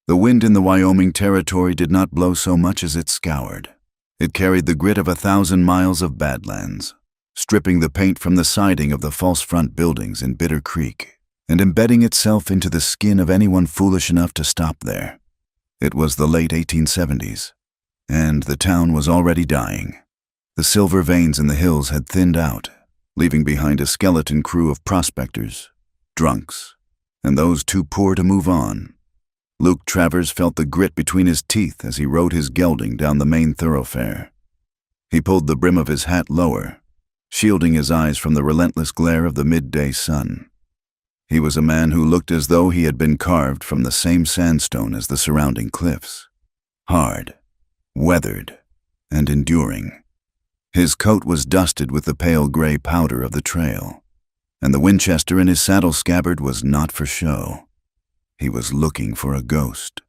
The wind in the Wyoming Territory did not blow so much as it scoured. It carried the grit of 1,000 miles of badlands, stripping the paint from the siding of the false front buildings in Bitter Creek and embedding itself into the skin of anyone foolish enough to stop there. It was the late 1870s, and the town was already dying. The silver veins in the hills had thinned out, leaving behind a skeleton crew of prospectors, drunks, and those too poor to move on. Luke Travers felt the grit between his teeth as he rode his gelding down the main thoroughfare. He pulled the brim of his hat lower, shielding his eyes from the relentless glare of the midday sun. He was a man who looked as though he had been carved from the same sandstone as the surrounding cliffs. Hard, weathered, and enduring. His coat was dusted with the pale gray powder of the trail, and the Winchester in his saddle scabbard was not for show. He was looking for a ghost.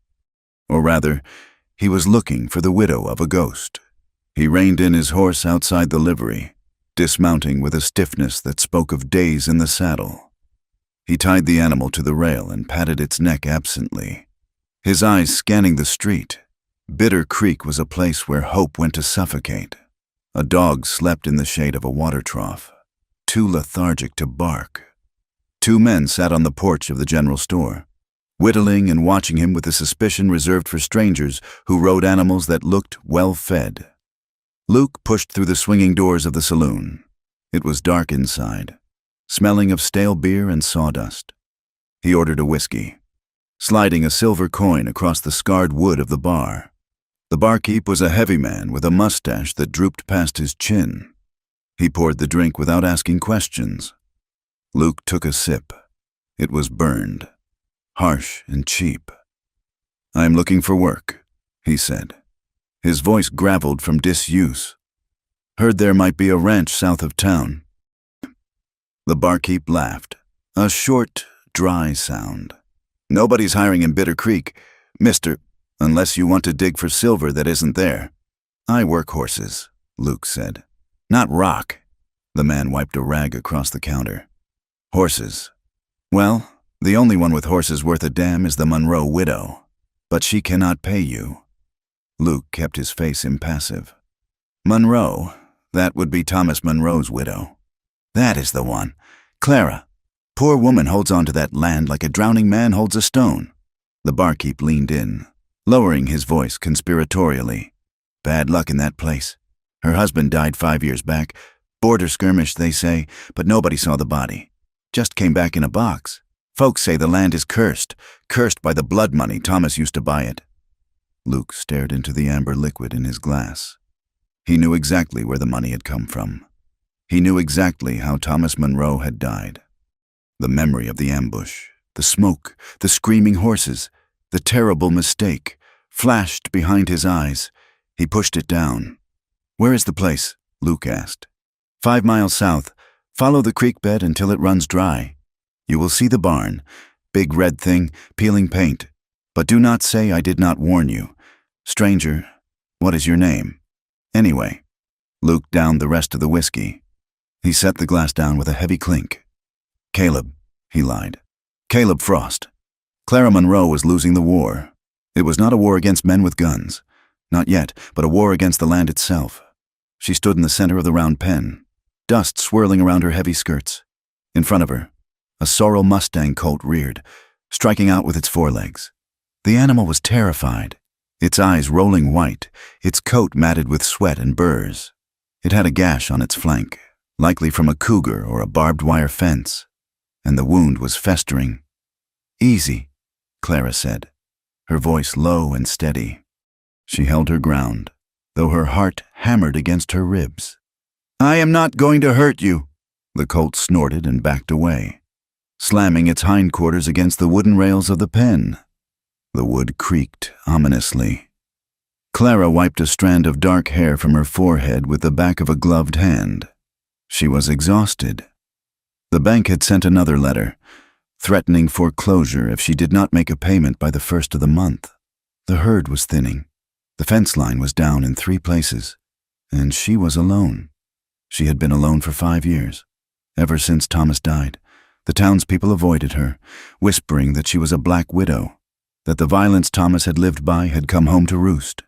Or rather, he was looking for the widow of a ghost. He reined in his horse outside the livery, dismounting with a stiffness that spoke of days in the saddle. He tied the animal to the rail and patted its neck absently, his eyes scanning the street. Bitter Creek was a place where hope went to suffocate. A dog slept in the shade of a water trough, too lethargic to bark. 2 men sat on the porch of the general store, whittling and watching him with the suspicion reserved for strangers who rode animals that looked well-fed. Luke pushed through the swinging doors of the saloon. It was dark inside, smelling of stale beer and sawdust. He ordered a whiskey, sliding a silver coin across the scarred wood of the bar. The barkeep was a heavy man with a mustache that drooped past his chin. He poured the drink without asking questions. Luke took a sip. It was burned, harsh and cheap. "I'm looking for work," he said. His voice graveled from disuse. "Heard there might be a ranch south of town." The barkeep laughed, a short, dry sound. "Nobody's hiring in Bitter Creek, mister, unless you want to dig for silver that isn't there." "I work horses," Luke said. "Not rock." The man wiped a rag across the counter. "Horses. Well, the only one with horses worth a damn is the Monroe widow, but she cannot pay you." Luke kept his face impassive. "Monroe, that would be Thomas Monroe's widow." "That is the one. Clara. Poor woman holds on to that land like a drowning man holds a stone." The barkeep leaned in, lowering his voice conspiratorially. "Bad luck in that place. Her husband died 5 years back. Border skirmish, they say, but nobody saw the body. Just came back in a box. Folks say the land is cursed by the blood money Thomas used to buy it." Luke stared into the amber liquid in his glass. He knew exactly where the money had come from. He knew exactly how Thomas Monroe had died. The memory of the ambush, the smoke, the screaming horses, the terrible mistake, flashed behind his eyes. He pushed it down. "Where is the place?" Luke asked. 5 miles south. Follow the creek bed until it runs dry. You will see the barn, big red thing, peeling paint. But do not say I did not warn you. Stranger, what is your name? Anyway." Luke downed the rest of the whiskey. He set the glass down with a heavy clink. "Caleb," he lied. "Caleb Frost. Clara Monroe was losing the war. It was not a war against men with guns. Not yet, but a war against the land itself. She stood in the center of the round pen, dust swirling around her heavy skirts. In front of her, a sorrel Mustang colt reared, striking out with its forelegs. The animal was terrified, its eyes rolling white, its coat matted with sweat and burrs. It had a gash on its flank, likely from a cougar or a barbed wire fence, and the wound was festering. "Easy," Clara said, her voice low and steady. She held her ground, though her heart hammered against her ribs. "I am not going to hurt you." The colt snorted and backed away, slamming its hindquarters against the wooden rails of the pen. The wood creaked ominously. Clara wiped a strand of dark hair from her forehead with the back of a gloved hand. She was exhausted. The bank had sent another letter, threatening foreclosure if she did not make a payment by the 1st of the month. The herd was thinning. The fence line was down in 3 places, and she was alone. She had been alone for 5 years. Ever since Thomas died, the townspeople avoided her, whispering that she was a black widow. that the violence Thomas had lived by had come home to roost.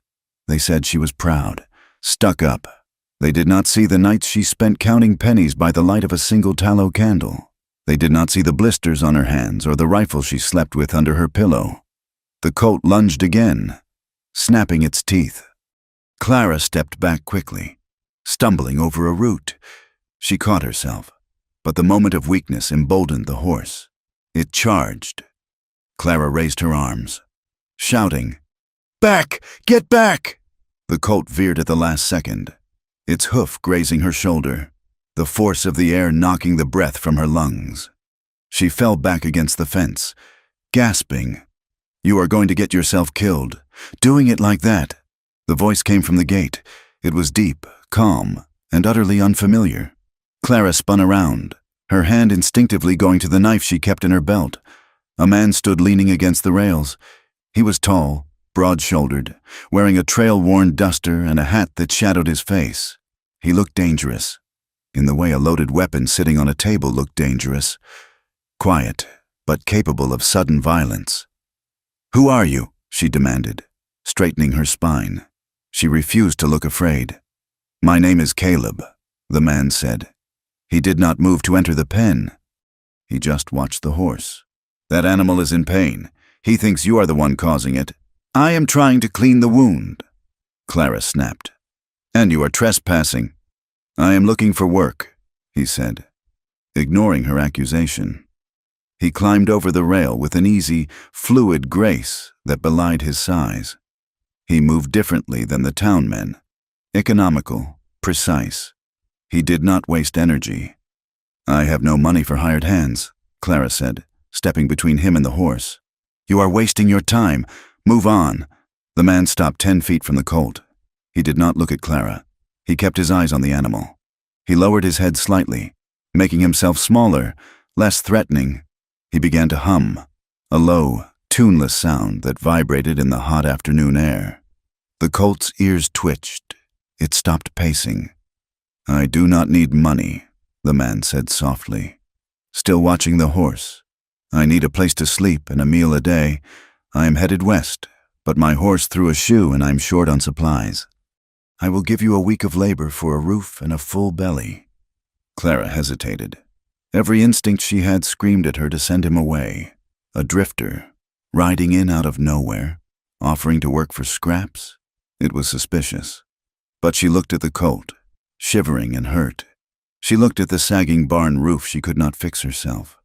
They said she was proud, stuck up. They did not see the nights she spent counting pennies by the light of a single tallow candle. They did not see the blisters on her hands or the rifle she slept with under her pillow. The colt lunged again, snapping its teeth. Clara stepped back quickly, stumbling over a root. She caught herself, but the moment of weakness emboldened the horse. It charged. Clara raised her arms, shouting, "Back! Get back!" The colt veered at the last second, its hoof grazing her shoulder, the force of the air knocking the breath from her lungs. She fell back against the fence, gasping, "You are going to get yourself killed. Doing it like that." The voice came from the gate. It was deep, calm, and utterly unfamiliar. Clara spun around, her hand instinctively going to the knife she kept in her belt. A man stood leaning against the rails. He was tall, broad-shouldered, wearing a trail-worn duster and a hat that shadowed his face. He looked dangerous, in the way a loaded weapon sitting on a table looked dangerous. Quiet, but capable of sudden violence. "Who are you?" she demanded, straightening her spine. She refused to look afraid. "My name is Caleb," the man said. He did not move to enter the pen. He just watched the horse. "That animal is in pain. He thinks you are the one causing it. I am trying to clean the wound," Clara snapped. "And you are trespassing." "I am looking for work," he said, ignoring her accusation. He climbed over the rail with an easy, fluid grace that belied his size. He moved differently than the town men, economical, precise. He did not waste energy. "I have no money for hired hands," Clara said, stepping between him and the horse. "You are wasting your time. Move on." The man stopped 10 feet from the colt. He did not look at Clara. He kept his eyes on the animal. He lowered his head slightly, making himself smaller, less threatening. He began to hum, a low, tuneless sound that vibrated in the hot afternoon air. The colt's ears twitched. It stopped pacing. "I do not need money," the man said softly, still watching the horse. "I need a place to sleep and a meal a day. I am headed west, but my horse threw a shoe and I'm short on supplies. I will give you a week of labor for a roof and a full belly." Clara hesitated. Every instinct she had screamed at her to send him away. A drifter, riding in out of nowhere, offering to work for scraps. It was suspicious. But she looked at the colt, shivering and hurt. She looked at the sagging barn roof she could not fix herself.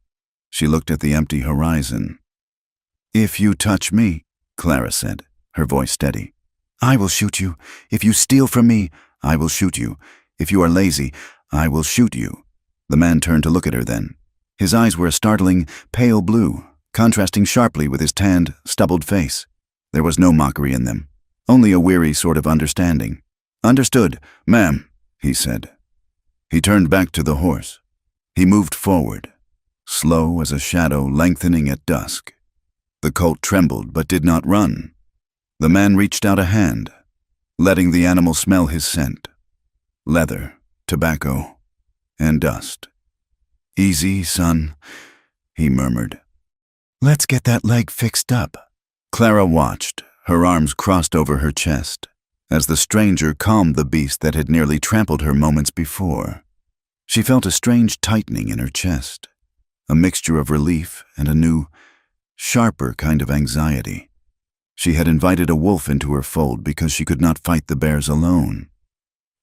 She looked at the empty horizon. "If you touch me," Clara said, her voice steady, "I will shoot you. If you steal from me, I will shoot you. If you are lazy, I will shoot you." The man turned to look at her then. His eyes were a startling, pale blue, contrasting sharply with his tanned, stubbled face. There was no mockery in them, only a weary sort of understanding. "Understood, ma'am," he said. He turned back to the horse. He moved forward, slow as a shadow lengthening at dusk. The colt trembled but did not run. The man reached out a hand, letting the animal smell his scent. Leather, tobacco, and dust. "Easy, son," he murmured. "Let's get that leg fixed up." Clara watched, her arms crossed over her chest, as the stranger calmed the beast that had nearly trampled her moments before. She felt a strange tightening in her chest, a mixture of relief and a new, sharper kind of anxiety. She had invited a wolf into her fold because she could not fight the bears alone.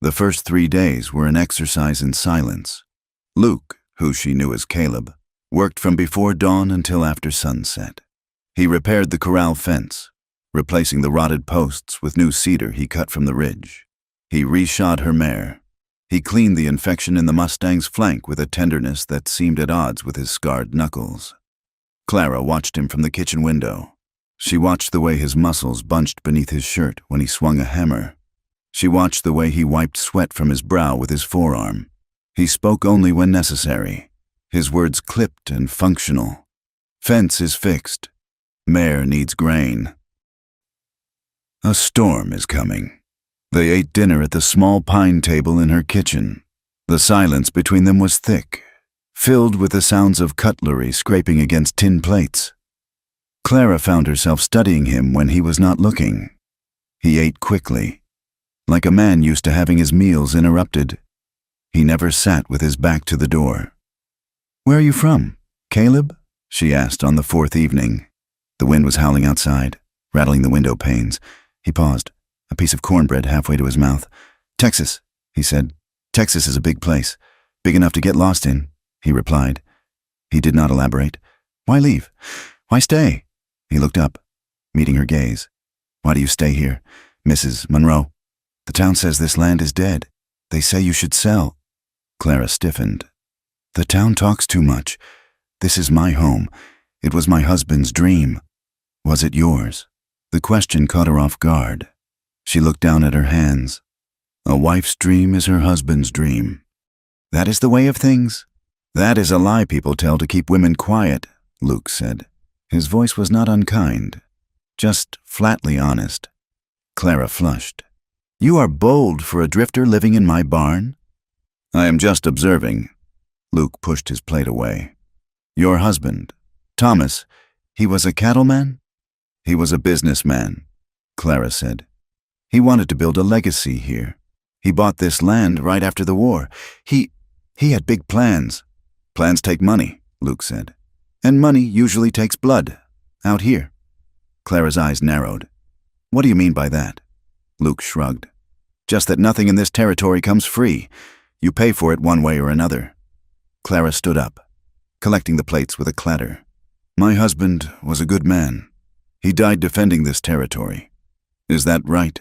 The first 3 days were an exercise in silence. Luke, who she knew as Caleb, worked from before dawn until after sunset. He repaired the corral fence, replacing the rotted posts with new cedar he cut from the ridge. He reshod her mare. He cleaned the infection in the Mustang's flank with a tenderness that seemed at odds with his scarred knuckles. Clara watched him from the kitchen window. She watched the way his muscles bunched beneath his shirt when he swung a hammer. She watched the way he wiped sweat from his brow with his forearm. He spoke only when necessary, his words clipped and functional. "Fence is fixed. Mare needs grain." A storm is coming. They ate dinner at the small pine table in her kitchen. The silence between them was thick, filled with the sounds of cutlery scraping against tin plates. Clara found herself studying him when he was not looking. He ate quickly, like a man used to having his meals interrupted. He never sat with his back to the door. "Where are you from, Caleb?" she asked on the fourth evening. The wind was howling outside, rattling the window panes. He paused, a piece of cornbread halfway to his mouth. "Texas," he said. "Texas is a big place. Big enough to get lost in," he replied. He did not elaborate. "Why leave? Why stay?" He looked up, meeting her gaze. "Why do you stay here, Mrs. Monroe? The town says this land is dead. They say you should sell." Clara stiffened. "The town talks too much. This is my home. It was my husband's dream. Was it yours?" The question caught her off guard. She looked down at her hands. "A wife's dream is her husband's dream. That is the way of things?" "That is a lie people tell to keep women quiet," Luke said. His voice was not unkind, just flatly honest. Clara flushed. "You are bold for a drifter living in my barn." "I am just observing." Luke pushed his plate away. "Your husband, Thomas, he was a cattleman?" "He was a businessman," Clara said. "He wanted to build a legacy here. He bought this land right after the war. He had big plans." "Plans take money," Luke said. "And money usually takes blood. Out here." Clara's eyes narrowed. "What do you mean by that?" Luke shrugged. "Just that nothing in this territory comes free. You pay for it one way or another." Clara stood up, collecting the plates with a clatter. "My husband was a good man. He died defending this territory. Is that right?"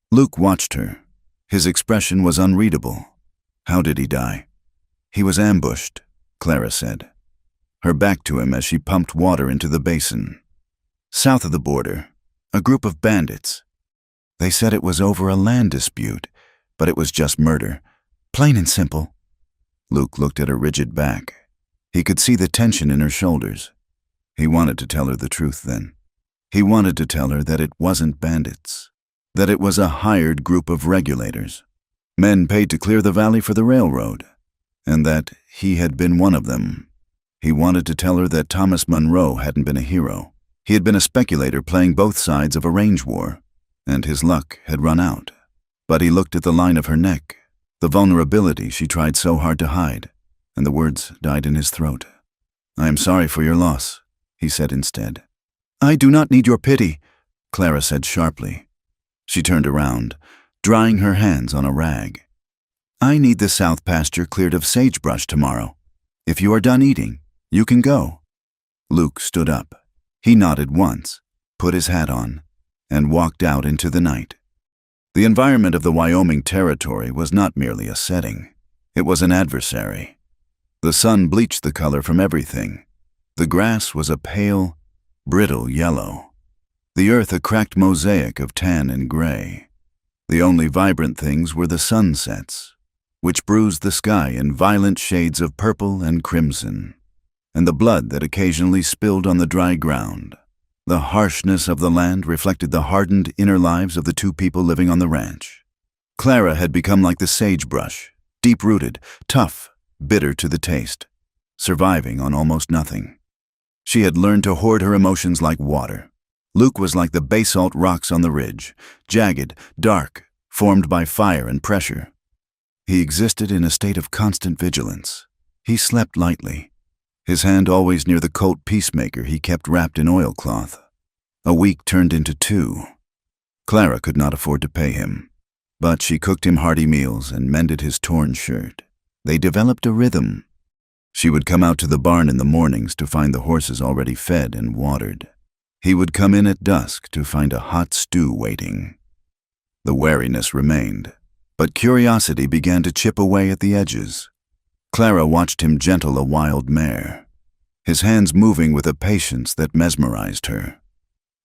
Luke watched her. His expression was unreadable. "How did he die?" "He was ambushed," Clara said, her back to him as she pumped water into the basin. "South of the border, a group of bandits. They said it was over a land dispute, but it was just murder. Plain and simple." Luke looked at her rigid back. He could see the tension in her shoulders. He wanted to tell her the truth then. He wanted to tell her that it wasn't bandits, that it was a hired group of regulators, men paid to clear the valley for the railroad, and that he had been one of them. He wanted to tell her that Thomas Monroe hadn't been a hero. He had been a speculator playing both sides of a range war, and his luck had run out. But he looked at the line of her neck, the vulnerability she tried so hard to hide, and the words died in his throat. "I am sorry for your loss," he said instead. "I do not need your pity," Clara said sharply. She turned around, drying her hands on a rag. "I need the south pasture cleared of sagebrush tomorrow. If you are done eating, you can go." Luke stood up. He nodded once, put his hat on, and walked out into the night. The environment of the Wyoming Territory was not merely a setting. It was an adversary. The sun bleached the color from everything. The grass was a pale, brittle yellow. The earth a cracked mosaic of tan and gray. The only vibrant things were the sunsets, which bruised the sky in violent shades of purple and crimson, and the blood that occasionally spilled on the dry ground. The harshness of the land reflected the hardened inner lives of the two people living on the ranch. Clara had become like the sagebrush, deep-rooted, tough, bitter to the taste, surviving on almost nothing. She had learned to hoard her emotions like water. Luke was like the basalt rocks on the ridge, jagged, dark, formed by fire and pressure. He existed in a state of constant vigilance. He slept lightly, his hand always near the Colt peacemaker he kept wrapped in oilcloth. A week turned into 2. Clara could not afford to pay him, but she cooked him hearty meals and mended his torn shirt. They developed a rhythm. She would come out to the barn in the mornings to find the horses already fed and watered. He would come in at dusk to find a hot stew waiting. The wariness remained, but curiosity began to chip away at the edges. Clara watched him gentle a wild mare, his hands moving with a patience that mesmerized her.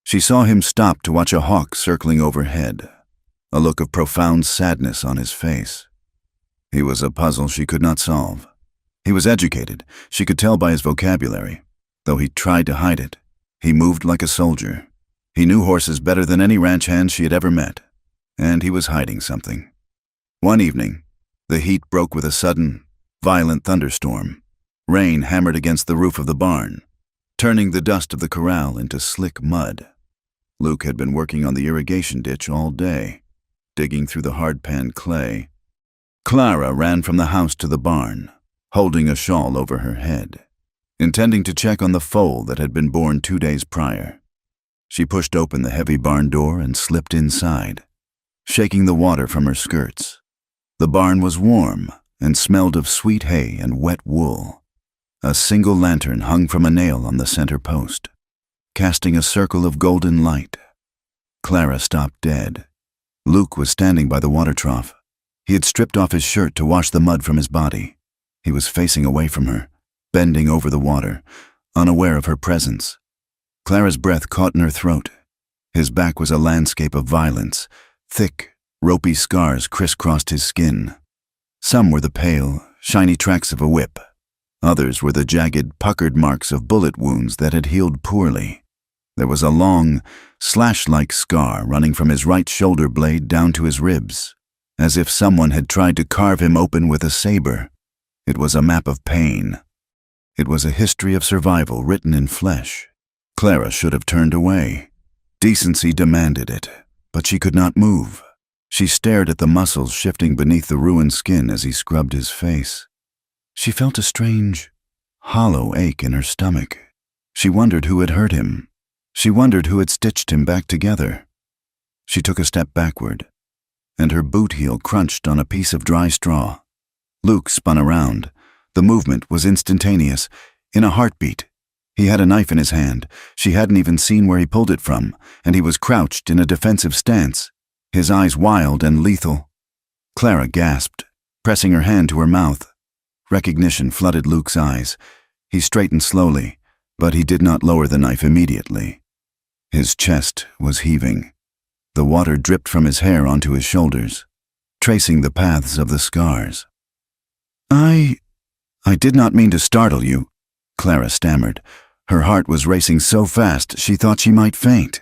She saw him stop to watch a hawk circling overhead, a look of profound sadness on his face. He was a puzzle she could not solve. He was educated, she could tell by his vocabulary, though he tried to hide it. He moved like a soldier. He knew horses better than any ranch hand she had ever met, and he was hiding something. One evening, the heat broke with a sudden, violent thunderstorm. Rain hammered against the roof of the barn. turning the dust of the corral into slick mud. Luke had been working on the irrigation ditch all day, digging through the hard-panned clay. Clara ran from the house to the barn, holding a shawl over her head, intending to check on the foal that had been born 2 days prior. She pushed open the heavy barn door and slipped inside, shaking the water from her skirts. The barn was warm and smelled of sweet hay and wet wool. A single lantern hung from a nail on the center post, casting a circle of golden light. Clara stopped dead. Luke was standing by the water trough. He had stripped off his shirt to wash the mud from his body. He was facing away from her, bending over the water, unaware of her presence. Clara's breath caught in her throat. His back was a landscape of violence. Thick, ropey scars crisscrossed his skin. Some were the pale, shiny tracks of a whip. Others were the jagged, puckered marks of bullet wounds that had healed poorly. There was a long, slash-like scar running from his right shoulder blade down to his ribs, as if someone had tried to carve him open with a saber. It was a map of pain. It was a history of survival written in flesh. Clara should have turned away. Decency demanded it, but she could not move. She stared at the muscles shifting beneath the ruined skin as he scrubbed his face. She felt a strange, hollow ache in her stomach. She wondered who had hurt him. She wondered who had stitched him back together. She took a step backward, and her boot heel crunched on a piece of dry straw. Luke spun around. The movement was instantaneous, in a heartbeat. He had a knife in his hand. She hadn't even seen where he pulled it from, and he was crouched in a defensive stance, his eyes wild and lethal. Clara gasped, pressing her hand to her mouth. Recognition flooded Luke's eyes. He straightened slowly, but he did not lower the knife immediately. His chest was heaving. The water dripped from his hair onto his shoulders, tracing the paths of the scars. I did not mean to startle you," Clara stammered. Her heart was racing so fast she thought she might faint.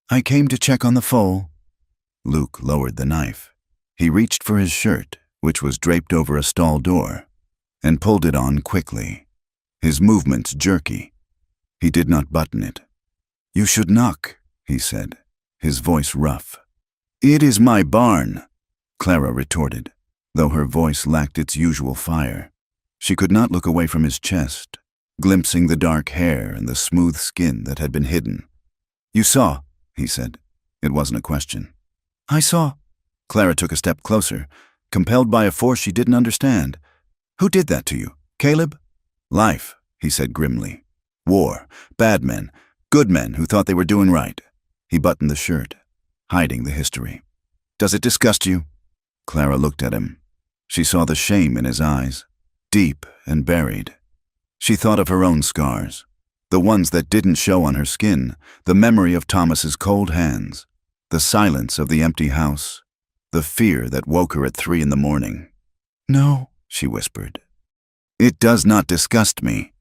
"I came to check on the foal." Luke lowered the knife. He reached for his shirt, which was draped over a stall door, and pulled it on quickly, his movements jerky. He did not button it. "You should knock," he said, his voice rough. "It is my barn," Clara retorted, though her voice lacked its usual fire. She could not look away from his chest, glimpsing the dark hair and the smooth skin that had been hidden. "You saw," he said. It wasn't a question. "I saw." Clara took a step closer, compelled by a force she didn't understand. "Who did that to you? Caleb?" "Life," he said grimly. "War, bad men, good men who thought they were doing right." He buttoned the shirt, hiding the history. "Does it disgust you?" Clara looked at him. She saw the shame in his eyes, deep and buried. She thought of her own scars, the ones that didn't show on her skin, the memory of Thomas's cold hands, the silence of the empty house, the fear that woke her at 3 a.m. "No," she whispered. "It does not disgust me."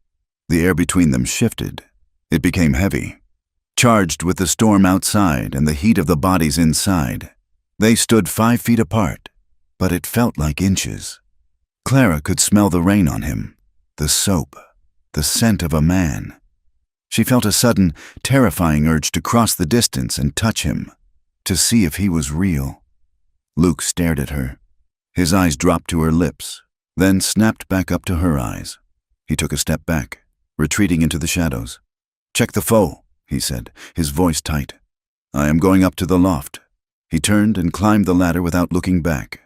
The air between them shifted. It became heavy, charged with the storm outside and the heat of the bodies inside. They stood 5 feet apart, but it felt like inches. Clara could smell the rain on him, the soap, the scent of a man. She felt a sudden, terrifying urge to cross the distance and touch him, to see if he was real. Luke stared at her. His eyes dropped to her lips, then snapped back up to her eyes. He took a step back, retreating into the shadows. "Check the foe," he said, his voice tight. "I am going up to the loft." He turned and climbed the ladder without looking back.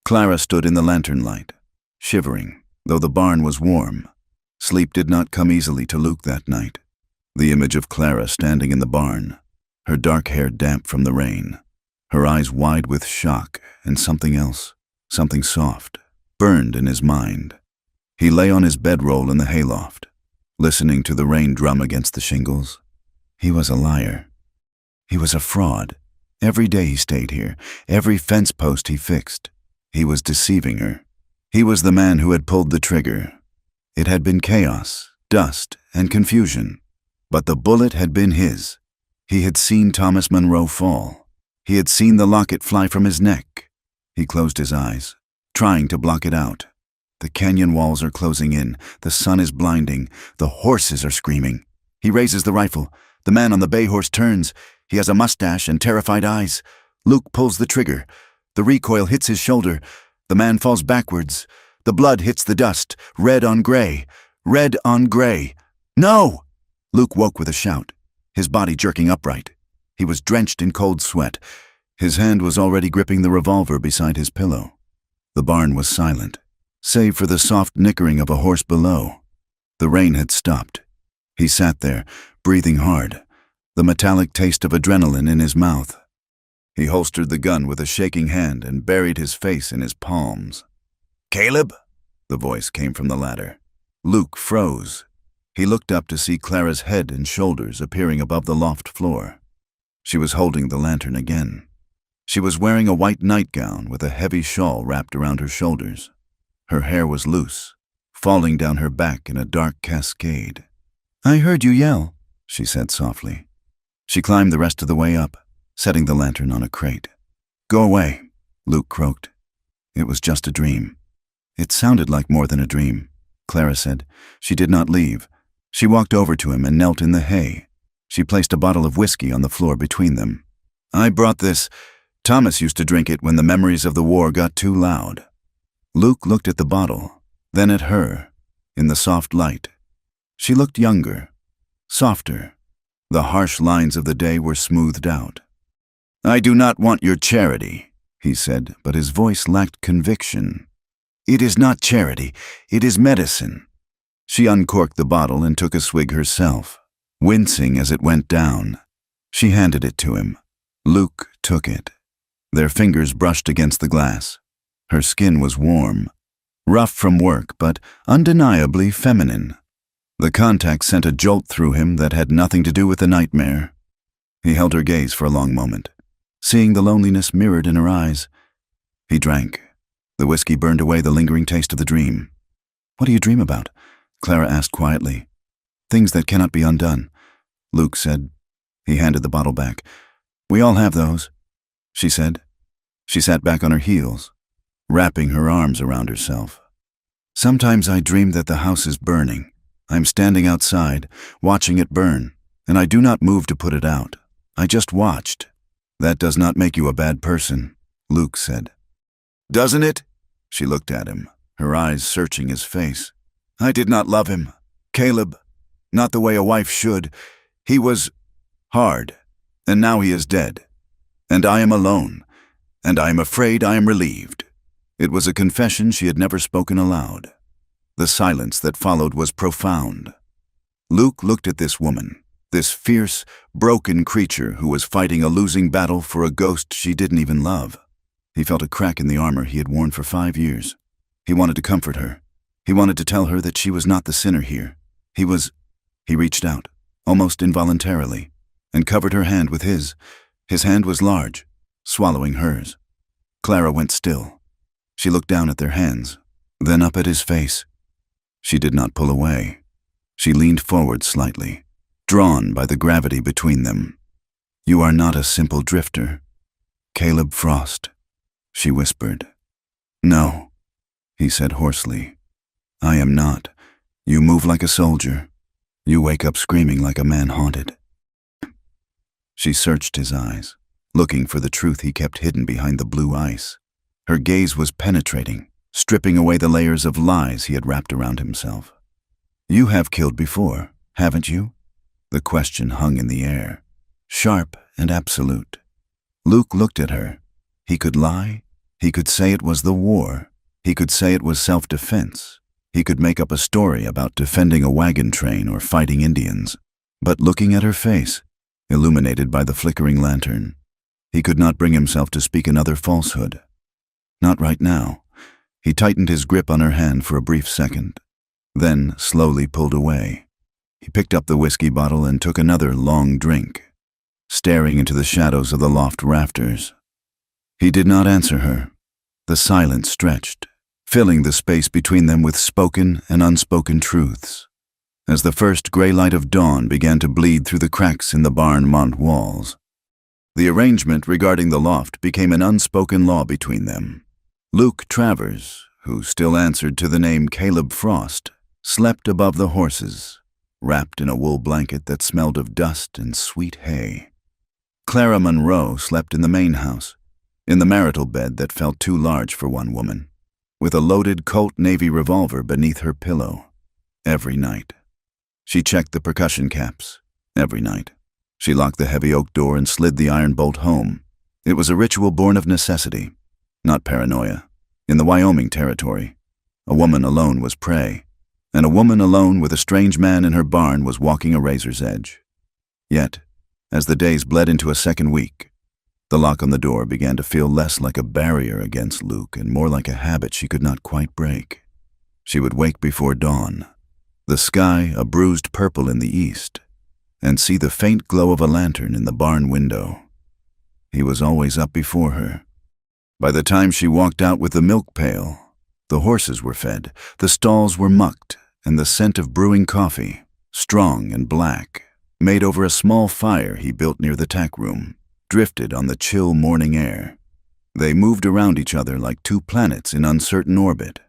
Clara stood in the lantern light, shivering, though the barn was warm. Sleep did not come easily to Luke that night. The image of Clara standing in the barn, her dark hair damp from the rain, her eyes wide with shock and something else, something soft, burned in his mind. He lay on his bedroll in the hayloft, listening to the rain drum against the shingles. He was a liar. He was a fraud. Every day he stayed here, every fence post he fixed. He was deceiving her. He was the man who had pulled the trigger. It had been chaos, dust, and confusion, but the bullet had been his. He had seen Thomas Monroe fall. He had seen the locket fly from his neck. He closed his eyes, trying to block it out. The canyon walls are closing in. The sun is blinding. The horses are screaming. He raises the rifle. The man on the bay horse turns. He has a mustache and terrified eyes. Luke pulls the trigger. The recoil hits his shoulder. The man falls backwards. The blood hits the dust. Red on gray. Red on gray. No! Luke woke with a shout, his body jerking upright. He was drenched in cold sweat. His hand was already gripping the revolver beside his pillow. The barn was silent, save for the soft nickering of a horse below. The rain had stopped. He sat there, breathing hard, the metallic taste of adrenaline in his mouth. He holstered the gun with a shaking hand and buried his face in his palms. "Caleb?" The voice came from the ladder. Luke froze. He looked up to see Clara's head and shoulders appearing above the loft floor. She was holding the lantern again. She was wearing a white nightgown with a heavy shawl wrapped around her shoulders. Her hair was loose, falling down her back in a dark cascade. "I heard you yell," she said softly. She climbed the rest of the way up, setting the lantern on a crate. "Go away," Luke croaked. "It was just a dream." "It sounded like more than a dream," Clara said. She did not leave. She walked over to him and knelt in the hay. She placed a bottle of whiskey on the floor between them. "I brought this. Thomas used to drink it when the memories of the war got too loud." Luke looked at the bottle, then at her, in the soft light. She looked younger, softer. The harsh lines of the day were smoothed out. "I do not want your charity," he said, but his voice lacked conviction. "It is not charity, it is medicine." She uncorked the bottle and took a swig herself, wincing as it went down. She handed it to him. Luke took it. Their fingers brushed against the glass. Her skin was warm, rough from work, but undeniably feminine. The contact sent a jolt through him that had nothing to do with the nightmare. He held her gaze for a long moment, seeing the loneliness mirrored in her eyes. He drank. The whiskey burned away the lingering taste of the dream. "What do you dream about?" Clara asked quietly. "Things that cannot be undone," Luke said. He handed the bottle back. "We all have those," she said. She sat back on her heels, wrapping her arms around herself. "Sometimes I dream that the house is burning. I'm standing outside, watching it burn, and I do not move to put it out. I just watched." "That does not make you a bad person," Luke said. "Doesn't it?" She looked at him, her eyes searching his face. "I did not love him, Caleb, not the way a wife should. He was hard, and now he is dead. And I am alone, and I am afraid I am relieved." It was a confession she had never spoken aloud. The silence that followed was profound. Luke looked at this woman, this fierce, broken creature who was fighting a losing battle for a ghost she didn't even love. He felt a crack in the armor he had worn for 5 years. He wanted to comfort her. He wanted to tell her that she was not the sinner here. He reached out, almost involuntarily, and covered her hand with his. His hand was large, swallowing hers. Clara went still. She looked down at their hands, then up at his face. She did not pull away. She leaned forward slightly, drawn by the gravity between them. "You are not a simple drifter, Caleb Frost," she whispered. "No," he said hoarsely. "I am not. You move like a soldier. You wake up screaming like a man haunted." She searched his eyes, looking for the truth he kept hidden behind the blue ice. Her gaze was penetrating, stripping away the layers of lies he had wrapped around himself. "You have killed before, haven't you?" The question hung in the air, sharp and absolute. Luke looked at her. He could lie. He could say it was the war. He could say it was self-defense. He could make up a story about defending a wagon train or fighting Indians. But looking at her face, illuminated by the flickering lantern, he could not bring himself to speak another falsehood. Not right now. He tightened his grip on her hand for a brief second, then slowly pulled away. He picked up the whiskey bottle and took another long drink, staring into the shadows of the loft rafters. He did not answer her. The silence stretched, filling the space between them with spoken and unspoken truths. As the first gray light of dawn began to bleed through the cracks in the barn mont walls, the arrangement regarding the loft became an unspoken law between them. Luke Travers, who still answered to the name Caleb Frost, slept above the horses. wrapped in a wool blanket that smelled of dust and sweet hay. Clara Monroe slept in the main house, in the marital bed that felt too large for one woman, with a loaded Colt Navy revolver beneath her pillow. Every night. She checked the percussion caps. Every night. She locked the heavy oak door and slid the iron bolt home. It was a ritual born of necessity, not paranoia. In the Wyoming Territory, a woman alone was prey, and a woman alone with a strange man in her barn was walking a razor's edge. Yet, as the days bled into a second week, the lock on the door began to feel less like a barrier against Luke and more like a habit she could not quite break. She would wake before dawn, the sky a bruised purple in the east, and see the faint glow of a lantern in the barn window. He was always up before her. By the time she walked out with the milk pail, the horses were fed, the stalls were mucked, and the scent of brewing coffee, strong and black, made over a small fire he built near the tack room, drifted on the chill morning air. They moved around each other like two planets in uncertain orbit,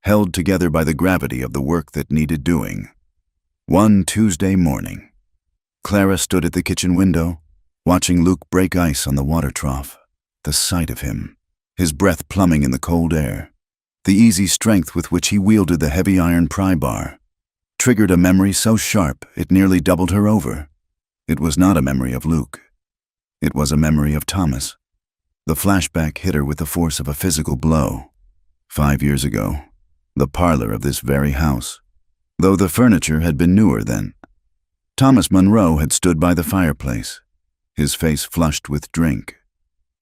held together by the gravity of the work that needed doing. One Tuesday morning, Clara stood at the kitchen window, watching Luke break ice on the water trough. The sight of him, his breath plumbing in the cold air, the easy strength with which he wielded the heavy iron pry bar, triggered a memory so sharp it nearly doubled her over. It was not a memory of Luke. It was a memory of Thomas. The flashback hit her with the force of a physical blow. 5 years ago, the parlor of this very house, though the furniture had been newer then. Thomas Monroe had stood by the fireplace, his face flushed with drink,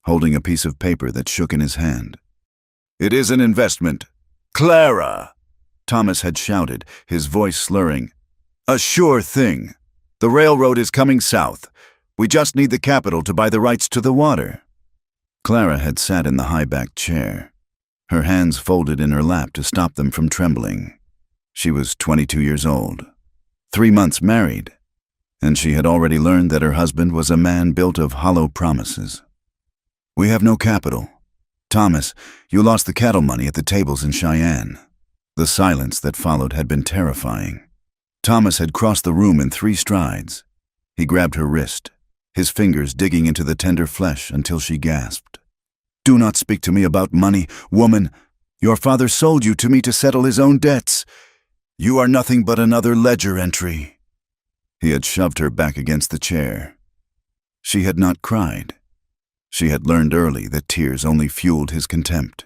holding a piece of paper that shook in his hand. "It is an investment. Clara!" Thomas had shouted, his voice slurring. "A sure thing. The railroad is coming south. We just need the capital to buy the rights to the water." Clara had sat in the high-backed chair, her hands folded in her lap to stop them from trembling. She was 22 years old, 3 months married, and she had already learned that her husband was a man built of hollow promises. "We have no capital. Thomas, you lost the cattle money at the tables in Cheyenne." The silence that followed had been terrifying. Thomas had crossed the room in 3 strides. He grabbed her wrist, his fingers digging into the tender flesh until she gasped. "Do not speak to me about money, woman. Your father sold you to me to settle his own debts. You are nothing but another ledger entry." He had shoved her back against the chair. She had not cried. She had learned early that tears only fueled his contempt.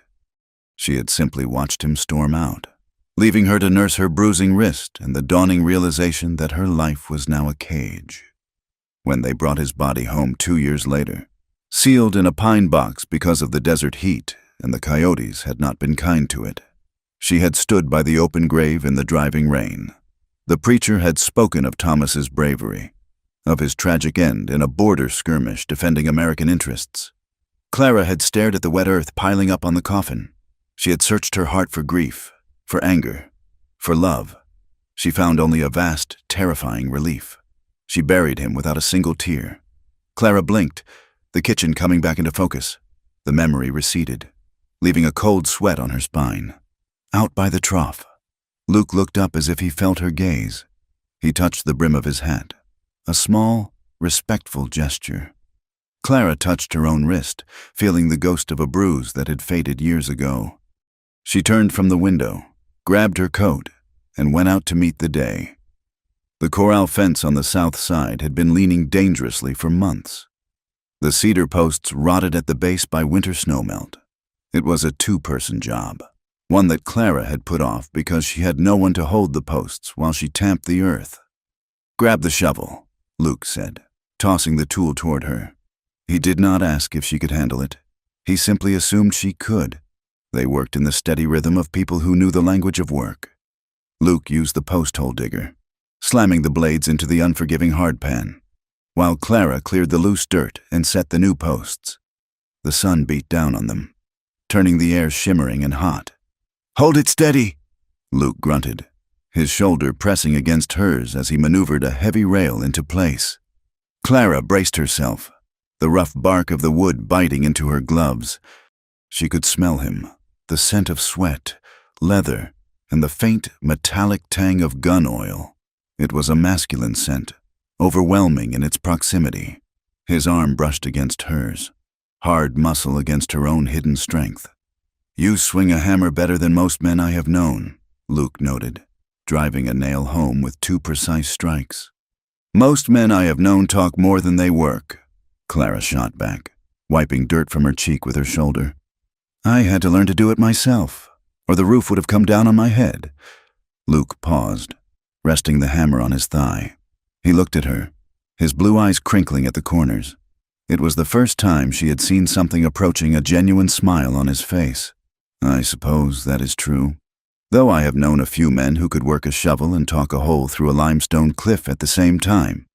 She had simply watched him storm out, leaving her to nurse her bruising wrist and the dawning realization that her life was now a cage. When they brought his body home 2 years later, sealed in a pine box because of the desert heat and the coyotes had not been kind to it, she had stood by the open grave in the driving rain. The preacher had spoken of Thomas's bravery, of his tragic end in a border skirmish defending American interests. Clara had stared at the wet earth piling up on the coffin. She had searched her heart for grief, for anger, for love. She found only a vast, terrifying relief. She buried him without a single tear. Clara blinked, the kitchen coming back into focus. The memory receded, leaving a cold sweat on her spine. Out by the trough, Luke looked up as if he felt her gaze. He touched the brim of his hat, a small, respectful gesture. Clara touched her own wrist, feeling the ghost of a bruise that had faded years ago. She turned from the window, grabbed her coat, and went out to meet the day. The corral fence on the south side had been leaning dangerously for months. The cedar posts rotted at the base by winter snowmelt. It was a 2-person job, one that Clara had put off because she had no one to hold the posts while she tamped the earth. "Grab the shovel," Luke said, tossing the tool toward her. He did not ask if she could handle it. He simply assumed she could. They worked in the steady rhythm of people who knew the language of work. Luke used the post hole digger, slamming the blades into the unforgiving hardpan, while Clara cleared the loose dirt and set the new posts. The sun beat down on them, turning the air shimmering and hot. "Hold it steady," Luke grunted, his shoulder pressing against hers as he maneuvered a heavy rail into place. Clara braced herself, the rough bark of the wood biting into her gloves. She could smell him, the scent of sweat, leather, and the faint, metallic tang of gun oil. It was a masculine scent, overwhelming in its proximity. His arm brushed against hers, hard muscle against her own hidden strength. "You swing a hammer better than most men I have known," Luke noted, driving a nail home with 2 precise strikes. "Most men I have known talk more than they work," Clara shot back, wiping dirt from her cheek with her shoulder. "I had to learn to do it myself, or the roof would have come down on my head." Luke paused, resting the hammer on his thigh. He looked at her, his blue eyes crinkling at the corners. It was the first time she had seen something approaching a genuine smile on his face. "I suppose that is true. Though I have known a few men who could work a shovel and talk a hole through a limestone cliff at the same time.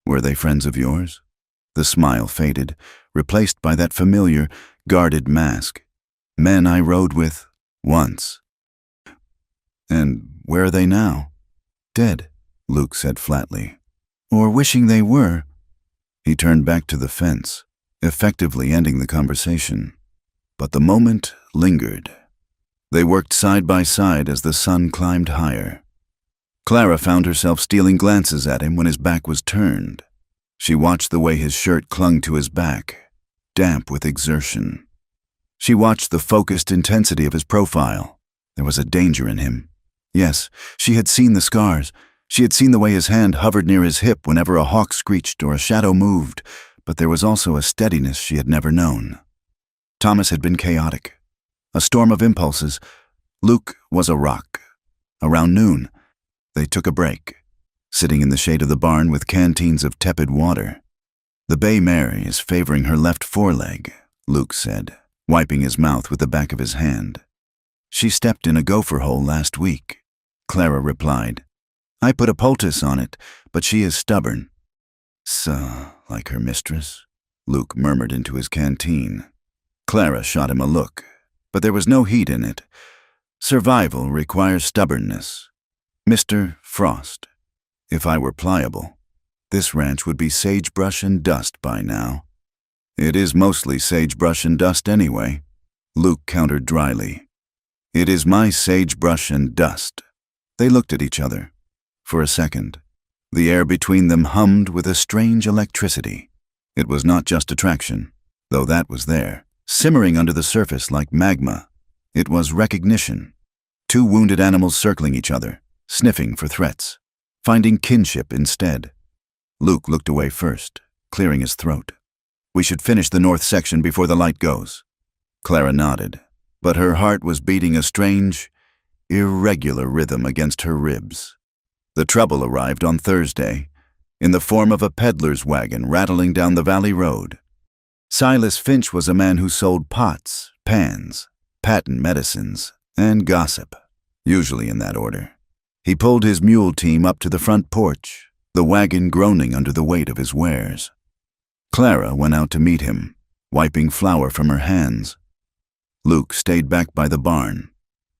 Were they friends of yours?" The smile faded, replaced by that familiar, guarded mask. "Men I rode with, once." "And where are they now?" "Dead," Luke said flatly. "Or wishing they were." He turned back to the fence, effectively ending the conversation. But the moment lingered. They worked side by side as the sun climbed higher. Clara found herself stealing glances at him when his back was turned. She watched the way his shirt clung to his back, damp with exertion. She watched the focused intensity of his profile. There was a danger in him. Yes, she had seen the scars. She had seen the way his hand hovered near his hip whenever a hawk screeched or a shadow moved, but there was also a steadiness she had never known. Thomas had been chaotic, a storm of impulses. Luke was a rock. Around noon, they took a break, sitting in the shade of the barn with canteens of tepid water. "The Bay Mary is favoring her left foreleg," Luke said, wiping his mouth with the back of his hand. "She stepped in a gopher hole last week," Clara replied. "I put a poultice on it, but she is stubborn." "So, like her mistress," Luke murmured into his canteen. Clara shot him a look, but there was no heat in it. "Survival requires stubbornness. Mr. Frost, if I were pliable, this ranch would be sagebrush and dust by now." "It is mostly sagebrush and dust anyway," Luke countered dryly. "It is my sagebrush and dust." They looked at each other. For a second, the air between them hummed with a strange electricity. It was not just attraction, though that was there, simmering under the surface like magma. It was recognition. 2 wounded animals circling each other, sniffing for threats, finding kinship instead. Luke looked away first, clearing his throat. "We should finish the north section before the light goes." Clara nodded, but her heart was beating a strange, irregular rhythm against her ribs. The trouble arrived on Thursday, in the form of a peddler's wagon rattling down the valley road. Silas Finch was a man who sold pots, pans, patent medicines, and gossip, usually in that order. He pulled his mule team up to the front porch, the wagon groaning under the weight of his wares. Clara went out to meet him, wiping flour from her hands. Luke stayed back by the barn,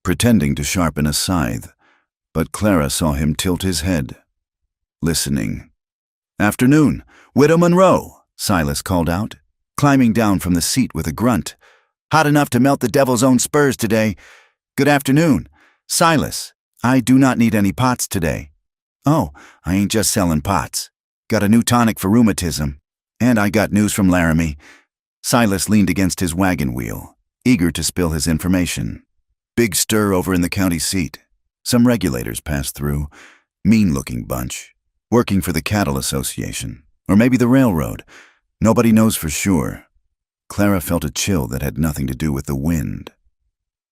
pretending to sharpen a scythe, but Clara saw him tilt his head, listening. "Afternoon, Widow Monroe," Silas called out, climbing down from the seat with a grunt. "Hot enough to melt the devil's own spurs today. Good afternoon. Silas, I do not need any pots today." "Oh, I ain't just selling pots. Got a new tonic for rheumatism. And I got news from Laramie." Silas leaned against his wagon wheel, eager to spill his information. "Big stir over in the county seat. Some regulators passed through. Mean-looking bunch. Working for the Cattle Association. Or maybe the railroad. Nobody knows for sure." Clara felt a chill that had nothing to do with the wind.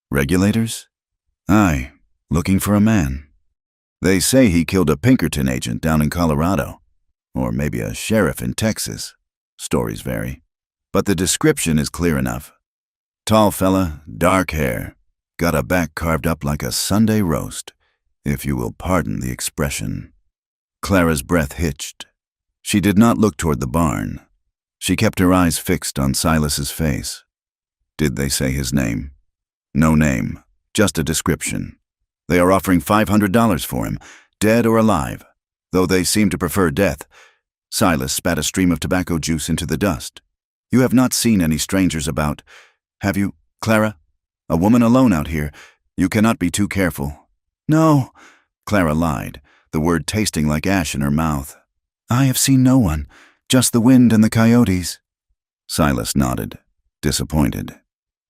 "Regulators?" "Aye, looking for a man. They say he killed a Pinkerton agent down in Colorado. Or maybe a sheriff in Texas. Stories vary. But the description is clear enough. Tall fella, dark hair. Got a back carved up like a Sunday roast, if you will pardon the expression." Clara's breath hitched. She did not look toward the barn. She kept her eyes fixed on Silas's face. "Did they say his name?" "No name, just a description. They are offering $500 for him, dead or alive, though they seem to prefer death." Silas spat a stream of tobacco juice into the dust. "You have not seen any strangers about, have you, Clara? A woman alone out here. You cannot be too careful." "No," Clara lied, the word tasting like ash in her mouth. "I have seen no one, just the wind and the coyotes." Silas nodded, disappointed.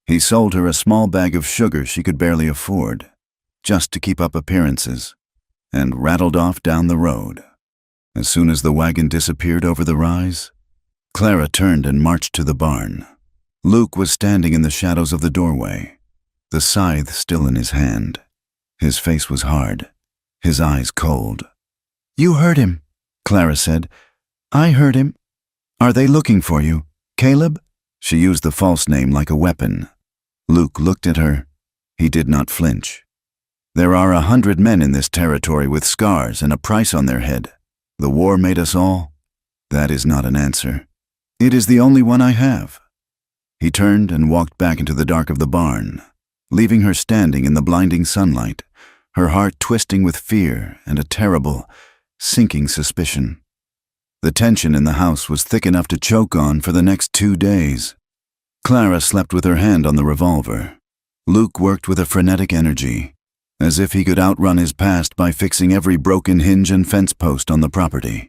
He sold her a small bag of sugar she could barely afford, just to keep up appearances, and rattled off down the road. As soon as the wagon disappeared over the rise, Clara turned and marched to the barn. Luke was standing in the shadows of the doorway, the scythe still in his hand. His face was hard, his eyes cold. "You heard him," Clara said. "I heard him. Are they looking for you, Caleb?" She used the false name like a weapon. Luke looked at her. He did not flinch. "There are 100 men in this territory with scars and a price on their head. The war made us all. That is not an answer. It is the only one I have." He turned and walked back into the dark of the barn, leaving her standing in the blinding sunlight, her heart twisting with fear and a terrible, sinking suspicion. The tension in the house was thick enough to choke on for the next 2 days. Clara slept with her hand on the revolver. Luke worked with a frenetic energy, as if he could outrun his past by fixing every broken hinge and fence post on the property.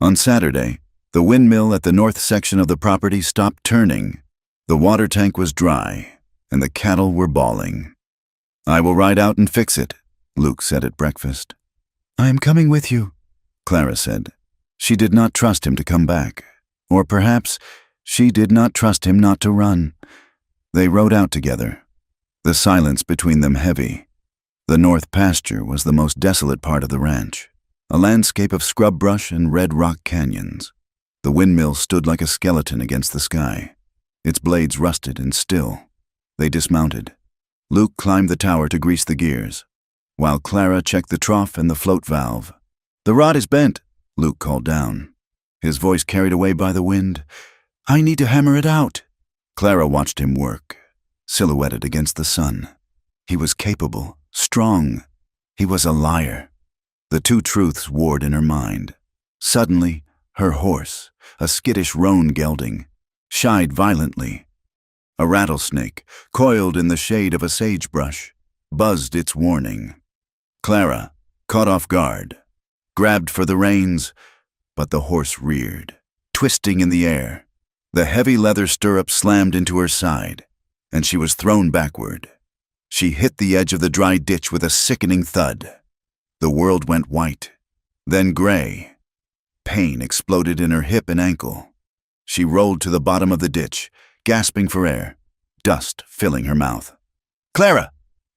On Saturday, the windmill at the north section of the property stopped turning. The water tank was dry, and the cattle were bawling. "I will ride out and fix it," Luke said at breakfast. "I am coming with you," Clara said. She did not trust him to come back, or perhaps she did not trust him not to run. They rode out together, the silence between them heavy. The north pasture was the most desolate part of the ranch, a landscape of scrub brush and red rock canyons. The windmill stood like a skeleton against the sky, its blades rusted and still. They dismounted. Luke climbed the tower to grease the gears, while Clara checked the trough and the float valve. "The rod is bent," Luke called down, his voice carried away by the wind. "I need to hammer it out." Clara watched him work, silhouetted against the sun. He was capable, strong. He was a liar. The two truths warred in her mind. Suddenly, her horse, a skittish roan gelding, shied violently. A rattlesnake, coiled in the shade of a sagebrush, buzzed its warning. Clara, caught off guard, grabbed for the reins, but the horse reared, twisting in the air. The heavy leather stirrup slammed into her side, and she was thrown backward. She hit the edge of the dry ditch with a sickening thud. The world went white, then gray. Pain exploded in her hip and ankle. She rolled to the bottom of the ditch, gasping for air, dust filling her mouth. "Clara!"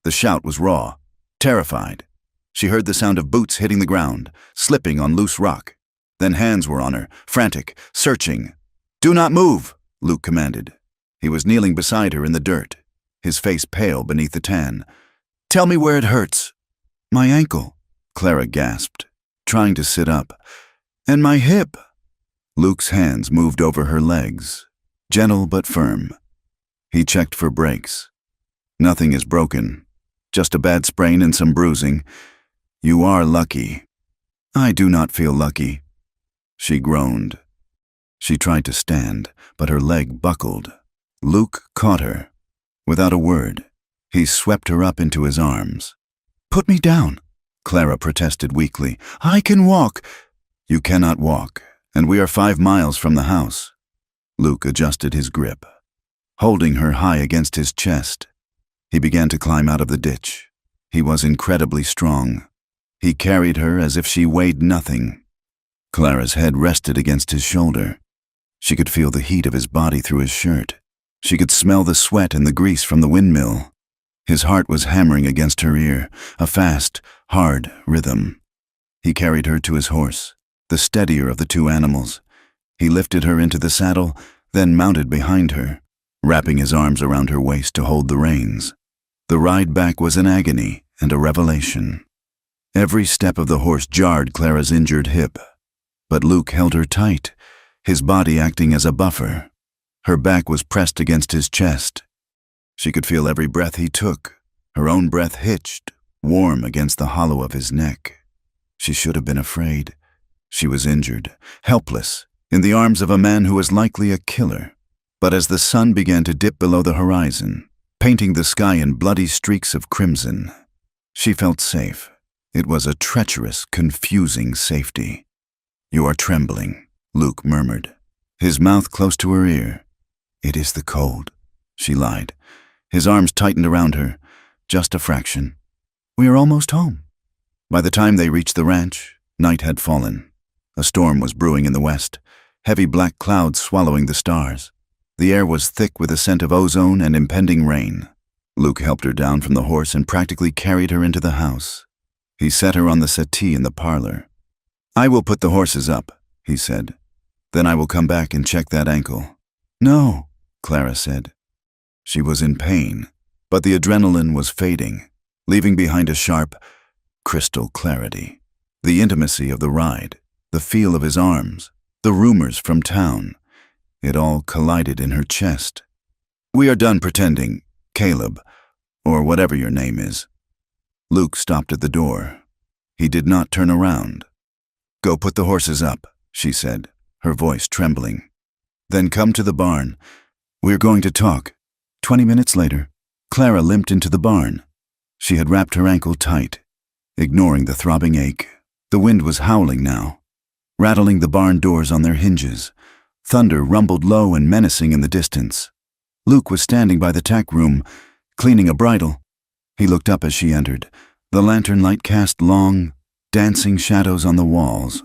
The shout was raw, terrified. She heard the sound of boots hitting the ground, slipping on loose rock. Then hands were on her, frantic, searching. "Do not move," Luke commanded. He was kneeling beside her in the dirt, his face pale beneath the tan. "Tell me where it hurts." "My ankle," Clara gasped, trying to sit up. "And my hip." Luke's hands moved over her legs, gentle but firm. He checked for breaks. "Nothing is broken, just a bad sprain and some bruising. You are lucky." "I do not feel lucky." She groaned. She tried to stand, but her leg buckled. Luke caught her. Without a word, he swept her up into his arms. "Put me down," Clara protested weakly. "I can walk." "You cannot walk, and we are 5 miles from the house." Luke adjusted his grip, holding her high against his chest. He began to climb out of the ditch. He was incredibly strong. He carried her as if she weighed nothing. Clara's head rested against his shoulder. She could feel the heat of his body through his shirt. She could smell the sweat and the grease from the windmill. His heart was hammering against her ear, a fast, hard rhythm. He carried her to his horse, the steadier of the two animals. He lifted her into the saddle, then mounted behind her, wrapping his arms around her waist to hold the reins. The ride back was an agony and a revelation. Every step of the horse jarred Clara's injured hip, but Luke held her tight, his body acting as a buffer. Her back was pressed against his chest. She could feel every breath he took, her own breath hitched, warm against the hollow of his neck. She should have been afraid. She was injured, helpless, in the arms of a man who was likely a killer. But as the sun began to dip below the horizon, painting the sky in bloody streaks of crimson, she felt safe. It was a treacherous, confusing safety. "You are trembling," Luke murmured, his mouth close to her ear. "It is the cold," she lied. His arms tightened around her, just a fraction. "We are almost home." By the time they reached the ranch, night had fallen. A storm was brewing in the west, heavy black clouds swallowing the stars. The air was thick with a scent of ozone and impending rain. Luke helped her down from the horse and practically carried her into the house. He set her on the settee in the parlor. "I will put the horses up," he said. "Then I will come back and check that ankle." "No," Clara said. She was in pain, but the adrenaline was fading, leaving behind a sharp, crystal clarity. The intimacy of the ride, the feel of his arms, the rumors from town, it all collided in her chest. "We are done pretending, Caleb, or whatever your name is." Luke stopped at the door. He did not turn around. "Go put the horses up," she said, her voice trembling. "Then come to the barn. We're going to talk." 20 minutes later, Clara limped into the barn. She had wrapped her ankle tight, ignoring the throbbing ache. The wind was howling now, rattling the barn doors on their hinges. Thunder rumbled low and menacing in the distance. Luke was standing by the tack room, cleaning a bridle. He looked up as she entered. The lantern light cast long, dancing shadows on the walls.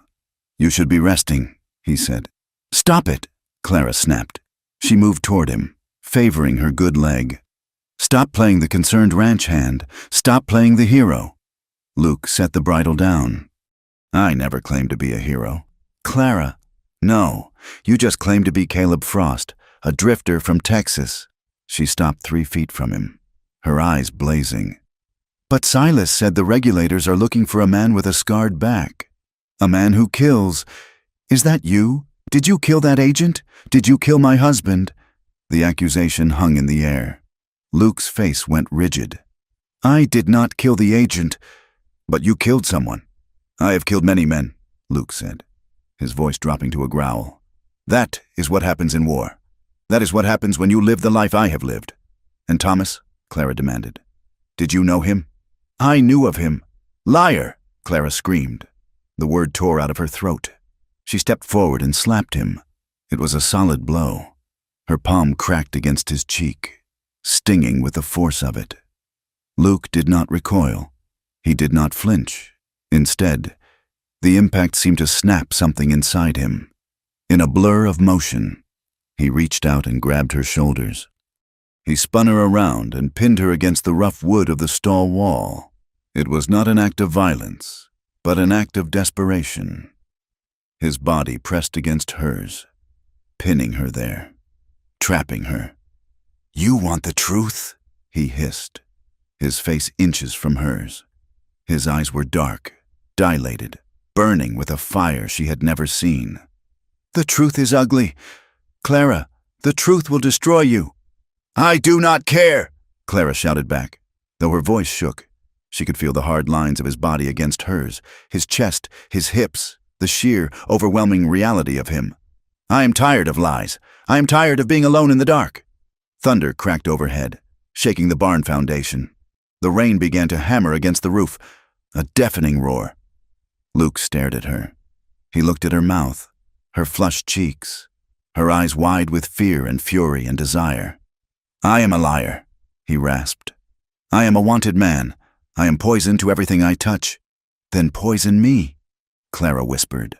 "You should be resting," he said. "Stop it," Clara snapped. She moved toward him, favoring her good leg. "Stop playing the concerned ranch hand. Stop playing the hero." Luke set the bridle down. "I never claimed to be a hero." "Clara." "No, you just claimed to be Caleb Frost, a drifter from Texas." She stopped 3 feet from him, her eyes blazing. "But Silas said the regulators are looking for a man with a scarred back. A man who kills. Is that you? Did you kill that agent? Did you kill my husband?" The accusation hung in the air. Luke's face went rigid. "I did not kill the agent." "But you killed someone." "I have killed many men," Luke said, his voice dropping to a growl. "That is what happens in war. That is what happens when you live the life I have lived." "And Thomas?" Clara demanded. "Did you know him?" "I knew of him." "Liar!" Clara screamed. The word tore out of her throat. She stepped forward and slapped him. It was a solid blow. Her palm cracked against his cheek, stinging with the force of it. Luke did not recoil. He did not flinch. Instead, the impact seemed to snap something inside him. In a blur of motion, he reached out and grabbed her shoulders. He spun her around and pinned her against the rough wood of the stall wall. It was not an act of violence, but an act of desperation. His body pressed against hers, pinning her there, trapping her. "You want the truth?" he hissed, his face inches from hers. His eyes were dark, dilated, burning with a fire she had never seen. "The truth is ugly. Clara, the truth will destroy you." "I do not care," Clara shouted back. Though her voice shook, she could feel the hard lines of his body against hers, his chest, his hips, the sheer, overwhelming reality of him. "I am tired of lies. I am tired of being alone in the dark." Thunder cracked overhead, shaking the barn foundation. The rain began to hammer against the roof, a deafening roar. Luke stared at her. He looked at her mouth, her flushed cheeks, her eyes wide with fear and fury and desire. "I am a liar," he rasped. "I am a wanted man. I am poison to everything I touch." "Then poison me," Clara whispered.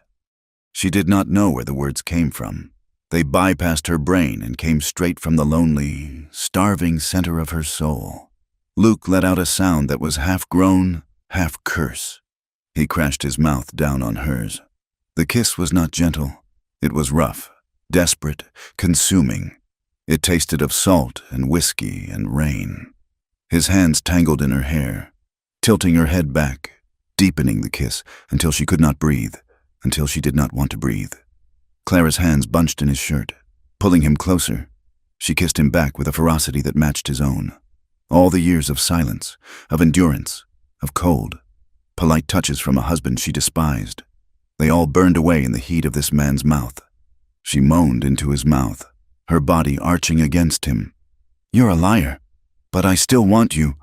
She did not know where the words came from. They bypassed her brain and came straight from the lonely, starving center of her soul. Luke let out a sound that was half groan, half curse. He crashed his mouth down on hers. The kiss was not gentle. It was rough, desperate, consuming. It tasted of salt and whiskey and rain. His hands tangled in her hair, tilting her head back, deepening the kiss until she could not breathe, until she did not want to breathe. Clara's hands bunched in his shirt, pulling him closer. She kissed him back with a ferocity that matched his own. All the years of silence, of endurance, of cold, polite touches from a husband she despised, they all burned away in the heat of this man's mouth. She moaned into his mouth, her body arching against him. "You're a liar, but I still want you."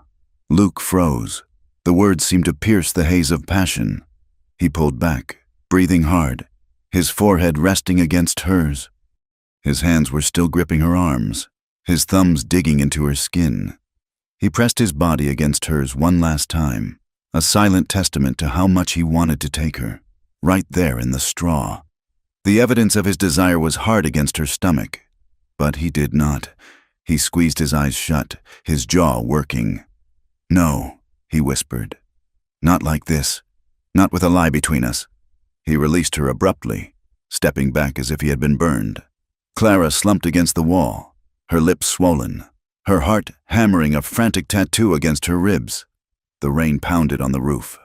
Luke froze. The words seemed to pierce the haze of passion. He pulled back, breathing hard, his forehead resting against hers. His hands were still gripping her arms, his thumbs digging into her skin. He pressed his body against hers one last time, a silent testament to how much he wanted to take her, right there in the straw. The evidence of his desire was hard against her stomach, but he did not. He squeezed his eyes shut, his jaw working. "No," he whispered. "Not like this. Not with a lie between us." He released her abruptly, stepping back as if he had been burned. Clara slumped against the wall, her lips swollen, her heart hammering a frantic tattoo against her ribs. The rain pounded on the roof.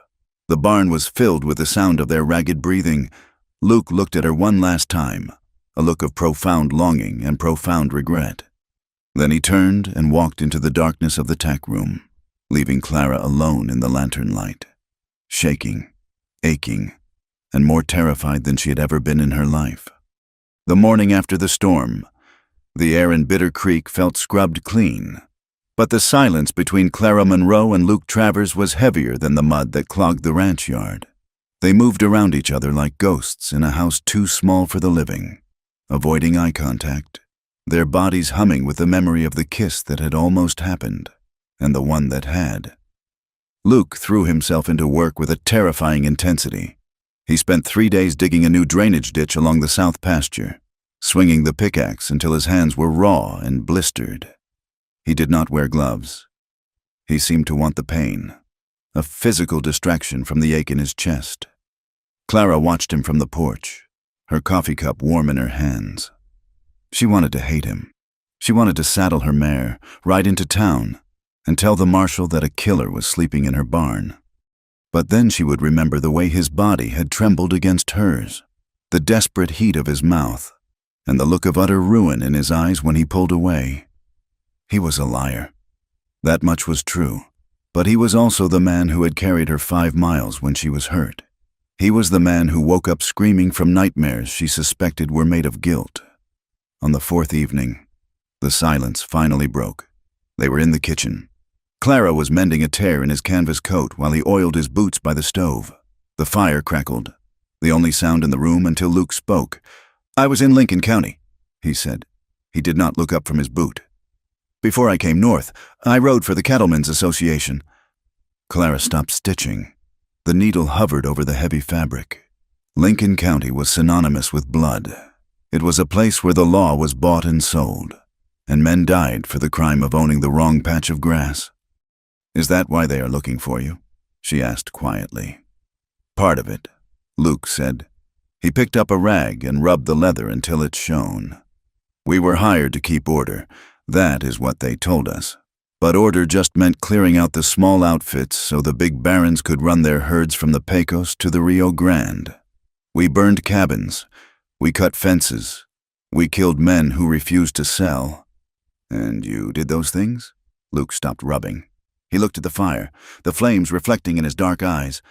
The barn was filled with the sound of their ragged breathing. Luke looked at her one last time, a look of profound longing and profound regret. Then he turned and walked into the darkness of the tack room, leaving Clara alone in the lantern light, shaking, aching, and more terrified than she had ever been in her life. The morning after the storm, the air in Bitter Creek felt scrubbed clean, but the silence between Clara Monroe and Luke Travers was heavier than the mud that clogged the ranch yard. They moved around each other like ghosts in a house too small for the living, avoiding eye contact, their bodies humming with the memory of the kiss that had almost happened, and the one that had. Luke threw himself into work with a terrifying intensity. He spent 3 days digging a new drainage ditch along the south pasture, swinging the pickaxe until his hands were raw and blistered. He did not wear gloves. He seemed to want the pain, a physical distraction from the ache in his chest. Clara watched him from the porch, her coffee cup warm in her hands. She wanted to hate him. She wanted to saddle her mare, ride into town, and tell the marshal that a killer was sleeping in her barn. But then she would remember the way his body had trembled against hers, the desperate heat of his mouth, and the look of utter ruin in his eyes when he pulled away. He was a liar. That much was true, but he was also the man who had carried her 5 miles when she was hurt. He was the man who woke up screaming from nightmares she suspected were made of guilt. On the 4th evening, the silence finally broke. They were in the kitchen. Clara was mending a tear in his canvas coat while he oiled his boots by the stove. The fire crackled, the only sound in the room until Luke spoke. "I was in Lincoln County," he said. He did not look up from his boot. "Before I came north, I rode for the Cattlemen's Association." Clara stopped stitching. The needle hovered over the heavy fabric. Lincoln County was synonymous with blood. It was a place where the law was bought and sold, and men died for the crime of owning the wrong patch of grass. "Is that why they are looking for you?" she asked quietly. "Part of it," Luke said. He picked up a rag and rubbed the leather until it shone. "We were hired to keep order. That is what they told us. But order just meant clearing out the small outfits so the big barons could run their herds from the Pecos to the Rio Grande. We burned cabins. We cut fences. We killed men who refused to sell." "And you did those things?" Luke stopped rubbing. He looked at the fire, the flames reflecting in his dark eyes.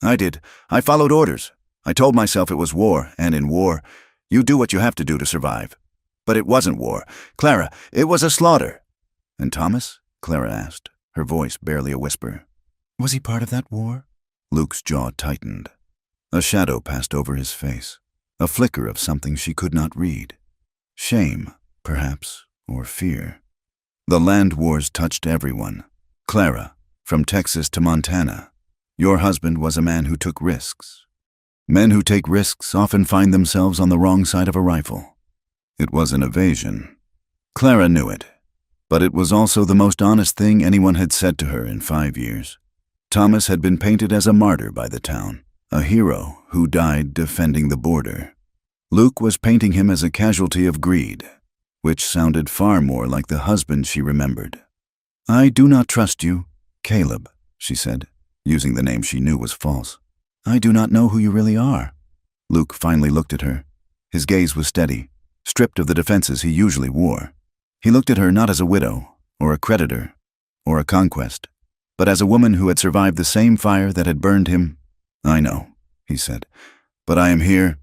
"I did. I followed orders. I told myself it was war, and in war, you do what you have to do to survive. But it wasn't war. Clara, it was a slaughter." "And Thomas?" Clara asked, her voice barely a whisper. "Was he part of that war?" Luke's jaw tightened. A shadow passed over his face, a flicker of something she could not read. Shame, perhaps, or fear. The land wars touched everyone. "Clara, from Texas to Montana, your husband was a man who took risks. Men who take risks often find themselves on the wrong side of a rifle." It was an evasion. Clara knew it, but it was also the most honest thing anyone had said to her in 5 years. Thomas had been painted as a martyr by the town, a hero who died defending the border. Luke was painting him as a casualty of greed, which sounded far more like the husband she remembered. "I do not trust you, Caleb," she said, using the name she knew was false. "I do not know who you really are." Luke finally looked at her. His gaze was steady, stripped of the defenses he usually wore. He looked at her not as a widow, or a creditor, or a conquest, but as a woman who had survived the same fire that had burned him. "I know," he said, "but I am here,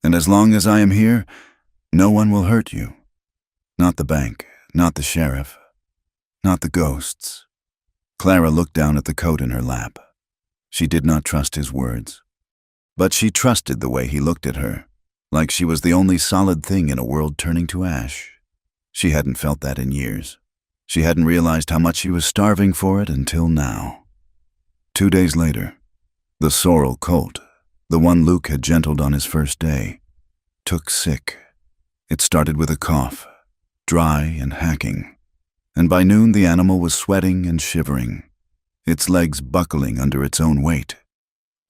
and as long as I am here, no one will hurt you. Not the bank, not the sheriff, not the ghosts." Clara looked down at the coat in her lap. She did not trust his words. But she trusted the way he looked at her, like she was the only solid thing in a world turning to ash. She hadn't felt that in years. She hadn't realized how much she was starving for it until now. 2 days later, the sorrel colt, the one Luke had gentled on his first day, took sick. It started with a cough, dry and hacking, and by noon the animal was sweating and shivering, its legs buckling under its own weight.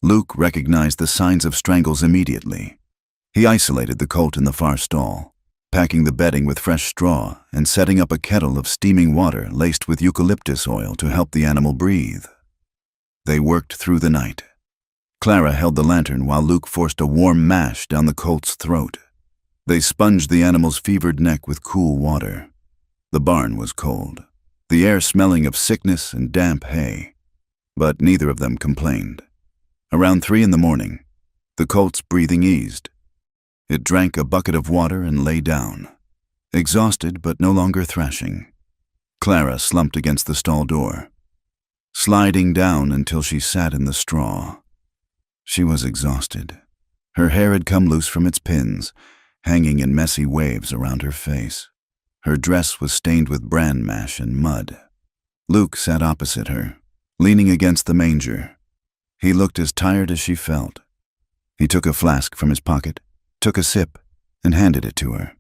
Luke recognized the signs of strangles immediately. He isolated the colt in the far stall, packing the bedding with fresh straw and setting up a kettle of steaming water laced with eucalyptus oil to help the animal breathe. They worked through the night. Clara held the lantern while Luke forced a warm mash down the colt's throat. They sponged the animal's fevered neck with cool water. The barn was cold, the air smelling of sickness and damp hay, but neither of them complained. Around 3 a.m, the colt's breathing eased. It drank a bucket of water and lay down, exhausted but no longer thrashing. Clara slumped against the stall door, sliding down until she sat in the straw. She was exhausted. Her hair had come loose from its pins, hanging in messy waves around her face. Her dress was stained with bran mash and mud. Luke sat opposite her, leaning against the manger. He looked as tired as she felt. He took a flask from his pocket, took a sip, and handed it to her.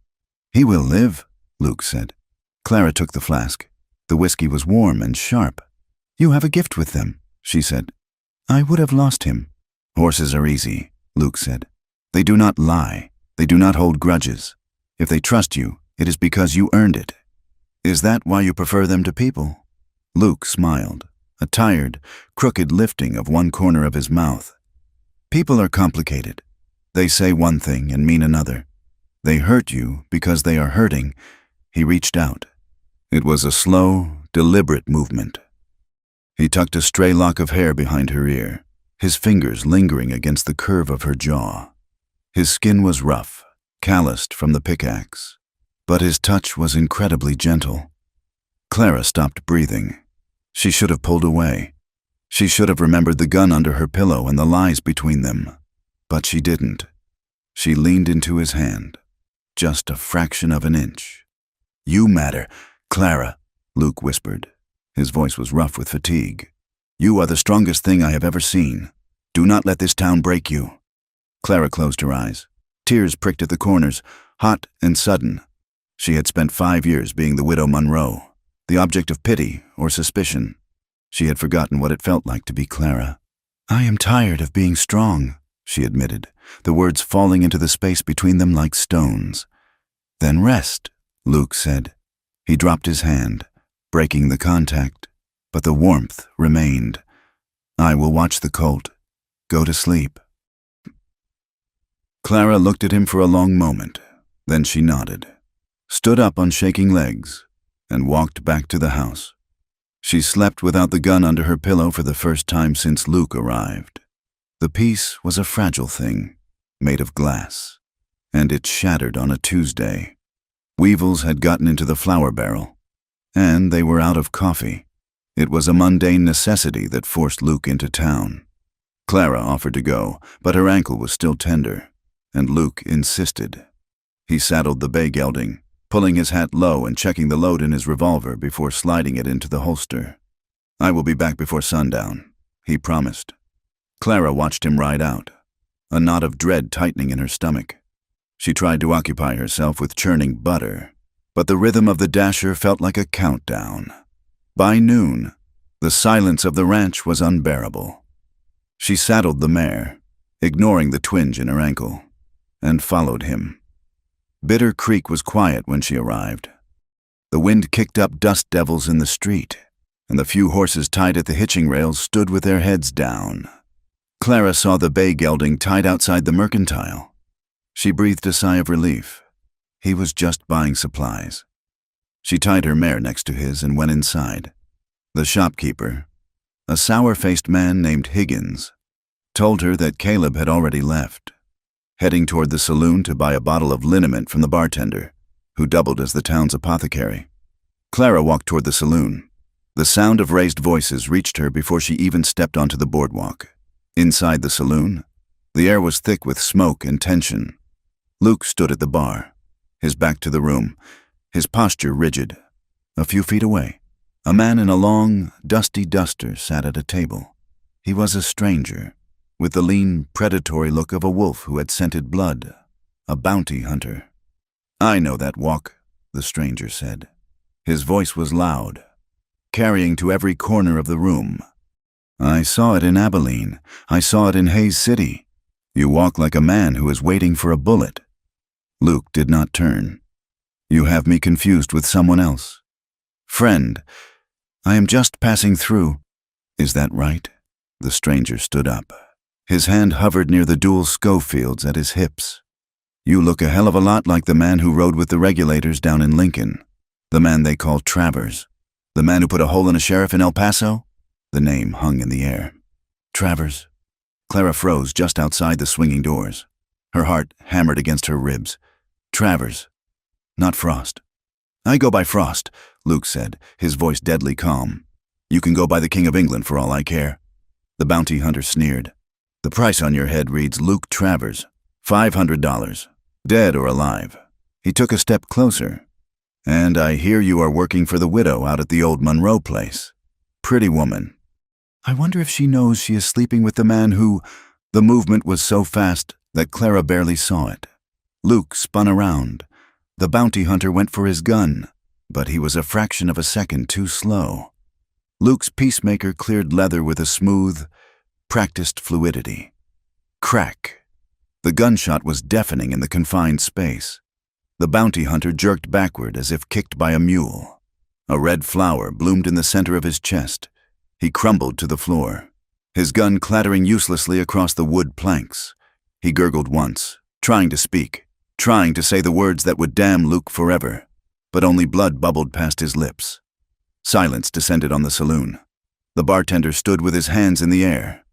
"He will live," Luke said. Clara took the flask. The whiskey was warm and sharp. "You have a gift with them," she said. "I would have lost him." "Horses are easy," Luke said. "They do not lie. They do not hold grudges. If they trust you, it is because you earned it. Is that why you prefer them to people?" Luke smiled, a tired, crooked lifting of one corner of his mouth. "People are complicated. They say one thing and mean another. They hurt you because they are hurting." He reached out. It was a slow, deliberate movement. He tucked a stray lock of hair behind her ear, his fingers lingering against the curve of her jaw. His skin was rough, calloused from the pickaxe, but his touch was incredibly gentle. Clara stopped breathing. She should have pulled away. She should have remembered the gun under her pillow and the lies between them. But she didn't. She leaned into his hand, just a fraction of an inch. "You matter, Clara," Luke whispered. His voice was rough with fatigue. "You are the strongest thing I have ever seen. Do not let this town break you." Clara closed her eyes. Tears pricked at the corners, hot and sudden. She had spent 5 years being the widow Monroe, the object of pity or suspicion. She had forgotten what it felt like to be Clara. "I am tired of being strong," she admitted, the words falling into the space between them like stones. "Then rest," Luke said. He dropped his hand, breaking the contact, but the warmth remained. "I will watch the colt. Go to sleep." Clara looked at him for a long moment. Then she nodded, stood up on shaking legs, and walked back to the house. She slept without the gun under her pillow for the first time since Luke arrived. The piece was a fragile thing, made of glass, and it shattered on a Tuesday. Weevils had gotten into the flour barrel, and they were out of coffee. It was a mundane necessity that forced Luke into town. Clara offered to go, but her ankle was still tender, and Luke insisted. He saddled the bay gelding, pulling his hat low and checking the load in his revolver before sliding it into the holster. "I will be back before sundown," he promised. Clara watched him ride out, a knot of dread tightening in her stomach. She tried to occupy herself with churning butter, but the rhythm of the dasher felt like a countdown. By noon, the silence of the ranch was unbearable. She saddled the mare, ignoring the twinge in her ankle, and followed him. Bitter Creek was quiet when she arrived. The wind kicked up dust devils in the street, and the few horses tied at the hitching rails stood with their heads down. Clara saw the bay gelding tied outside the mercantile. She breathed a sigh of relief. He was just buying supplies. She tied her mare next to his and went inside. The shopkeeper, a sour-faced man named Higgins, told her that Caleb had already left, heading toward the saloon to buy a bottle of liniment from the bartender, who doubled as the town's apothecary. Clara walked toward the saloon. The sound of raised voices reached her before she even stepped onto the boardwalk. Inside the saloon, the air was thick with smoke and tension. Luke stood at the bar, his back to the room, his posture rigid. A few feet away, a man in a long, dusty duster sat at a table. He was a stranger, with the lean, predatory look of a wolf who had scented blood, a bounty hunter. "I know that walk," the stranger said. His voice was loud, carrying to every corner of the room. "I saw it in Abilene. I saw it in Hayes City. You walk like a man who is waiting for a bullet." Luke did not turn. "You have me confused with someone else." "Friend, I am just passing through." "Is that right?" The stranger stood up. His hand hovered near the dual Schofields at his hips. "You look a hell of a lot like the man who rode with the regulators down in Lincoln. The man they called Travers. The man who put a hole in a sheriff in El Paso?" The name hung in the air. "Travers?" Clara froze just outside the swinging doors. Her heart hammered against her ribs. "Travers. Not Frost." "I go by Frost," Luke said, his voice deadly calm. "You can go by the King of England for all I care." The bounty hunter sneered. "The price on your head reads Luke Travers, $500, dead or alive." He took a step closer. "And I hear you are working for the widow out at the old Monroe place. Pretty woman. I wonder if she knows she is sleeping with the man who—" The movement was so fast that Clara barely saw it. Luke spun around. The bounty hunter went for his gun, but he was a fraction of a second too slow. Luke's peacemaker cleared leather with a smooth, practiced fluidity. Crack. The gunshot was deafening in the confined space. The bounty hunter jerked backward as if kicked by a mule. A red flower bloomed in the center of his chest. He crumbled to the floor, his gun clattering uselessly across the wood planks. He gurgled once, trying to speak, trying to say the words that would damn Luke forever, but only blood bubbled past his lips. Silence descended on the saloon. The bartender stood with his hands in the air.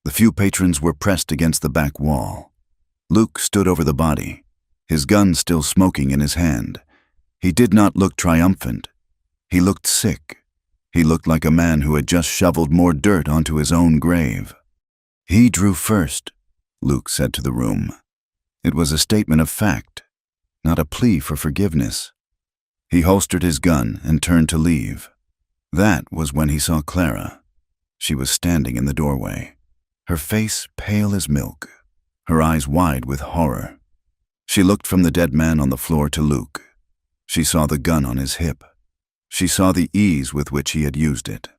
The few patrons were pressed against the back wall. Luke stood over the body, his gun still smoking in his hand. He did not look triumphant. He looked sick. He looked like a man who had just shoveled more dirt onto his own grave. "He drew first," Luke said to the room. It was a statement of fact, not a plea for forgiveness. He holstered his gun and turned to leave. That was when he saw Clara. She was standing in the doorway, her face pale as milk, her eyes wide with horror. She looked from the dead man on the floor to Luke. She saw the gun on his hip. She saw the ease with which he had used it.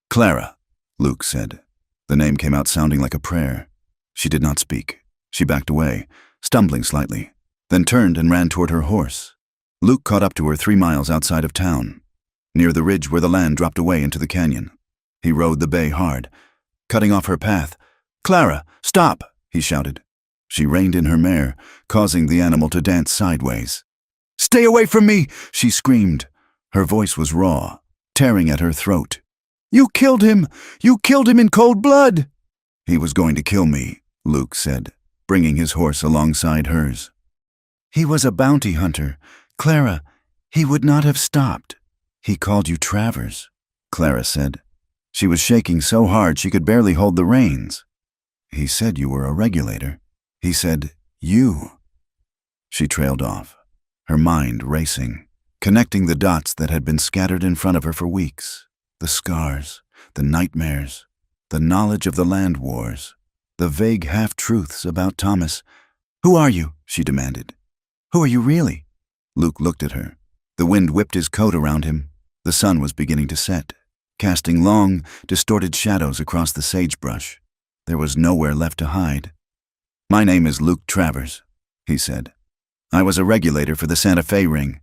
"Clara," Luke said. The name came out sounding like a prayer. She did not speak. She backed away, stumbling slightly, then turned and ran toward her horse. Luke caught up to her 3 miles outside of town, near the ridge where the land dropped away into the canyon. He rode the bay hard, cutting off her path. "Clara, stop!" he shouted. She reined in her mare, causing the animal to dance sideways. "Stay away from me!" she screamed. Her voice was raw, tearing at her throat. "You killed him! You killed him in cold blood!" "He was going to kill me," Luke said, bringing his horse alongside hers. "He was a bounty hunter. Clara, he would not have stopped." "He called you Travers," Clara said. She was shaking so hard she could barely hold the reins. "He said you were a regulator. He said, you." She trailed off, her mind racing, connecting the dots that had been scattered in front of her for weeks. The scars, the nightmares, the knowledge of the land wars, the vague half-truths about Thomas. "Who are you?" she demanded. "Who are you really?" Luke looked at her. The wind whipped his coat around him. The sun was beginning to set, casting long, distorted shadows across the sagebrush. There was nowhere left to hide. "My name is Luke Travers," he said. "I was a regulator for the Santa Fe ring.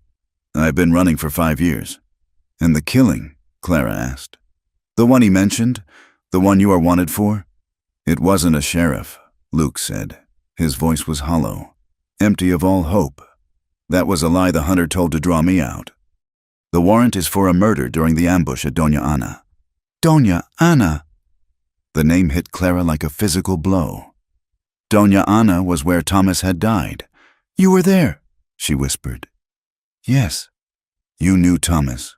I've been running for 5 years. "And the killing?" Clara asked. "The one he mentioned? The one you are wanted for?" "It wasn't a sheriff," Luke said. His voice was hollow, empty of all hope. "That was a lie the hunter told to draw me out. The warrant is for a murder during the ambush at Doña Ana." "Doña Ana!" The name hit Clara like a physical blow. Doña Ana was where Thomas had died. "You were there," she whispered. "Yes." "You knew Thomas?"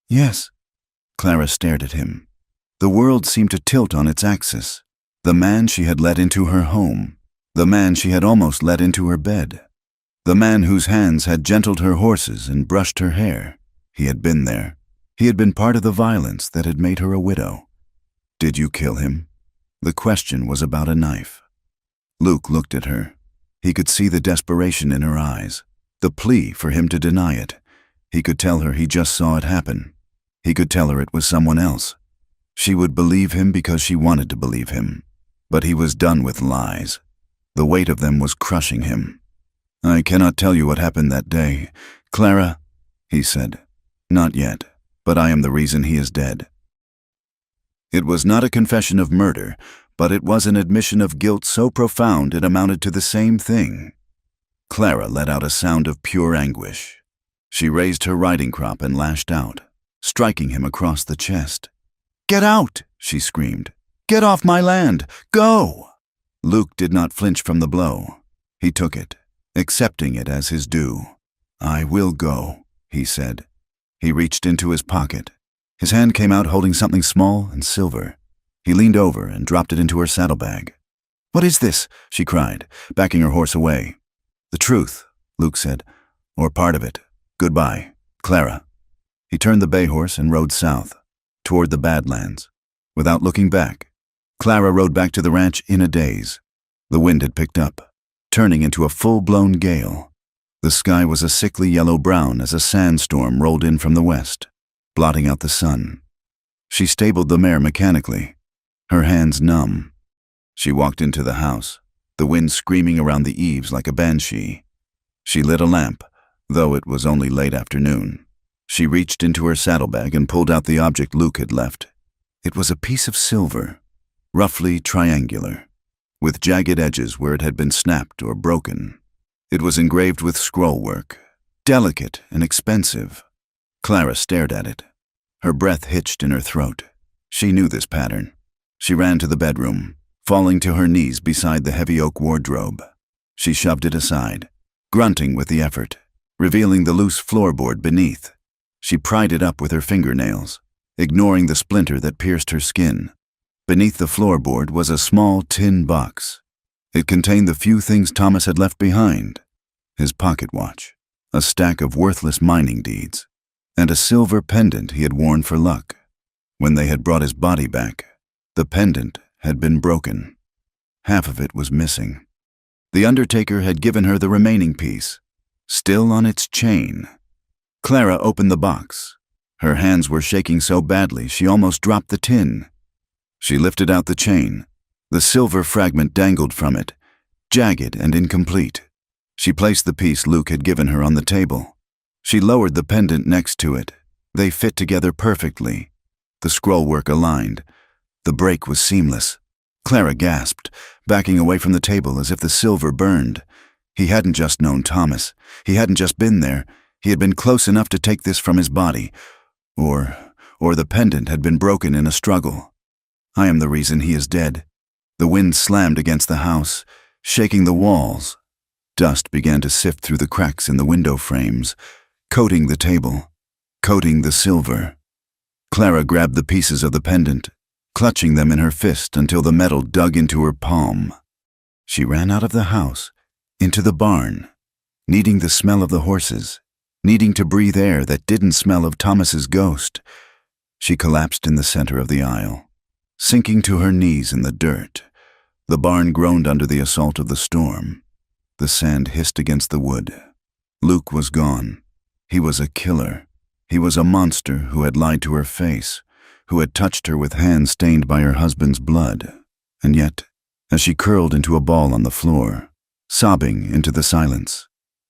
"Yes." Clara stared at him. The world seemed to tilt on its axis. The man she had let into her home. The man she had almost let into her bed. The man whose hands had gentled her horses and brushed her hair. He had been there. He had been part of the violence that had made her a widow. Did you kill him? The question was about a knife. Luke looked at her. He could see the desperation in her eyes, the plea for him to deny it. He could tell her he just saw it happen. He could tell her it was someone else. She would believe him because she wanted to believe him. But he was done with lies. The weight of them was crushing him. I cannot tell you what happened that day, Clara, he said. Not yet, but I am the reason he is dead. It was not a confession of murder, but it was an admission of guilt so profound it amounted to the same thing. Clara let out a sound of pure anguish. She raised her riding crop and lashed out, striking him across the chest. "Get out!" she screamed. "Get off my land! Go!" Luke did not flinch from the blow. He took it, accepting it as his due. "I will go," he said. He reached into his pocket. His hand came out holding something small and silver. He leaned over and dropped it into her saddlebag. "What is this?" she cried, backing her horse away. "The truth," Luke said, "or part of it. Goodbye, Clara." He turned the bay horse and rode south, toward the Badlands. Without looking back, Clara rode back to the ranch in a daze. The wind had picked up, turning into a full-blown gale. The sky was a sickly yellow-brown as a sandstorm rolled in from the west, blotting out the sun. She stabled the mare mechanically, her hands numb. She walked into the house, the wind screaming around the eaves like a banshee. She lit a lamp, though it was only late afternoon. She reached into her saddlebag and pulled out the object Luke had left. It was a piece of silver, roughly triangular, with jagged edges where it had been snapped or broken. It was engraved with scrollwork, delicate and expensive. Clara stared at it. Her breath hitched in her throat. She knew this pattern. She ran to the bedroom, falling to her knees beside the heavy oak wardrobe. She shoved it aside, grunting with the effort, revealing the loose floorboard beneath. She pried it up with her fingernails, ignoring the splinter that pierced her skin. Beneath the floorboard was a small tin box. It contained the few things Thomas had left behind: his pocket watch, a stack of worthless mining deeds, and a silver pendant he had worn for luck. When they had brought his body back, the pendant had been broken. Half of it was missing. The undertaker had given her the remaining piece, still on its chain. Clara opened the box. Her hands were shaking so badly she almost dropped the tin. She lifted out the chain. The silver fragment dangled from it, jagged and incomplete. She placed the piece Luke had given her on the table. She lowered the pendant next to it. They fit together perfectly. The scrollwork aligned. The break was seamless. Clara gasped, backing away from the table as if the silver burned. He hadn't just known Thomas. He hadn't just been there. He had been close enough to take this from his body. Or the pendant had been broken in a struggle. I am the reason he is dead. The wind slammed against the house, shaking the walls. Dust began to sift through the cracks in the window frames, coating the table, coating the silver. Clara grabbed the pieces of the pendant, clutching them in her fist until the metal dug into her palm. She ran out of the house, into the barn, needing the smell of the horses, needing to breathe air that didn't smell of Thomas's ghost. She collapsed in the center of the aisle, sinking to her knees in the dirt. The barn groaned under the assault of the storm. The sand hissed against the wood. Luke was gone. He was a killer. He was a monster who had lied to her face, who had touched her with hands stained by her husband's blood. And yet, as she curled into a ball on the floor, sobbing into the silence,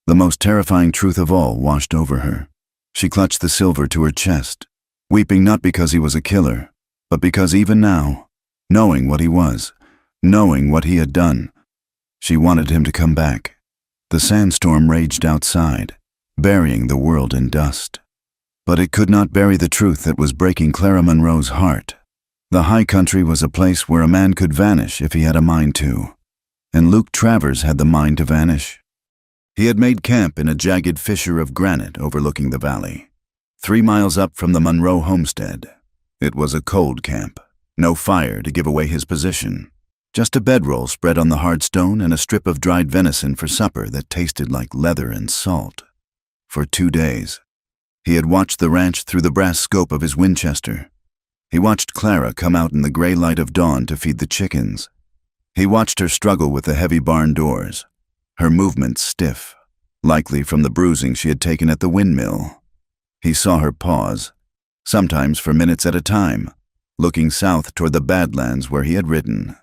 the most terrifying truth of all washed over her. She clutched the silver to her chest, weeping not because he was a killer, but because even now, knowing what he was, knowing what he had done, she wanted him to come back. The sandstorm raged outside, burying the world in dust. But it could not bury the truth that was breaking Clara Monroe's heart. The high country was a place where a man could vanish if he had a mind to, and Luke Travers had the mind to vanish. He had made camp in a jagged fissure of granite overlooking the valley, 3 miles up from the Monroe homestead. It was a cold camp. No fire to give away his position. Just a bedroll spread on the hard stone and a strip of dried venison for supper that tasted like leather and salt. For 2 days, he had watched the ranch through the brass scope of his Winchester. He watched Clara come out in the gray light of dawn to feed the chickens. He watched her struggle with the heavy barn doors, her movements stiff, likely from the bruising she had taken at the windmill. He saw her pause, sometimes for minutes at a time, looking south toward the Badlands where he had ridden.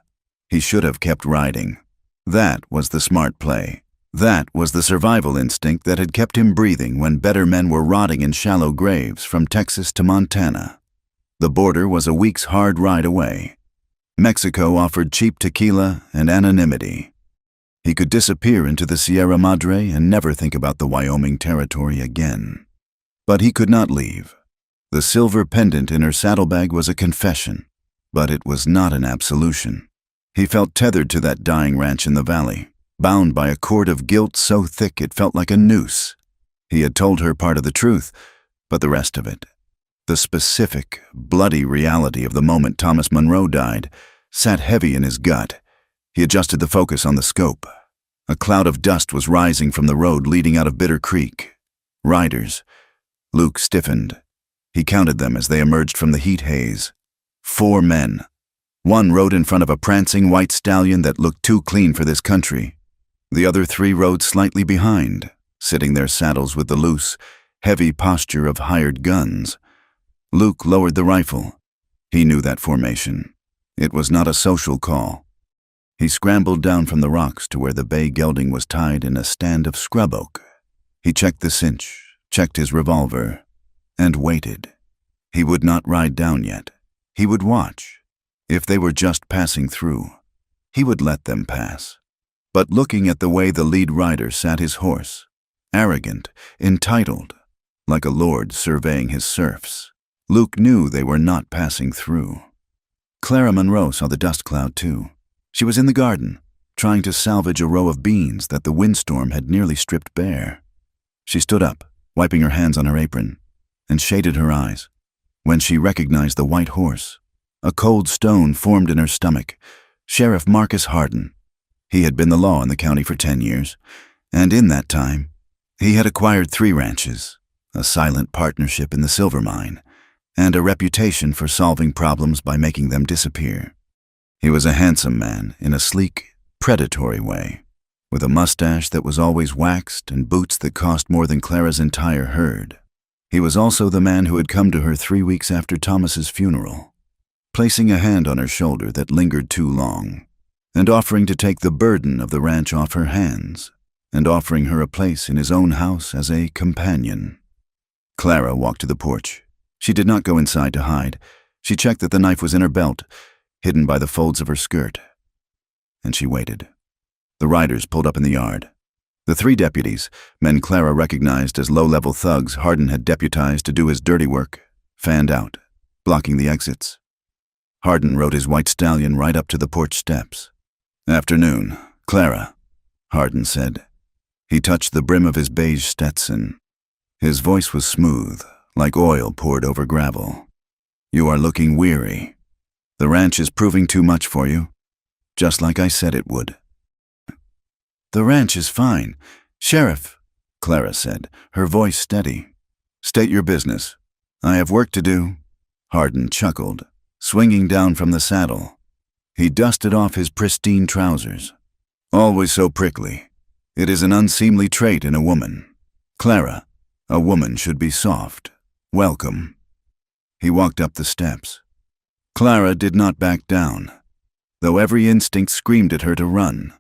He should have kept riding. That was the smart play. That was the survival instinct that had kept him breathing when better men were rotting in shallow graves from Texas to Montana. The border was a week's hard ride away. Mexico offered cheap tequila and anonymity. He could disappear into the Sierra Madre and never think about the Wyoming territory again. But he could not leave. The silver pendant in her saddlebag was a confession, but it was not an absolution. He felt tethered to that dying ranch in the valley, bound by a cord of guilt so thick it felt like a noose. He had told her part of the truth, but the rest of it, the specific, bloody reality of the moment Thomas Monroe died, sat heavy in his gut. He adjusted the focus on the scope. A cloud of dust was rising from the road leading out of Bitter Creek. Riders. Luke stiffened. He counted them as they emerged from the heat haze. 4 men. One rode in front of a prancing white stallion that looked too clean for this country. The other 3 rode slightly behind, sitting their saddles with the loose, heavy posture of hired guns. Luke lowered the rifle. He knew that formation. It was not a social call. He scrambled down from the rocks to where the bay gelding was tied in a stand of scrub oak. He checked the cinch, checked his revolver, and waited. He would not ride down yet. He would watch. If they were just passing through, he would let them pass. But looking at the way the lead rider sat his horse, arrogant, entitled, like a lord surveying his serfs, Luke knew they were not passing through. Clara Monroe saw the dust cloud too. She was in the garden, trying to salvage a row of beans that the windstorm had nearly stripped bare. She stood up, wiping her hands on her apron, and shaded her eyes. When she recognized the white horse, a cold stone formed in her stomach. Sheriff Marcus Hardin. He had been the law in the county for 10 years, and in that time, he had acquired 3 ranches, a silent partnership in the silver mine, and a reputation for solving problems by making them disappear. He was a handsome man in a sleek, predatory way, with a mustache that was always waxed and boots that cost more than Clara's entire herd. He was also the man who had come to her 3 weeks after Thomas's funeral, placing a hand on her shoulder that lingered too long, and offering to take the burden of the ranch off her hands, and offering her a place in his own house as a companion. Clara walked to the porch. She did not go inside to hide. She checked that the knife was in her belt, hidden by the folds of her skirt. And she waited. The riders pulled up in the yard. The 3 deputies, men Clara recognized as low-level thugs Hardin had deputized to do his dirty work, fanned out, blocking the exits. Hardin rode his white stallion right up to the porch steps. "Afternoon, Clara," Hardin said. He touched the brim of his beige Stetson. His voice was smooth, like oil poured over gravel. "You are looking weary. The ranch is proving too much for you, just like I said it would." "The ranch is fine, Sheriff," Clara said, her voice steady. "State your business. I have work to do." Hardin chuckled, swinging down from the saddle. He dusted off his pristine trousers. "Always so prickly. It is an unseemly trait in a woman. Clara, a woman should be soft. Welcome." He walked up the steps. Clara did not back down, though every instinct screamed at her to run.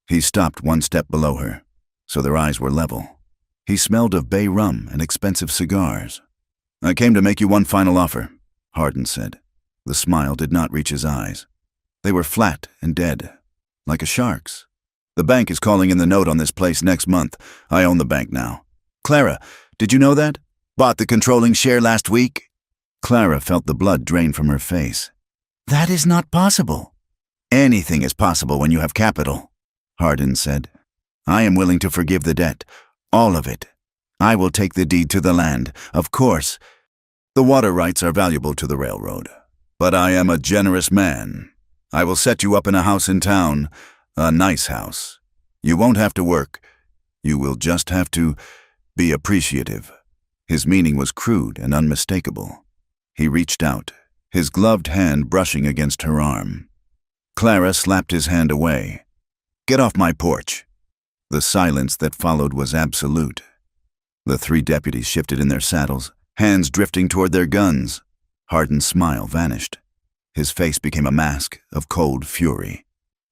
He stopped 1 step below her, so their eyes were level. He smelled of bay rum and expensive cigars. "I came to make you one final offer," Hardin said. The smile did not reach his eyes. They were flat and dead, like a shark's. "The bank is calling in the note on this place next month. I own the bank now. Clara, did you know that? Bought the controlling share last week?" Clara felt the blood drain from her face. "That is not possible." "Anything is possible when you have capital," Hardin said. "I am willing to forgive the debt, all of it. I will take the deed to the land, of course." The water rights are valuable to the railroad, but I am a generous man. I will set you up in a house in town, a nice house. You won't have to work. You will just have to be appreciative." His meaning was crude and unmistakable. He reached out, his gloved hand brushing against her arm. Clara slapped his hand away. "Get off my porch." The silence that followed was absolute. The three deputies shifted in their saddles, hands drifting toward their guns. Hardin's smile vanished. His face became a mask of cold fury.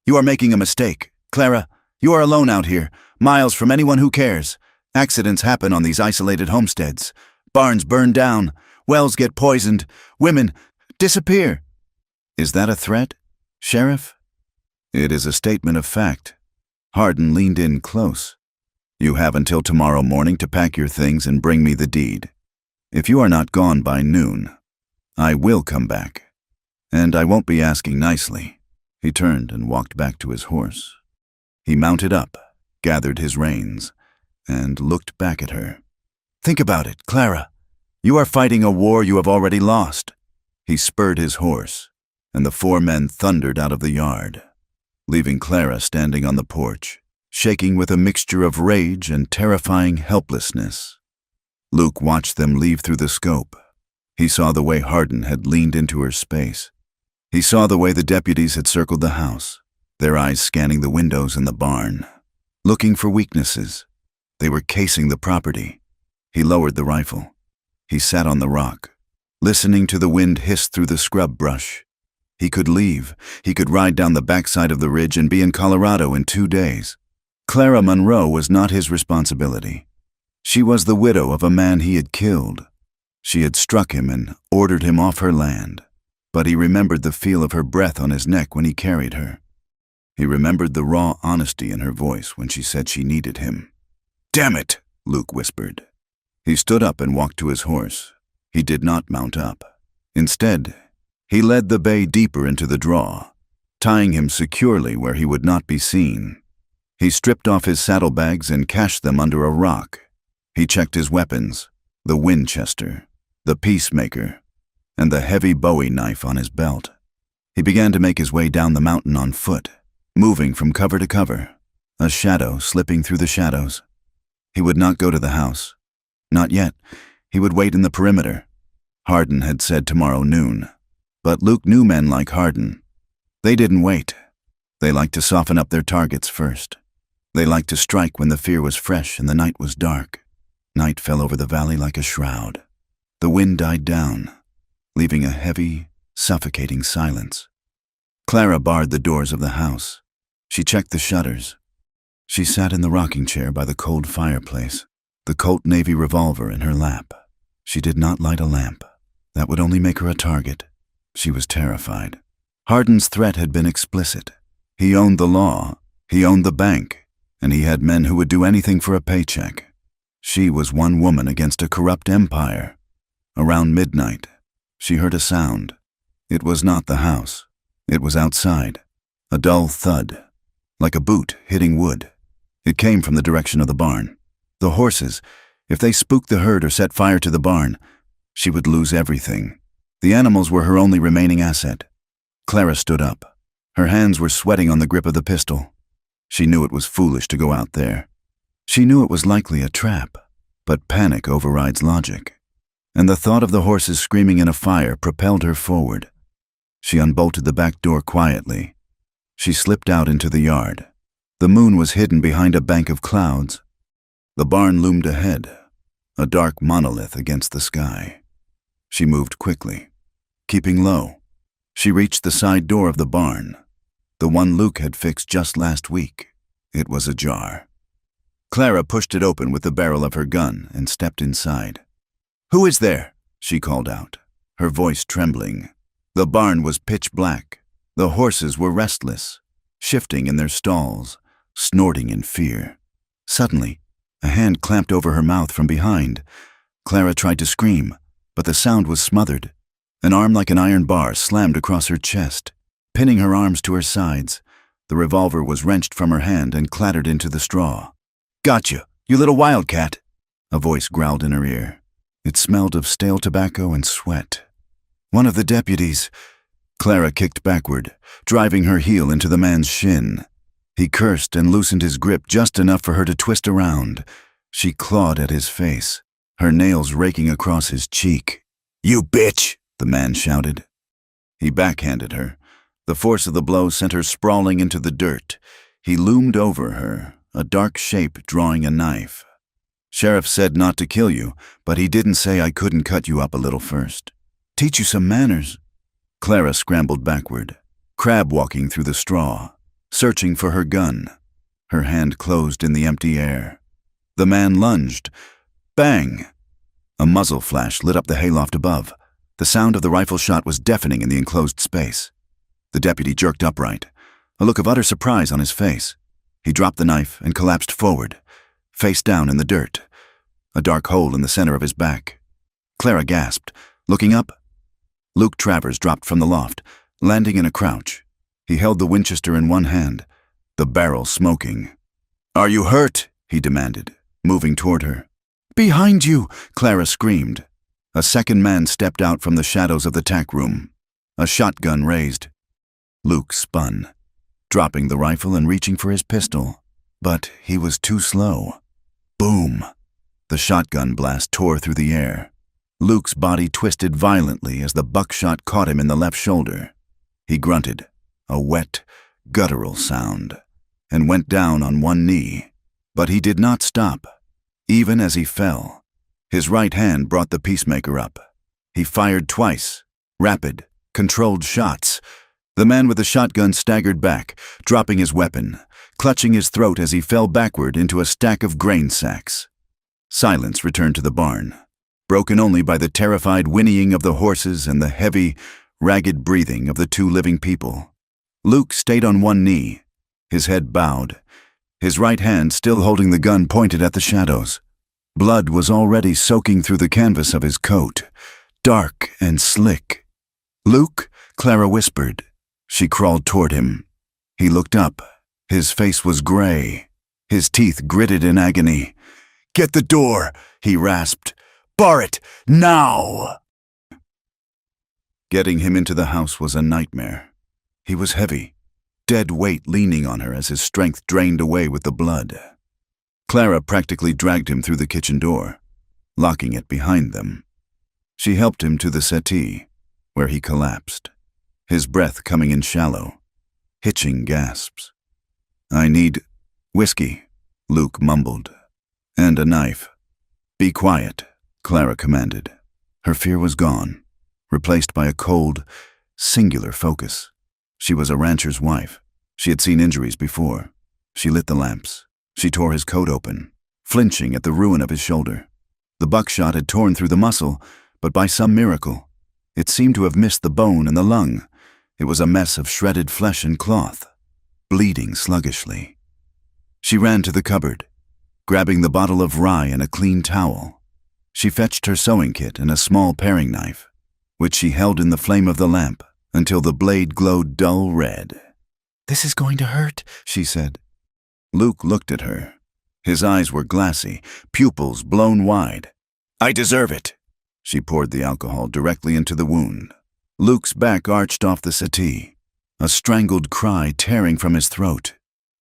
"You are making a mistake. Clara, you are alone out here, miles from anyone who cares. Accidents happen on these isolated homesteads. Barns burn down, wells get poisoned, women disappear." "Is that a threat, Sheriff?" "It is a statement of fact." Hardin leaned in close. "You have until tomorrow morning to pack your things and bring me the deed. If you are not gone by noon, I will come back. And I won't be asking nicely." He turned and walked back to his horse. He mounted up, gathered his reins, and looked back at her. "Think about it, Clara. You are fighting a war you have already lost." He spurred his horse, and the four men thundered out of the yard, leaving Clara standing on the porch, shaking with a mixture of rage and terrifying helplessness. Luke watched them leave through the scope. He saw the way Hardin had leaned into her space. He saw the way the deputies had circled the house, their eyes scanning the windows in the barn, looking for weaknesses. They were casing the property. He lowered the rifle. He sat on the rock, listening to the wind hiss through the scrub brush. He could leave. He could ride down the backside of the ridge and be in Colorado in 2 days. Clara Monroe was not his responsibility. She was the widow of a man he had killed. She had struck him and ordered him off her land, but he remembered the feel of her breath on his neck when he carried her. He remembered the raw honesty in her voice when she said she needed him. "Damn it," Luke whispered. He stood up and walked to his horse. He did not mount up. Instead, he led the bay deeper into the draw, tying him securely where he would not be seen. He stripped off his saddlebags and cached them under a rock. He checked his weapons, the Winchester, the Peacemaker, and the heavy Bowie knife on his belt. He began to make his way down the mountain on foot, moving from cover to cover, a shadow slipping through the shadows. He would not go to the house. Not yet. He would wait in the perimeter. Hardin had said tomorrow noon. But Luke knew men like Hardin. They didn't wait. They liked to soften up their targets first. They liked to strike when the fear was fresh and the night was dark. Night fell over the valley like a shroud. The wind died down, leaving a heavy, suffocating silence. Clara barred the doors of the house. She checked the shutters. She sat in the rocking chair by the cold fireplace, the Colt Navy revolver in her lap. She did not light a lamp. That would only make her a target. She was terrified. Hardin's threat had been explicit. He owned the law, he owned the bank, and he had men who would do anything for a paycheck. She was one woman against a corrupt empire. Around midnight, she heard a sound. It was not the house. It was outside. A dull thud, like a boot hitting wood. It came from the direction of the barn. The horses, if they spooked the herd or set fire to the barn, she would lose everything. The animals were her only remaining asset. Clara stood up. Her hands were sweating on the grip of the pistol. She knew it was foolish to go out there. She knew it was likely a trap, but panic overrides logic. And the thought of the horses screaming in a fire propelled her forward. She unbolted the back door quietly. She slipped out into the yard. The moon was hidden behind a bank of clouds. The barn loomed ahead, a dark monolith against the sky. She moved quickly, keeping low. She reached the side door of the barn, the one Luke had fixed just last week. It was ajar. Clara pushed it open with the barrel of her gun and stepped inside. "Who is there?" she called out, her voice trembling. The barn was pitch black. The horses were restless, shifting in their stalls, snorting in fear. Suddenly, a hand clamped over her mouth from behind. Clara tried to scream, but the sound was smothered. An arm like an iron bar slammed across her chest, pinning her arms to her sides. The revolver was wrenched from her hand and clattered into the straw. "Gotcha, you little wildcat," a voice growled in her ear. It smelled of stale tobacco and sweat. "One of the deputies." Clara kicked backward, driving her heel into the man's shin. He cursed and loosened his grip just enough for her to twist around. She clawed at his face, her nails raking across his cheek. "You bitch!" the man shouted. He backhanded her. The force of the blow sent her sprawling into the dirt. He loomed over her, a dark shape drawing a knife. "Sheriff said not to kill you, but he didn't say I couldn't cut you up a little first. Teach you some manners." Clara scrambled backward, crab walking through the straw, searching for her gun. Her hand closed in the empty air. The man lunged. Bang! A muzzle flash lit up the hayloft above. The sound of the rifle shot was deafening in the enclosed space. The deputy jerked upright, a look of utter surprise on his face. He dropped the knife and collapsed forward, face down in the dirt, a dark hole in the center of his back. Clara gasped, looking up. Luke Travers dropped from the loft, landing in a crouch. He held the Winchester in one hand, the barrel smoking. "Are you hurt?" he demanded, moving toward her. "Behind you!" Clara screamed. A second man stepped out from the shadows of the tack room, a shotgun raised. Luke spun, dropping the rifle and reaching for his pistol, but he was too slow. Boom! The shotgun blast tore through the air. Luke's body twisted violently as the buckshot caught him in the left shoulder. He grunted, a wet, guttural sound, and went down on one knee. But he did not stop, even as he fell. His right hand brought the peacemaker up. He fired twice, rapid, controlled shots. The man with the shotgun staggered back, dropping his weapon, clutching his throat as he fell backward into a stack of grain sacks. Silence returned to the barn, broken only by the terrified whinnying of the horses and the heavy, ragged breathing of the two living people. Luke stayed on one knee, his head bowed, his right hand still holding the gun pointed at the shadows. Blood was already soaking through the canvas of his coat, dark and slick. "Luke," Clara whispered. She crawled toward him. He looked up. His face was gray, his teeth gritted in agony. "Get the door," he rasped. "Bar it, now!" Getting him into the house was a nightmare. He was heavy, dead weight leaning on her as his strength drained away with the blood. Clara practically dragged him through the kitchen door, locking it behind them. She helped him to the settee, where he collapsed, his breath coming in shallow, hitching gasps. "I need whiskey," Luke mumbled, "and a knife." "Be quiet," Clara commanded. Her fear was gone, replaced by a cold, singular focus. She was a rancher's wife. She had seen injuries before. She lit the lamps. She tore his coat open, flinching at the ruin of his shoulder. The buckshot had torn through the muscle, but by some miracle, it seemed to have missed the bone and the lung. It was a mess of shredded flesh and cloth, bleeding sluggishly. She ran to the cupboard, grabbing the bottle of rye and a clean towel. She fetched her sewing kit and a small paring knife, which she held in the flame of the lamp until the blade glowed dull red. "This is going to hurt," she said. Luke looked at her. His eyes were glassy, pupils blown wide. "I deserve it." She poured the alcohol directly into the wound. Luke's back arched off the settee, a strangled cry tearing from his throat.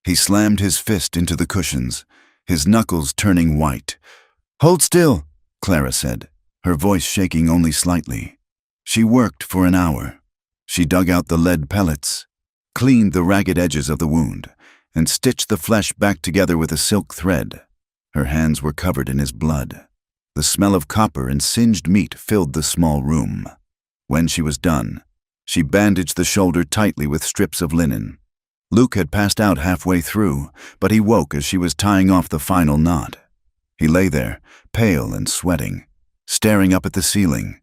He slammed his fist into the cushions, his knuckles turning white. "Hold still," Clara said, her voice shaking only slightly. She worked for an hour. She dug out the lead pellets, cleaned the ragged edges of the wound, and stitched the flesh back together with a silk thread. Her hands were covered in his blood. The smell of copper and singed meat filled the small room. When she was done, she bandaged the shoulder tightly with strips of linen. Luke had passed out halfway through, but he woke as she was tying off the final knot. He lay there, pale and sweating, staring up at the ceiling.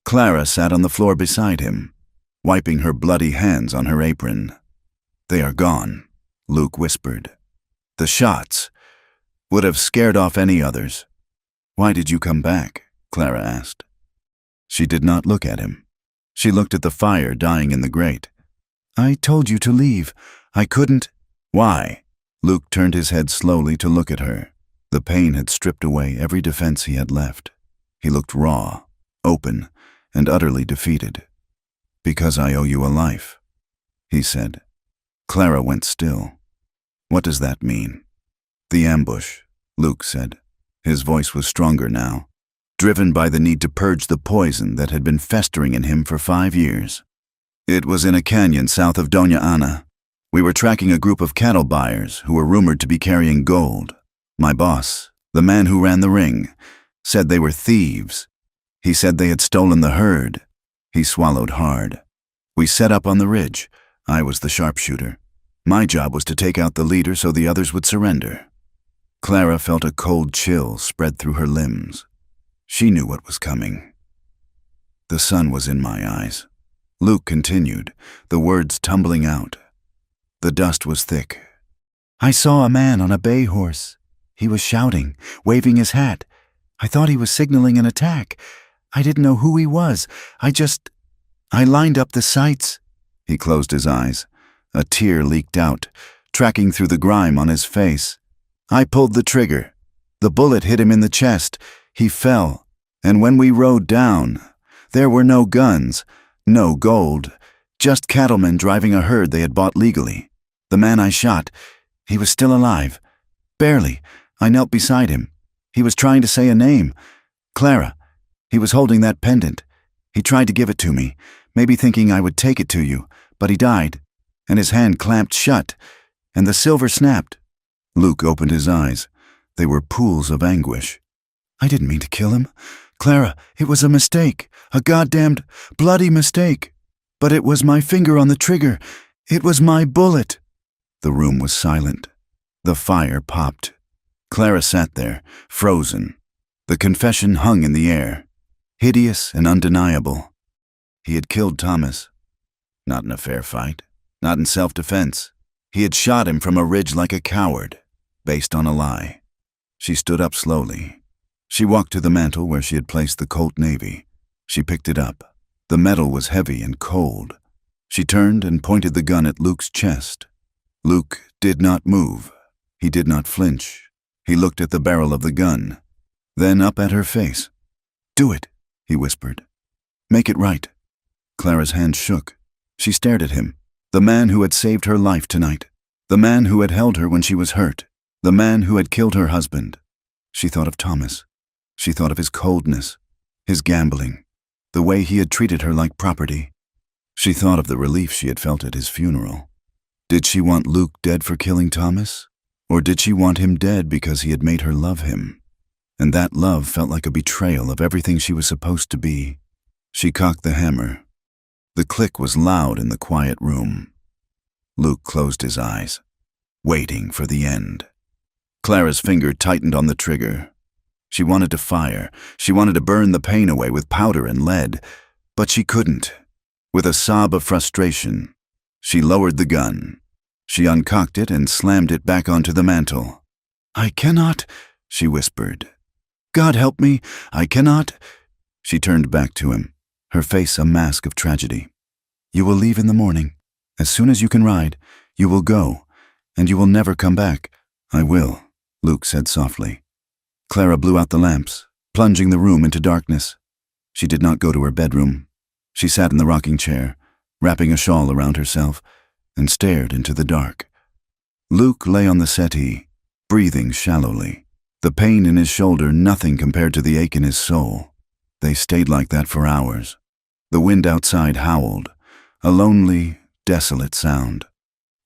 Clara sat on the floor beside him, wiping her bloody hands on her apron. "They are gone," Luke whispered. "The shots would have scared off any others." "Why did you come back?" Clara asked. She did not look at him. She looked at the fire dying in the grate. "I told you to leave. I couldn't." "Why?" Luke turned his head slowly to look at her. The pain had stripped away every defense he had left. He looked raw, open, and utterly defeated. "Because I owe you a life," he said. Clara went still. "What does that mean?" "The ambush," Luke said. His voice was stronger now, driven by the need to purge the poison that had been festering in him for 5 years. "It was in a canyon south of Doña Ana. We were tracking a group of cattle buyers who were rumored to be carrying gold. My boss, the man who ran the ring, said they were thieves. He said they had stolen the herd." He swallowed hard. "We set up on the ridge. I was the sharpshooter. My job was to take out the leader so the others would surrender." Clara felt a cold chill spread through her limbs. She knew what was coming. "The sun was in my eyes," Luke continued, the words tumbling out. "The dust was thick. I saw a man on a bay horse. He was shouting, waving his hat. I thought he was signaling an attack. I didn't know who he was. I lined up the sights." He closed his eyes. A tear leaked out, tracking through the grime on his face. "I pulled the trigger. The bullet hit him in the chest. He fell. And when we rode down, there were no guns, no gold, just cattlemen driving a herd they had bought legally. The man I shot, he was still alive. Barely. I knelt beside him. He was trying to say a name. Clara. He was holding that pendant. He tried to give it to me, maybe thinking I would take it to you, but he died, and his hand clamped shut, and the silver snapped." Luke opened his eyes. They were pools of anguish. "I didn't mean to kill him. Clara, it was a mistake, a goddamned, bloody mistake. But it was my finger on the trigger. It was my bullet." The room was silent. The fire popped. Clara sat there, frozen. The confession hung in the air, hideous and undeniable. He had killed Thomas. Not in a fair fight, not in self-defense. He had shot him from a ridge like a coward, based on a lie. She stood up slowly. She walked to the mantel where she had placed the Colt Navy. She picked it up. The metal was heavy and cold. She turned and pointed the gun at Luke's chest. Luke did not move. He did not flinch. He looked at the barrel of the gun, then up at her face. "Do it," he whispered. "Make it right." Clara's hand shook. She stared at him, the man who had saved her life tonight, the man who had held her when she was hurt, the man who had killed her husband. She thought of Thomas. She thought of his coldness, his gambling, the way he had treated her like property. She thought of the relief she had felt at his funeral. Did she want Luke dead for killing Thomas? Or did she want him dead because he had made her love him? And that love felt like a betrayal of everything she was supposed to be. She cocked the hammer. The click was loud in the quiet room. Luke closed his eyes, waiting for the end. Clara's finger tightened on the trigger. She wanted to fire. She wanted to burn the pain away with powder and lead, but she couldn't. With a sob of frustration, she lowered the gun. She uncocked it and slammed it back onto the mantel. "I cannot," she whispered. "God help me, I cannot." She turned back to him, her face a mask of tragedy. "You will leave in the morning. As soon as you can ride, you will go, and you will never come back." "I will," Luke said softly. Clara blew out the lamps, plunging the room into darkness. She did not go to her bedroom. She sat in the rocking chair, wrapping a shawl around herself, and stared into the dark. Luke lay on the settee, breathing shallowly. The pain in his shoulder nothing compared to the ache in his soul. They stayed like that for hours. The wind outside howled, a lonely, desolate sound.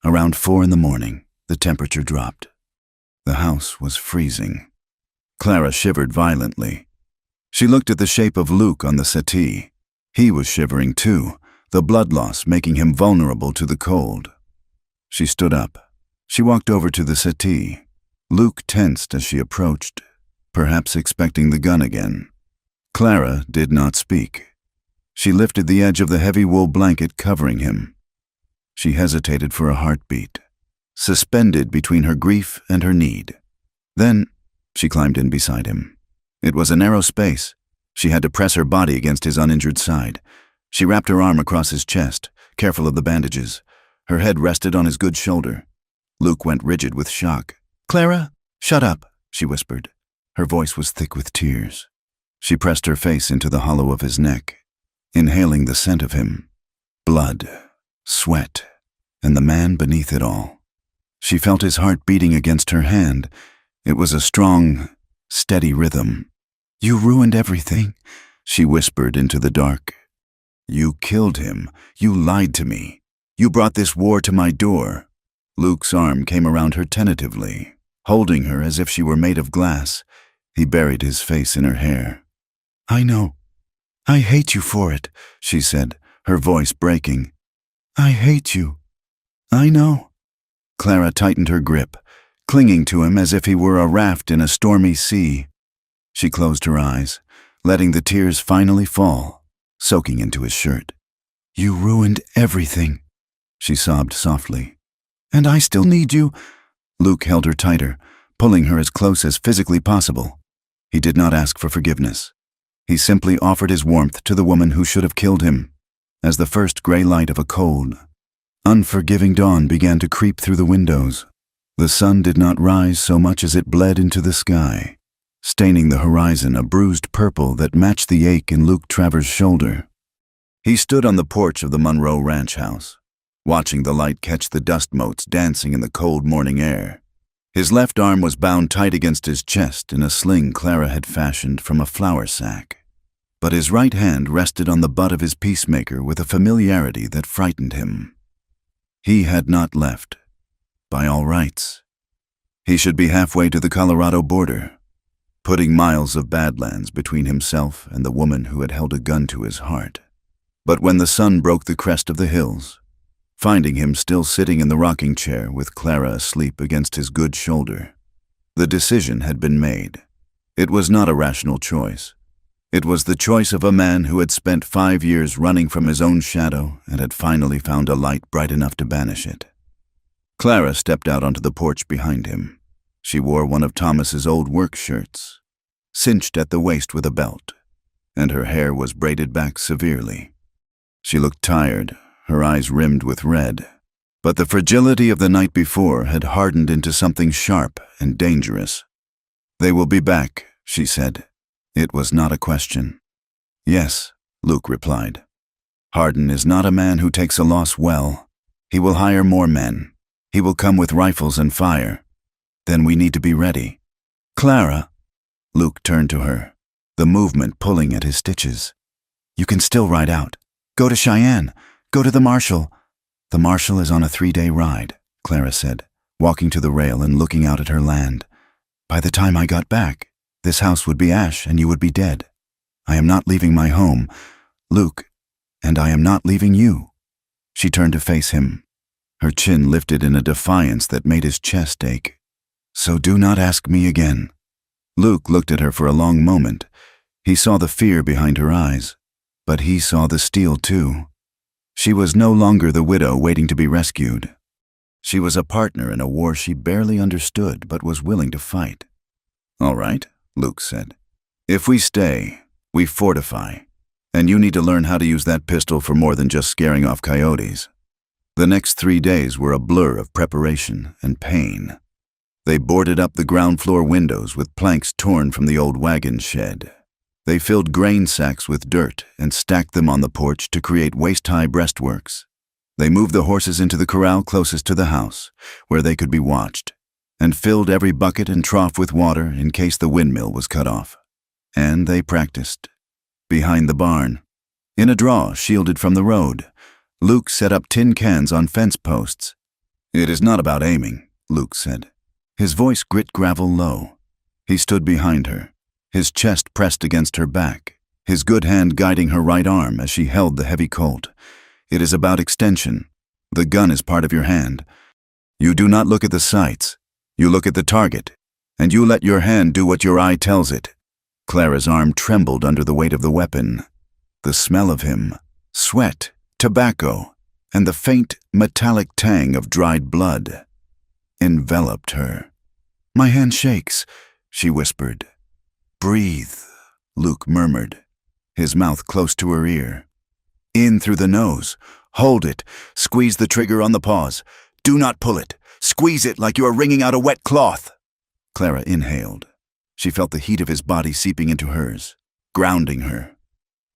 Around 4 a.m, the temperature dropped. The house was freezing. Clara shivered violently. She looked at the shape of Luke on the settee. He was shivering too, the blood loss making him vulnerable to the cold. She stood up. She walked over to the settee. Luke tensed as she approached, perhaps expecting the gun again. Clara did not speak. She lifted the edge of the heavy wool blanket covering him. She hesitated for a heartbeat, suspended between her grief and her need. Then she climbed in beside him. It was a narrow space. She had to press her body against his uninjured side. She wrapped her arm across his chest, careful of the bandages. Her head rested on his good shoulder. Luke went rigid with shock. "Clara, shut up," she whispered. Her voice was thick with tears. She pressed her face into the hollow of his neck, inhaling the scent of him. Blood, sweat, and the man beneath it all. She felt his heart beating against her hand. It was a strong, steady rhythm. "You ruined everything," she whispered into the dark. "You killed him. You lied to me. You brought this war to my door." Luke's arm came around her tentatively, holding her as if she were made of glass. He buried his face in her hair. "I know. I hate you for it," she said, her voice breaking. "I hate you. I know." Clara tightened her grip, clinging to him as if he were a raft in a stormy sea. She closed her eyes, letting the tears finally fall, soaking into his shirt. "You ruined everything," she sobbed softly. "And I still need you." Luke held her tighter, pulling her as close as physically possible. He did not ask for forgiveness. He simply offered his warmth to the woman who should have killed him. As the first gray light of a cold, unforgiving dawn began to creep through the windows, the sun did not rise so much as it bled into the sky, staining the horizon a bruised purple that matched the ache in Luke Travers' shoulder. He stood on the porch of the Monroe ranch house, watching the light catch the dust motes dancing in the cold morning air. His left arm was bound tight against his chest in a sling Clara had fashioned from a flour sack, but his right hand rested on the butt of his peacemaker with a familiarity that frightened him. He had not left, by all rights. He should be halfway to the Colorado border, putting miles of badlands between himself and the woman who had held a gun to his heart. But when the sun broke the crest of the hills, finding him still sitting in the rocking chair with Clara asleep against his good shoulder, the decision had been made. It was not a rational choice. It was the choice of a man who had spent 5 years running from his own shadow and had finally found a light bright enough to banish it. Clara stepped out onto the porch behind him. She wore one of Thomas's old work shirts, cinched at the waist with a belt, and her hair was braided back severely. She looked tired, her eyes rimmed with red, but the fragility of the night before had hardened into something sharp and dangerous. "They will be back," she said. It was not a question. "Yes," Luke replied. "Hardin is not a man who takes a loss well. He will hire more men. He will come with rifles and fire. Then we need to be ready." "Clara," Luke turned to her, the movement pulling at his stitches. "You can still ride out. Go to Cheyenne. Go to the Marshal." "The Marshal is on a 3-day ride," Clara said, walking to the rail and looking out at her land. "By the time I got back, this house would be ash and you would be dead. I am not leaving my home, Luke, and I am not leaving you." She turned to face him, her chin lifted in a defiance that made his chest ache. "So do not ask me again." Luke looked at her for a long moment. He saw the fear behind her eyes, but he saw the steel too. She was no longer the widow waiting to be rescued. She was a partner in a war she barely understood but was willing to fight. "All right," Luke said. "If we stay, we fortify, and you need to learn how to use that pistol for more than just scaring off coyotes." The next 3 days were a blur of preparation and pain. They boarded up the ground floor windows with planks torn from the old wagon shed. They filled grain sacks with dirt and stacked them on the porch to create waist-high breastworks. They moved the horses into the corral closest to the house, where they could be watched, and filled every bucket and trough with water in case the windmill was cut off. And they practiced. Behind the barn, in a draw shielded from the road, Luke set up tin cans on fence posts. "It is not about aiming," Luke said. His voice grit gravel low. He stood behind her, his chest pressed against her back, his good hand guiding her right arm as she held the heavy Colt. "It is about extension. The gun is part of your hand. You do not look at the sights. You look at the target, and you let your hand do what your eye tells it." Clara's arm trembled under the weight of the weapon. The smell of him, sweat, tobacco, and the faint, metallic tang of dried blood enveloped her. "My hand shakes," she whispered. "Breathe," Luke murmured, his mouth close to her ear. "In through the nose. Hold it. Squeeze the trigger on the pause. Do not pull it. Squeeze it like you are wringing out a wet cloth." Clara inhaled. She felt the heat of his body seeping into hers. grounding her.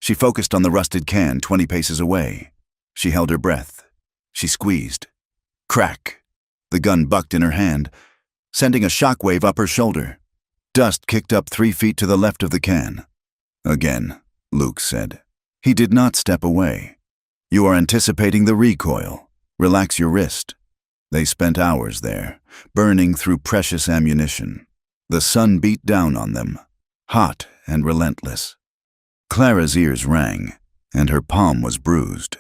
She focused on the rusted can 20 paces away. She held her breath. She squeezed. Crack! The gun bucked in her hand, sending a shockwave up her shoulder. Dust kicked up 3 feet to the left of the can. Again, Luke said. He did not step away. You are anticipating the recoil. Relax your wrist. They spent hours there, burning through precious ammunition. The sun beat down on them, hot and relentless. Clara's ears rang, and her palm was bruised.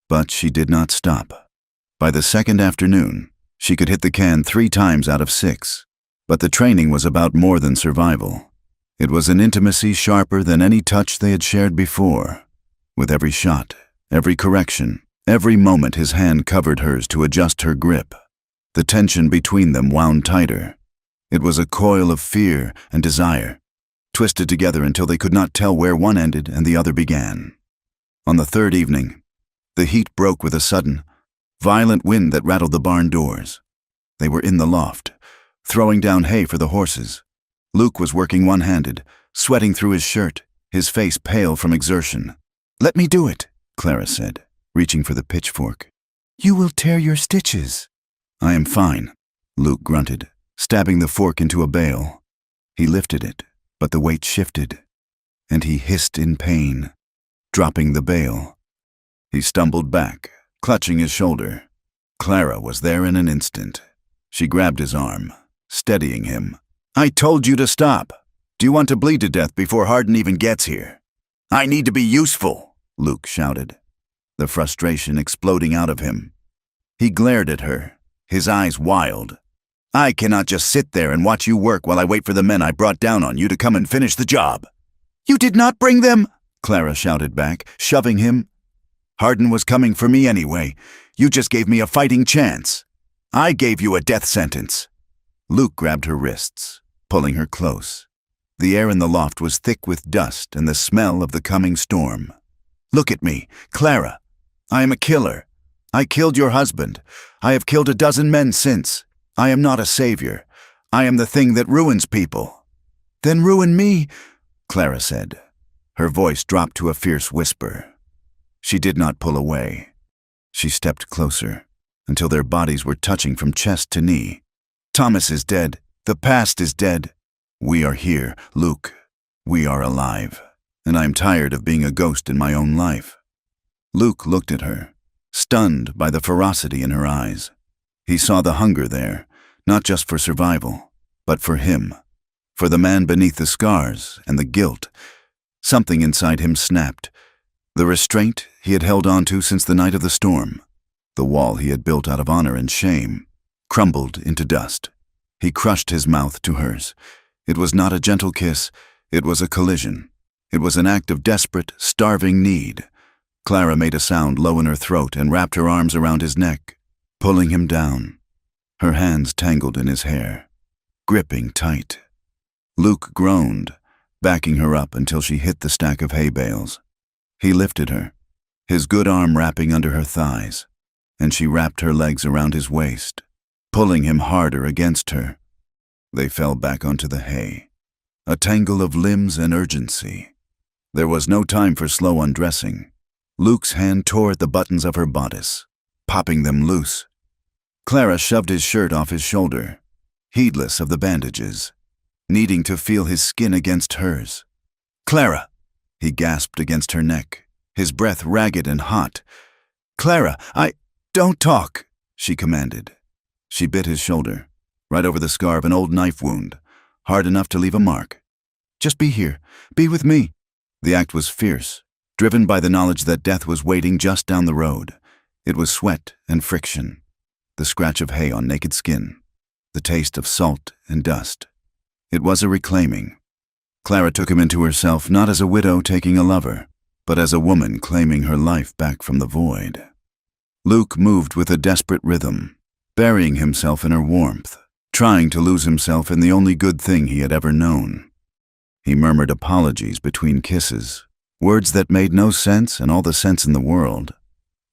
But she did not stop. By the second afternoon, she could hit the can 3 times out of 6. But the training was about more than survival. It was an intimacy sharper than any touch they had shared before. With every shot, every correction, every moment his hand covered hers to adjust her grip, the tension between them wound tighter. It was a coil of fear and desire, twisted together until they could not tell where one ended and the other began. On the 3rd evening, the heat broke with a sudden, violent wind that rattled the barn doors. They were in the loft, throwing down hay for the horses. Luke was working one-handed, sweating through his shirt, his face pale from exertion. "Let me do it," Clara said, reaching for the pitchfork. "You will tear your stitches." "I am fine," Luke grunted, stabbing the fork into a bale. He lifted it, but the weight shifted, and he hissed in pain, dropping the bale. He stumbled back, clutching his shoulder. Clara was there in an instant. She grabbed his arm, steadying him. "I told you to stop. Do you want to bleed to death before Hardin even gets here?" "I need to be useful," Luke shouted, the frustration exploding out of him. He glared at her, his eyes wild. "I cannot just sit there and watch you work while I wait for the men I brought down on you to come and finish the job." "You did not bring them," Clara shouted back, shoving him. "Hardin was coming for me anyway. You just gave me a fighting chance. I gave you a death sentence." Luke grabbed her wrists, pulling her close. The air in the loft was thick with dust and the smell of the coming storm. "Look at me, Clara. I am a killer. I killed your husband. I have killed a dozen men since. I am not a savior. I am the thing that ruins people." "Then ruin me," Clara said. Her voice dropped to a fierce whisper. She did not pull away. She stepped closer, until their bodies were touching from chest to knee. "Thomas is dead. The past is dead. We are here, Luke. We are alive. And I am tired of being a ghost in my own life." Luke looked at her, stunned by the ferocity in her eyes. He saw the hunger there, not just for survival, but for him, for the man beneath the scars and the guilt. Something inside him snapped. The restraint he had held onto since the night of the storm, the wall he had built out of honor and shame, crumbled into dust. He crushed his mouth to hers. It was not a gentle kiss, it was a collision. It was an act of desperate, starving need. Clara made a sound low in her throat and wrapped her arms around his neck, pulling him down. Her hands tangled in his hair, gripping tight. Luke groaned, backing her up until she hit the stack of hay bales. He lifted her, his good arm wrapping under her thighs, and she wrapped her legs around his waist, pulling him harder against her. They fell back onto the hay, a tangle of limbs and urgency. There was no time for slow undressing. Luke's hand tore at the buttons of her bodice, popping them loose. Clara shoved his shirt off his shoulder, heedless of the bandages, needing to feel his skin against hers. "Clara!" He gasped against her neck, his breath ragged and hot. "Clara, don't talk," she commanded. She bit his shoulder, right over the scar of an old knife wound, hard enough to leave a mark. "Just be here. Be with me." The act was fierce, driven by the knowledge that death was waiting just down the road. It was sweat and friction, the scratch of hay on naked skin, the taste of salt and dust. It was a reclaiming. Clara took him into herself not as a widow taking a lover, but as a woman claiming her life back from the void. Luke moved with a desperate rhythm, burying himself in her warmth, trying to lose himself in the only good thing he had ever known. He murmured apologies between kisses, words that made no sense and all the sense in the world.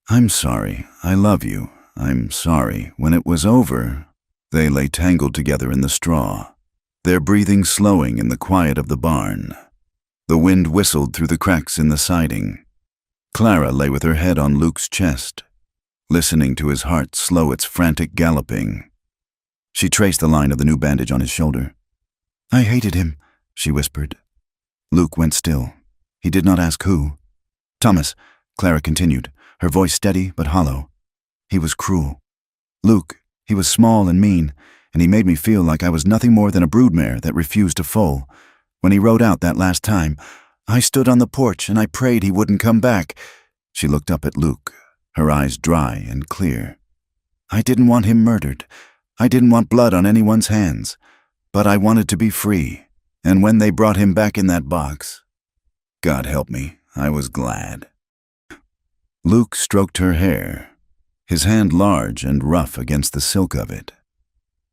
"I'm sorry, I love you, I'm sorry." When it was over, they lay tangled together in the straw, their breathing slowing in the quiet of the barn. The wind whistled through the cracks in the siding. Clara lay with her head on Luke's chest, listening to his heart slow its frantic galloping. She traced the line of the new bandage on his shoulder. "I hated him," she whispered. Luke went still. He did not ask who. "Thomas," Clara continued, her voice steady but hollow. "He was cruel. Luke, he was small and mean, and he made me feel like I was nothing more than a broodmare that refused to foal. When he rode out that last time, I stood on the porch and I prayed he wouldn't come back." She looked up at Luke, her eyes dry and clear. "I didn't want him murdered. I didn't want blood on anyone's hands. But I wanted to be free, and when they brought him back in that box, God help me, I was glad." Luke stroked her hair, his hand large and rough against the silk of it.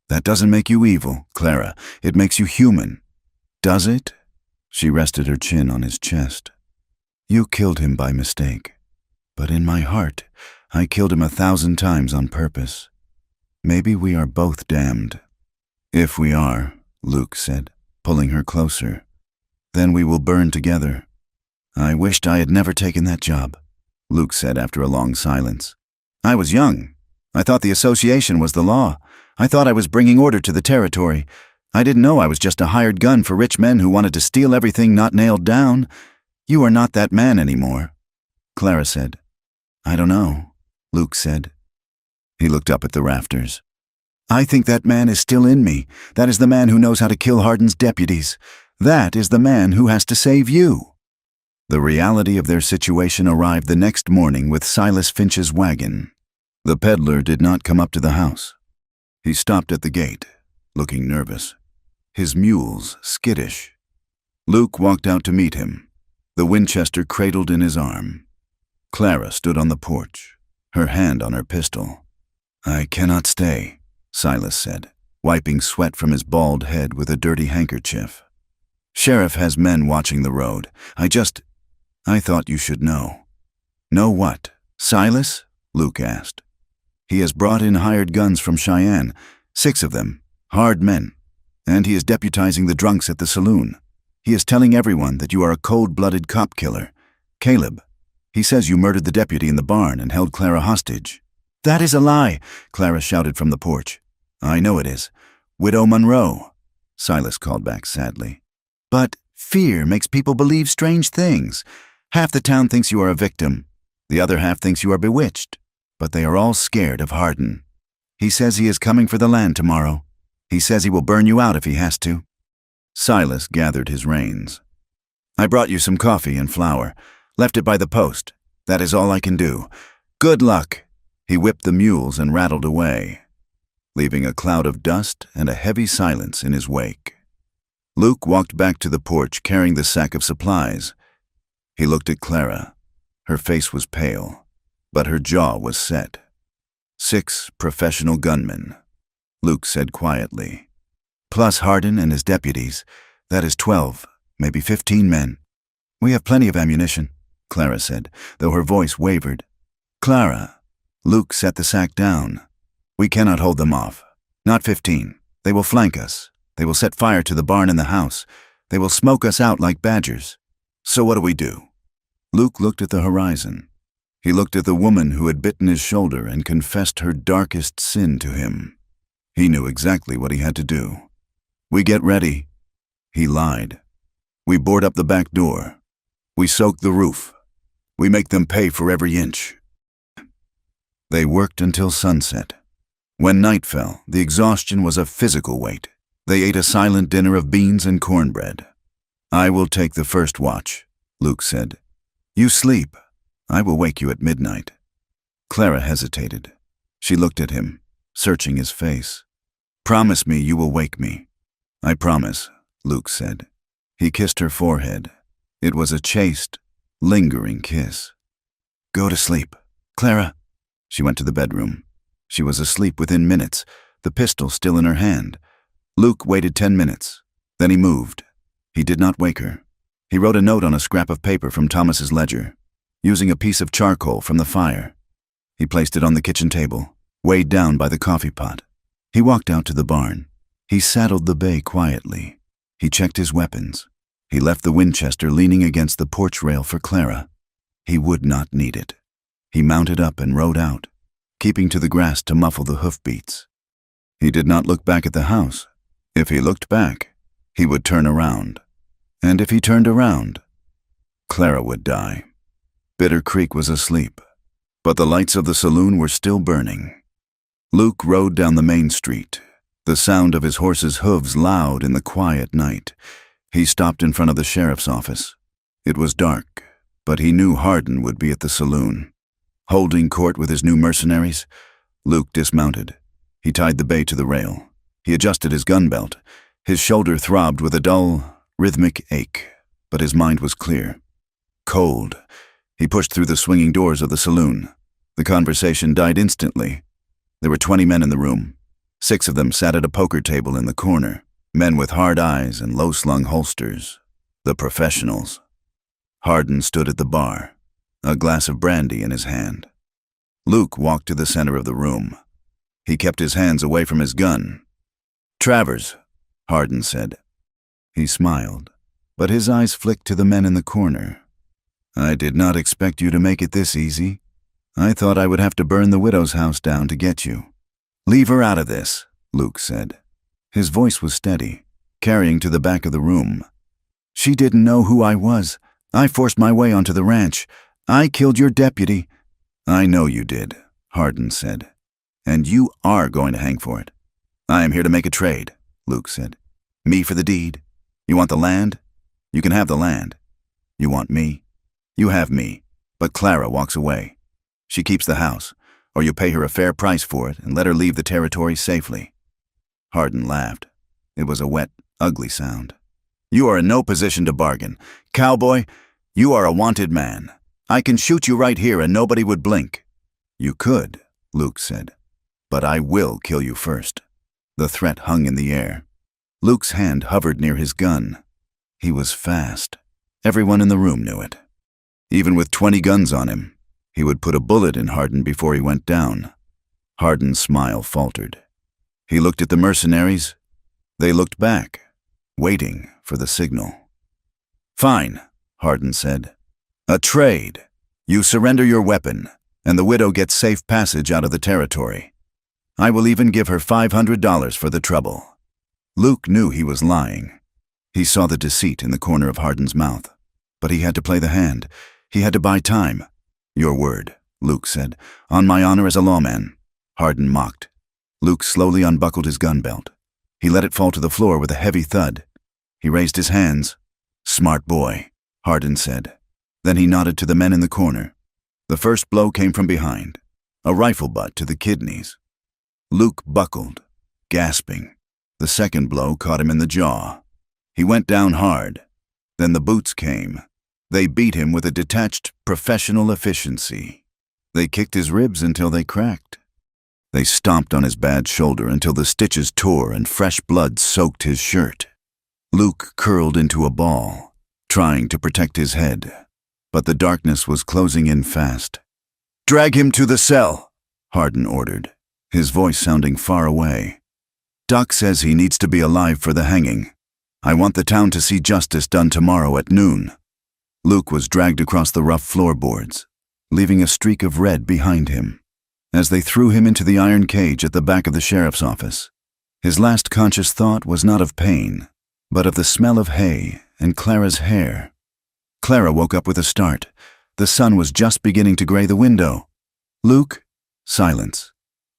"That doesn't make you evil, Clara. It makes you human." "Does it?" She rested her chin on his chest. "You killed him by mistake. But in my heart, I killed him 1,000 times on purpose. Maybe we are both damned." "If we are," Luke said, pulling her closer, "then we will burn together." "I wished I had never taken that job," Luke said after a long silence. "I was young. I thought the association was the law. I thought I was bringing order to the territory. I didn't know I was just a hired gun for rich men who wanted to steal everything not nailed down. You are not that man anymore." Clara said. "I don't know," Luke said. He looked up at the rafters. "I think that man is still in me. That is the man who knows how to kill Hardin's deputies. That is the man who has to save you." The reality of their situation arrived the next morning with Silas Finch's wagon. The peddler did not come up to the house. He stopped at the gate, looking nervous, his mules skittish. Luke walked out to meet him, the Winchester cradled in his arm. Clara stood on the porch, her hand on her pistol. "I cannot stay," Silas said, wiping sweat from his bald head with a dirty handkerchief. "Sheriff has men watching the road. I thought you should know." "Know what? Silas?" Luke asked. "He has brought in hired guns from Cheyenne, 6 of them, hard men, and he is deputizing the drunks at the saloon. He is telling everyone that you are a cold-blooded cop killer. Caleb. He says you murdered the deputy in the barn and held Clara hostage." "That is a lie," Clara shouted from the porch. "I know it is. Widow Monroe," Silas called back sadly. "But fear makes people believe strange things. Half the town thinks you are a victim. The other half thinks you are bewitched. But they are all scared of Hardin. He says he is coming for the land tomorrow. He says he will burn you out if he has to." Silas gathered his reins. "I brought you some coffee and flour. Left it by the post. That is all I can do. Good luck." He whipped the mules and rattled away, leaving a cloud of dust and a heavy silence in his wake. Luke walked back to the porch carrying the sack of supplies. He looked at Clara. Her face was pale, but her jaw was set. 6 professional gunmen, Luke said quietly. "Plus Hardin and his deputies. That is 12, maybe 15 men. We have plenty of ammunition," Clara said, though her voice wavered. "Clara," Luke set the sack down. "We cannot hold them off. Not 15. They will flank us. They will set fire to the barn and the house. They will smoke us out like badgers. So what do we do?" Luke looked at the horizon. He looked at the woman who had bitten his shoulder and confessed her darkest sin to him. He knew exactly what he had to do. "We get ready." He lied. "We board up the back door. We soak the roof. We make them pay for every inch." They worked until sunset. When night fell, the exhaustion was a physical weight. They ate a silent dinner of beans and cornbread. "I will take the first watch," Luke said. "You sleep. I will wake you at midnight." Clara hesitated. She looked at him, searching his face. "Promise me you will wake me." "I promise," Luke said. He kissed her forehead. It was a chaste, lingering kiss. "Go to sleep. Clara." She went to the bedroom. She was asleep within minutes, the pistol still in her hand. Luke waited 10 minutes. Then he moved. He did not wake her. He wrote a note on a scrap of paper from Thomas's ledger, using a piece of charcoal from the fire. He placed it on the kitchen table, weighed down by the coffee pot. He walked out to the barn. He saddled the bay quietly. He checked his weapons. He left the Winchester leaning against the porch rail for Clara. He would not need it. He mounted up and rode out, keeping to the grass to muffle the hoofbeats. He did not look back at the house. If he looked back, he would turn around. And if he turned around, Clara would die. Bitter Creek was asleep, but the lights of the saloon were still burning. Luke rode down the main street, the sound of his horse's hooves loud in the quiet night. He stopped in front of the sheriff's office. It was dark, but he knew Hardin would be at the saloon. Holding court with his new mercenaries, Luke dismounted. He tied the bay to the rail. He adjusted his gun belt. His shoulder throbbed with a dull, rhythmic ache, but his mind was clear. Cold, he pushed through the swinging doors of the saloon. The conversation died instantly. There were 20 men in the room. 6 of them sat at a poker table in the corner, men with hard eyes and low-slung holsters, the professionals. Hardin stood at the bar, a glass of brandy in his hand. Luke walked to the center of the room. He kept his hands away from his gun. "Travers," Hardin said. He smiled, but his eyes flicked to the men in the corner. "I did not expect you to make it this easy. I thought I would have to burn the widow's house down to get you." "Leave her out of this," Luke said. His voice was steady, carrying to the back of the room. "She didn't know who I was. I forced my way onto the ranch. I killed your deputy." "I know you did," Hardin said. "And you are going to hang for it." "I am here to make a trade," Luke said. "Me for the deed. You want the land? You can have the land. You want me? You have me, but Clara walks away. She keeps the house, or you pay her a fair price for it and let her leave the territory safely." Hardin laughed. It was a wet, ugly sound. "You are in no position to bargain. Cowboy, you are a wanted man. I can shoot you right here and nobody would blink." "You could," Luke said, "but I will kill you first." The threat hung in the air. Luke's hand hovered near his gun. He was fast. Everyone in the room knew it. Even with 20 guns on him, he would put a bullet in Hardin before he went down. Hardin's smile faltered. He looked at the mercenaries. They looked back, waiting for the signal. "Fine," Hardin said. "A trade. You surrender your weapon, and the widow gets safe passage out of the territory. I will even give her $500 for the trouble." Luke knew he was lying. He saw the deceit in the corner of Hardin's mouth. But he had to play the hand. He had to buy time. "Your word," Luke said. "On my honor as a lawman." Hardin mocked. Luke slowly unbuckled his gun belt. He let it fall to the floor with a heavy thud. He raised his hands. "Smart boy," Hardin said. Then he nodded to the men in the corner. The first blow came from behind, a rifle butt to the kidneys. Luke buckled, gasping. The second blow caught him in the jaw. He went down hard. Then the boots came. They beat him with a detached, professional efficiency. They kicked his ribs until they cracked. They stomped on his bad shoulder until the stitches tore and fresh blood soaked his shirt. Luke curled into a ball, trying to protect his head, but the darkness was closing in fast. "Drag him to the cell," Hardin ordered, his voice sounding far away. "Doc says he needs to be alive for the hanging. I want the town to see justice done tomorrow at noon." Luke was dragged across the rough floorboards, leaving a streak of red behind him. As they threw him into the iron cage at the back of the sheriff's office, his last conscious thought was not of pain, but of the smell of hay and Clara's hair. Clara woke up with a start. The sun was just beginning to gray the window. "Luke?" Silence.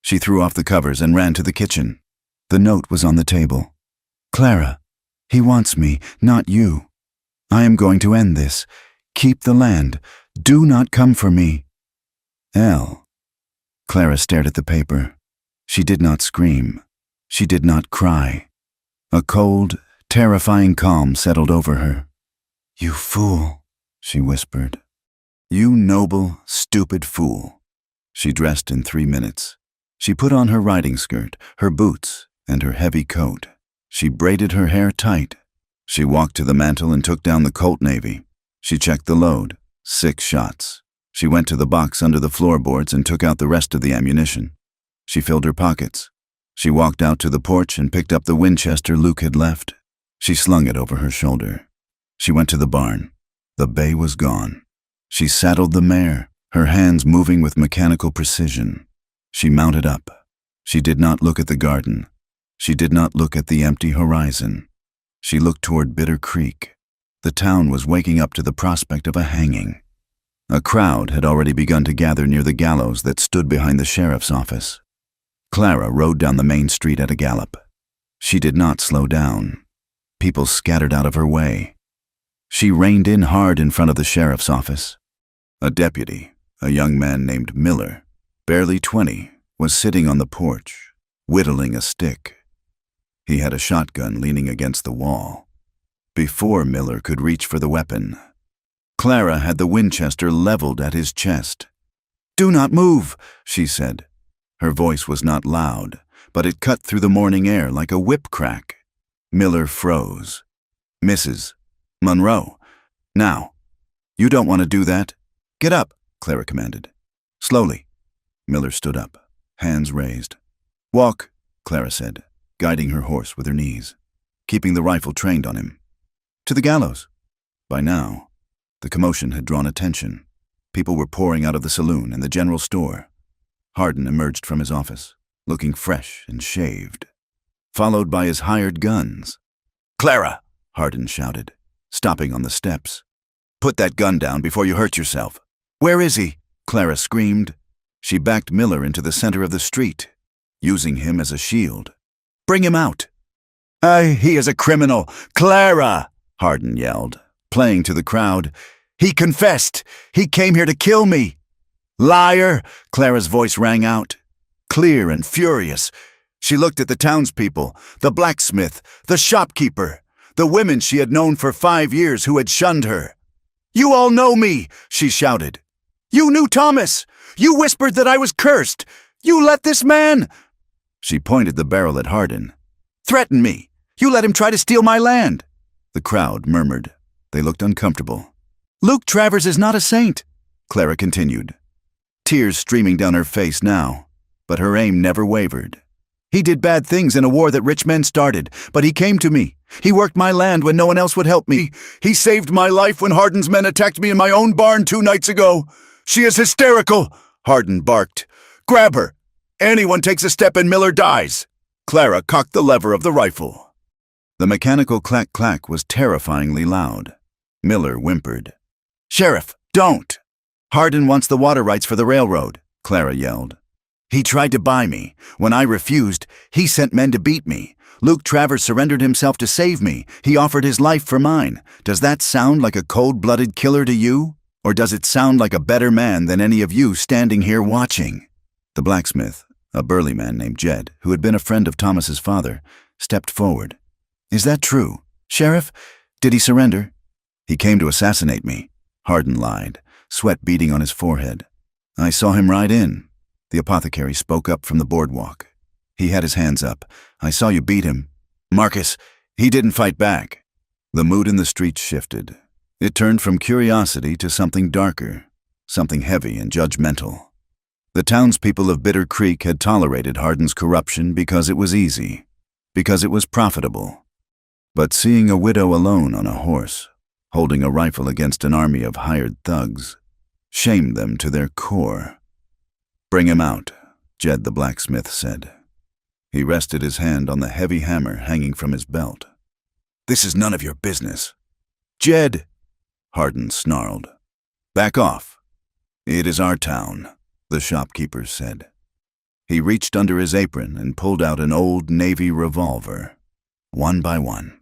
She threw off the covers and ran to the kitchen. The note was on the table. "Clara, he wants me, not you. I am going to end this. Keep the land. Do not come for me. L." Clara stared at the paper. She did not scream. She did not cry. A cold, terrifying calm settled over her. "You fool," she whispered. "You noble, stupid fool." She dressed in 3 minutes. She put on her riding skirt, her boots, and her heavy coat. She braided her hair tight. She walked to the mantel and took down the Colt Navy. She checked the load, 6 shots. She went to the box under the floorboards and took out the rest of the ammunition. She filled her pockets. She walked out to the porch and picked up the Winchester Luke had left. She slung it over her shoulder. She went to the barn. The bay was gone. She saddled the mare, her hands moving with mechanical precision. She mounted up. She did not look at the garden. She did not look at the empty horizon. She looked toward Bitter Creek. The town was waking up to the prospect of a hanging. A crowd had already begun to gather near the gallows that stood behind the sheriff's office. Clara rode down the main street at a gallop. She did not slow down. People scattered out of her way. She reined in hard in front of the sheriff's office. A deputy, a young man named Miller, barely 20, was sitting on the porch, whittling a stick. He had a shotgun leaning against the wall. Before Miller could reach for the weapon, Clara had the Winchester leveled at his chest. "Do not move," she said. Her voice was not loud, but it cut through the morning air like a whip crack. Miller froze. "Mrs. Monroe, now. You don't want to do that. Get up," Clara commanded. "Slowly." Miller stood up, hands raised. "Walk," Clara said, guiding her horse with her knees, keeping the rifle trained on him. "To the gallows." By now, the commotion had drawn attention. People were pouring out of the saloon and the general store. Hardin emerged from his office, looking fresh and shaved, followed by his hired guns. "Clara!" Hardin shouted, stopping on the steps. "Put that gun down before you hurt yourself." "Where is he?" Clara screamed. She backed Miller into the center of the street, using him as a shield. "Bring him out." He is a criminal. Clara!" Hardin yelled, playing to the crowd. "He confessed. He came here to kill me." "Liar!" Clara's voice rang out, clear and furious. She looked at the townspeople, the blacksmith, the shopkeeper, the women she had known for 5 years who had shunned her. "You all know me," she shouted. "You knew Thomas. You whispered that I was cursed. You let this man—" She pointed the barrel at Hardin. "Threaten me. You let him try to steal my land." The crowd murmured. They looked uncomfortable. "Luke Travers is not a saint," Clara continued, tears streaming down her face now, but her aim never wavered. "He did bad things in a war that rich men started, but he came to me. He worked my land when no one else would help me. He saved my life when Hardin's men attacked me in my own barn 2 nights ago. She is hysterical," Hardin barked. "Grab her. Anyone takes a step and Miller dies." Clara cocked the lever of the rifle. The mechanical clack-clack was terrifyingly loud. Miller whimpered. "Sheriff, don't!" "Hardin wants the water rights for the railroad," Clara yelled. "He tried to buy me. When I refused, he sent men to beat me. Luke Travers surrendered himself to save me. He offered his life for mine. Does that sound like a cold-blooded killer to you? Or does it sound like a better man than any of you standing here watching?" The blacksmith, a burly man named Jed, who had been a friend of Thomas's father, stepped forward. "Is that true? Sheriff, did he surrender?" "He came to assassinate me," Hardin lied, sweat beading on his forehead. "I saw him ride in." The apothecary spoke up from the boardwalk. "He had his hands up. I saw you beat him. Marcus, he didn't fight back." The mood in the street shifted. It turned from curiosity to something darker, something heavy and judgmental. The townspeople of Bitter Creek had tolerated Hardin's corruption because it was easy, because it was profitable. But seeing a widow alone on a horse, holding a rifle against an army of hired thugs, shamed them to their core. "Bring him out," Jed the blacksmith said. He rested his hand on the heavy hammer hanging from his belt. "This is none of your business." "Jed!" Hardin snarled. "Back off. It is our town," the shopkeeper said. He reached under his apron and pulled out an old Navy revolver. One by one,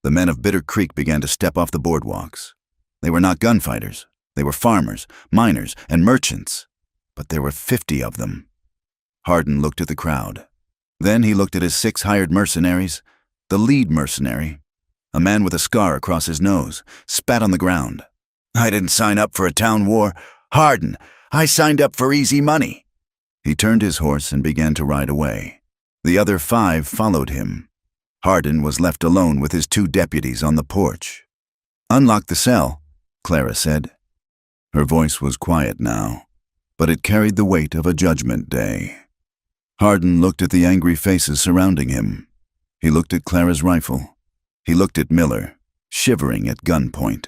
the men of Bitter Creek began to step off the boardwalks. They were not gunfighters. They were farmers, miners, and merchants. But there were 50 of them. Hardin looked at the crowd. Then he looked at his 6 hired mercenaries. The lead mercenary, a man with a scar across his nose, spat on the ground. "I didn't sign up for a town war. Hardin, I signed up for easy money." He turned his horse and began to ride away. The other 5 followed him. Hardin was left alone with his 2 deputies on the porch. "Unlock the cell," Clara said. Her voice was quiet now, but it carried the weight of a judgment day. Hardin looked at the angry faces surrounding him. He looked at Clara's rifle. He looked at Miller, shivering at gunpoint,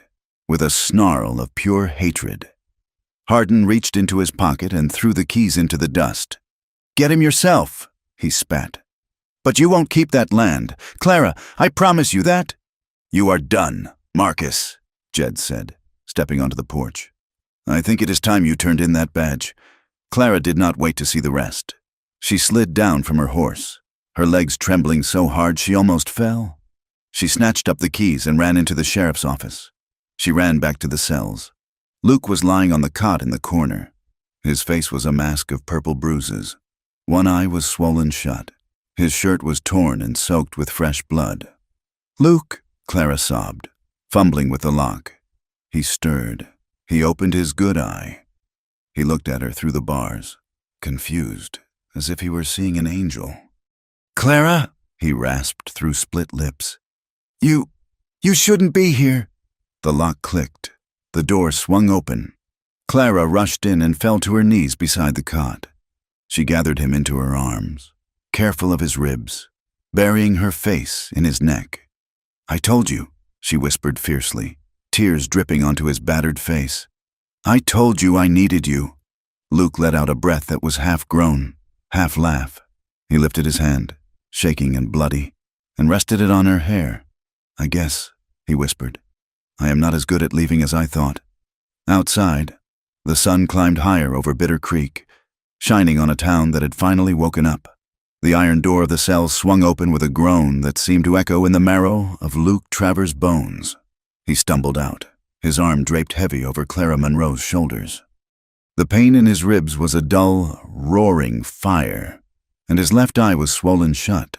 with a snarl of pure hatred. Hardin reached into his pocket and threw the keys into the dust. "Get him yourself," he spat. "But you won't keep that land. Clara, I promise you that." "You are done, Marcus," Jed said, stepping onto the porch. "I think it is time you turned in that badge." Clara did not wait to see the rest. She slid down from her horse, her legs trembling so hard she almost fell. She snatched up the keys and ran into the sheriff's office. She ran back to the cells. Luke was lying on the cot in the corner. His face was a mask of purple bruises. One eye was swollen shut. His shirt was torn and soaked with fresh blood. "Luke," Clara sobbed, fumbling with the lock. He stirred. He opened his good eye. He looked at her through the bars, confused, as if he were seeing an angel. "Clara," he rasped through split lips. You shouldn't be here." The lock clicked. The door swung open. Clara rushed in and fell to her knees beside the cot. She gathered him into her arms, careful of his ribs, burying her face in his neck. "I told you," she whispered fiercely, tears dripping onto his battered face. "I told you I needed you." Luke let out a breath that was half groan, half laugh. He lifted his hand, shaking and bloody, and rested it on her hair. "I guess," he whispered, "I am not as good at leaving as I thought." Outside, the sun climbed higher over Bitter Creek, shining on a town that had finally woken up. The iron door of the cell swung open with a groan that seemed to echo in the marrow of Luke Travers' bones. He stumbled out, his arm draped heavy over Clara Monroe's shoulders. The pain in his ribs was a dull, roaring fire, and his left eye was swollen shut.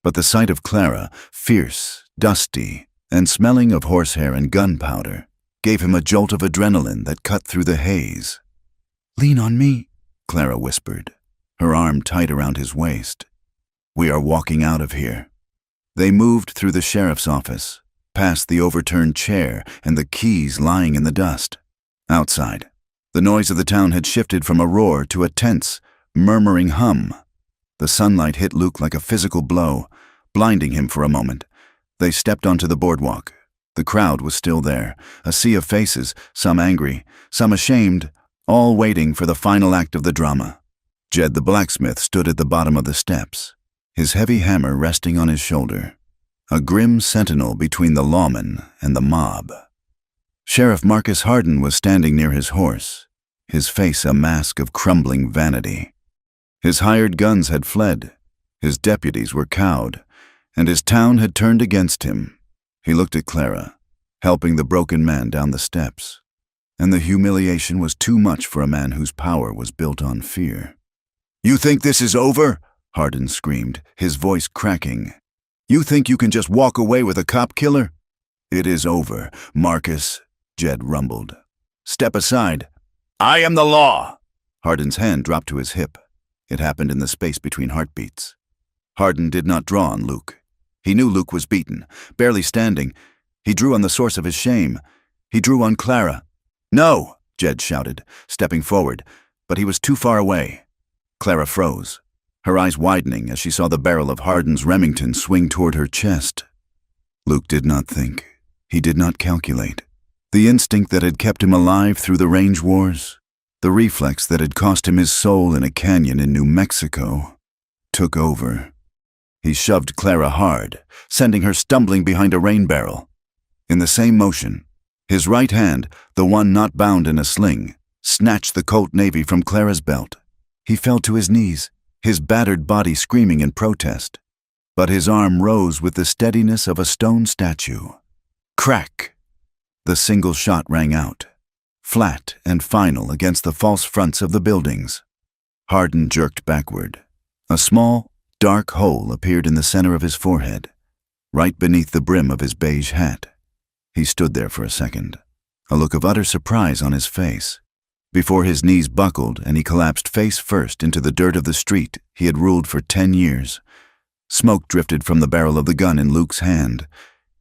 But the sight of Clara, fierce, dusty, and smelling of horsehair and gunpowder, gave him a jolt of adrenaline that cut through the haze. "Lean on me," Clara whispered, her arm tight around his waist. "We are walking out of here." They moved through the sheriff's office, past the overturned chair and the keys lying in the dust. Outside, the noise of the town had shifted from a roar to a tense, murmuring hum. The sunlight hit Luke like a physical blow, blinding him for a moment. They stepped onto the boardwalk. The crowd was still there, a sea of faces, some angry, some ashamed, all waiting for the final act of the drama. Jed the blacksmith stood at the bottom of the steps, his heavy hammer resting on his shoulder, a grim sentinel between the lawman and the mob. Sheriff Marcus Hardin was standing near his horse, his face a mask of crumbling vanity. His hired guns had fled, his deputies were cowed, and his town had turned against him. He looked at Clara, helping the broken man down the steps, and the humiliation was too much for a man whose power was built on fear. "You think this is over?" Hardin screamed, his voice cracking. "You think you can just walk away with a cop killer?" "It is over, Marcus," Jed rumbled. "Step aside." "I am the law." Hardin's hand dropped to his hip. It happened in the space between heartbeats. Hardin did not draw on Luke. He knew Luke was beaten, barely standing. He drew on the source of his shame. He drew on Clara. "No," Jed shouted, stepping forward, but he was too far away. Clara froze, her eyes widening as she saw the barrel of Hardin's Remington swing toward her chest. Luke did not think. He did not calculate. The instinct that had kept him alive through the range wars, the reflex that had cost him his soul in a canyon in New Mexico, took over. He shoved Clara hard, sending her stumbling behind a rain barrel. In the same motion, his right hand, the one not bound in a sling, snatched the Colt Navy from Clara's belt. He fell to his knees, his battered body screaming in protest. But his arm rose with the steadiness of a stone statue. Crack! The single shot rang out, flat and final against the false fronts of the buildings. Hardin jerked backward. A small, dark hole appeared in the center of his forehead, right beneath the brim of his beige hat. He stood there for a second, a look of utter surprise on his face, before his knees buckled and he collapsed face first into the dirt of the street he had ruled for 10 years. Smoke drifted from the barrel of the gun in Luke's hand.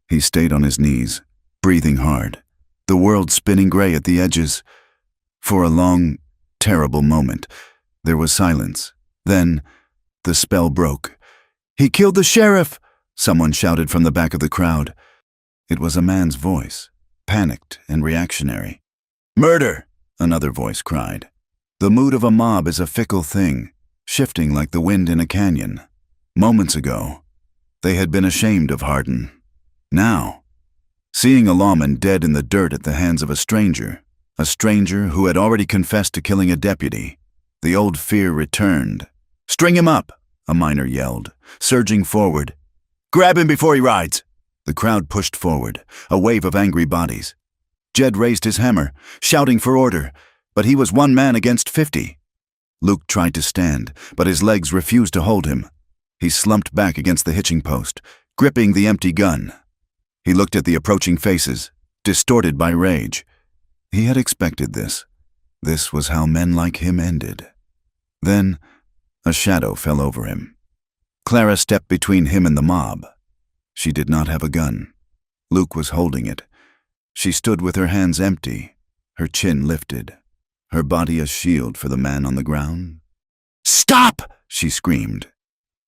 He stayed on his knees, breathing hard, the world spinning gray at the edges. For a long, terrible moment, there was silence. Then, the spell broke. "He killed the sheriff!" someone shouted from the back of the crowd. It was a man's voice, panicked and reactionary. "Murder!" another voice cried. The mood of a mob is a fickle thing, shifting like the wind in a canyon. Moments ago, they had been ashamed of Hardin. Now, seeing a lawman dead in the dirt at the hands of a stranger who had already confessed to killing a deputy, the old fear returned. "String him up!" a miner yelled, surging forward. "Grab him before he rides!" The crowd pushed forward, a wave of angry bodies. Jed raised his hammer, shouting for order, but he was one man against 50. Luke tried to stand, but his legs refused to hold him. He slumped back against the hitching post, gripping the empty gun. He looked at the approaching faces, distorted by rage. He had expected this. This was how men like him ended. Then, a shadow fell over him. Clara stepped between him and the mob. She did not have a gun. Luke was holding it. She stood with her hands empty, her chin lifted, her body a shield for the man on the ground. "Stop!" she screamed.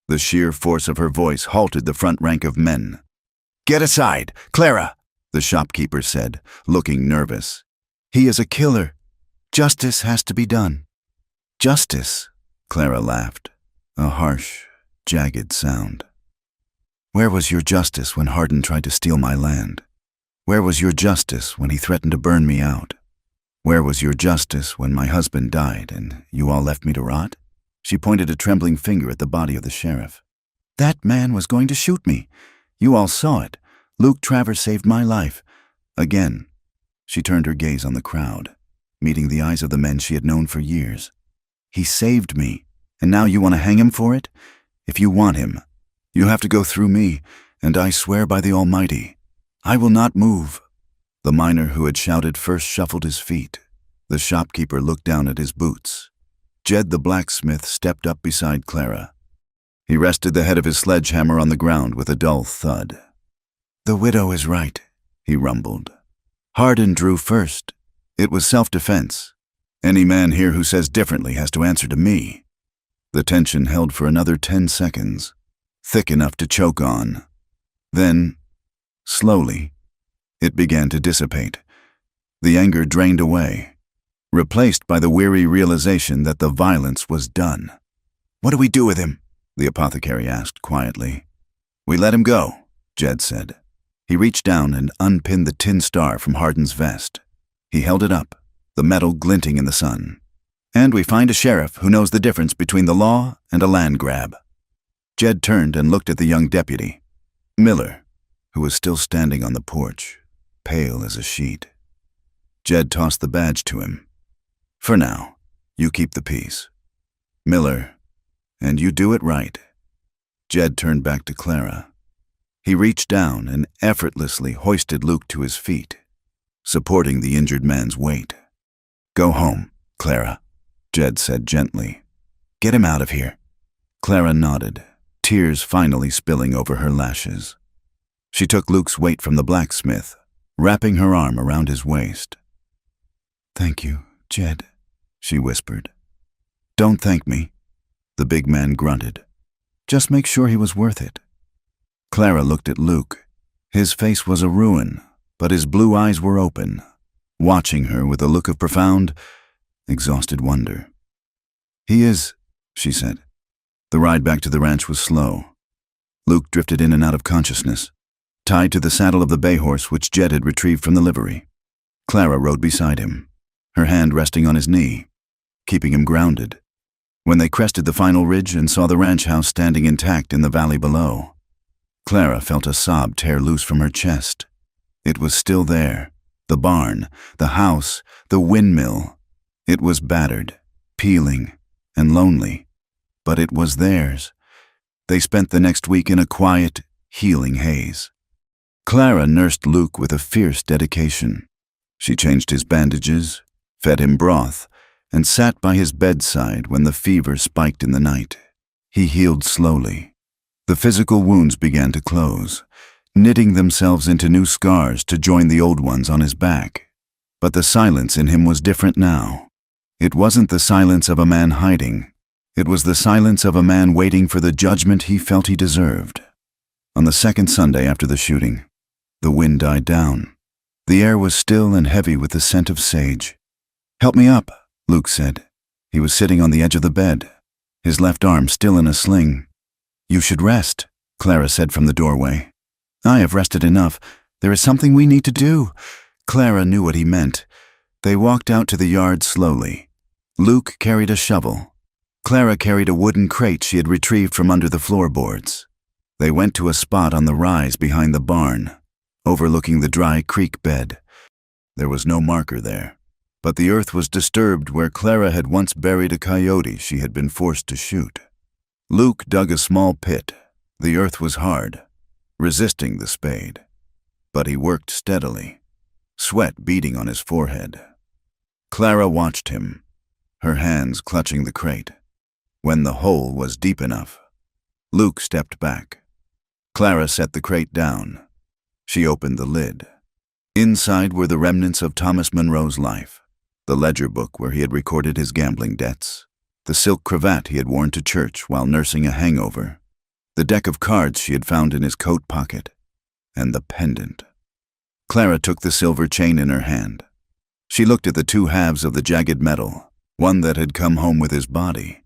The sheer force of her voice halted the front rank of men. "Get aside, Clara," the shopkeeper said, looking nervous. "He is a killer. Justice has to be done." "Justice?" Clara laughed, a harsh, jagged sound. "Where was your justice when Hardin tried to steal my land? Where was your justice when he threatened to burn me out? Where was your justice when my husband died and you all left me to rot?" She pointed a trembling finger at the body of the sheriff. "That man was going to shoot me. You all saw it. Luke Travers saved my life." Again, she turned her gaze on the crowd, meeting the eyes of the men she had known for years. "He saved me, and now you want to hang him for it? If you want him, you have to go through me, and I swear by the Almighty, I will not move." The miner who had shouted first shuffled his feet. The shopkeeper looked down at his boots. Jed the blacksmith stepped up beside Clara. He rested the head of his sledgehammer on the ground with a dull thud. "The widow is right," he rumbled. "Hardin drew first. It was self-defense. Any man here who says differently has to answer to me." The tension held for another 10 seconds, thick enough to choke on. Then, slowly, it began to dissipate. The anger drained away, replaced by the weary realization that the violence was done. "What do we do with him?" the apothecary asked quietly. "We let him go," Jed said. He reached down and unpinned the tin star from Hardin's vest. He held it up, the metal glinting in the sun. "And we find a sheriff who knows the difference between the law and a land grab." Jed turned and looked at the young deputy, Miller, who was still standing on the porch, pale as a sheet. Jed tossed the badge to him. "For now, you keep the peace. Miller, and you do it right." Jed turned back to Clara. He reached down and effortlessly hoisted Luke to his feet, supporting the injured man's weight. "Go home, Clara," Jed said gently. "Get him out of here." Clara nodded, tears finally spilling over her lashes. She took Luke's weight from the blacksmith, wrapping her arm around his waist. "Thank you, Jed," she whispered. "Don't thank me," the big man grunted. "Just make sure he was worth it." Clara looked at Luke. His face was a ruin, but his blue eyes were open, watching her with a look of profound, exhausted wonder. "He is," she said. The ride back to the ranch was slow. Luke drifted in and out of consciousness, tied to the saddle of the bay horse which Jed had retrieved from the livery. Clara rode beside him, her hand resting on his knee, keeping him grounded. When they crested the final ridge and saw the ranch house standing intact in the valley below, Clara felt a sob tear loose from her chest. It was still there, the barn, the house, the windmill. It was battered, peeling, and lonely, but it was theirs. They spent the next week in a quiet, healing haze. Clara nursed Luke with a fierce dedication. She changed his bandages, fed him broth, and sat by his bedside when the fever spiked in the night. He healed slowly. The physical wounds began to close, knitting themselves into new scars to join the old ones on his back. But the silence in him was different now. It wasn't the silence of a man hiding. It was the silence of a man waiting for the judgment he felt he deserved. On the second Sunday after the shooting, The wind died down. The air was still and heavy with the scent of sage. "Help me up," Luke said. He was sitting on the edge of the bed, his left arm still in a sling. "You should rest," Clara said from the doorway. "I have rested enough. There is something we need to do." Clara knew what he meant. They walked out to the yard slowly. Luke carried a shovel. Clara carried a wooden crate she had retrieved from under the floorboards. They went to a spot on the rise behind the barn, overlooking the dry creek bed. There was no marker there, but the earth was disturbed where Clara had once buried a coyote she had been forced to shoot. Luke dug a small pit. The earth was hard, resisting the spade, but he worked steadily, sweat beading on his forehead. Clara watched him, her hands clutching the crate. When the hole was deep enough, Luke stepped back. Clara set the crate down. She opened the lid. Inside were the remnants of Thomas Monroe's life, the ledger book where he had recorded his gambling debts, the silk cravat he had worn to church while nursing a hangover, the deck of cards she had found in his coat pocket, and the pendant. Clara took the silver chain in her hand. She looked at the two halves of the jagged metal, one that had come home with his body,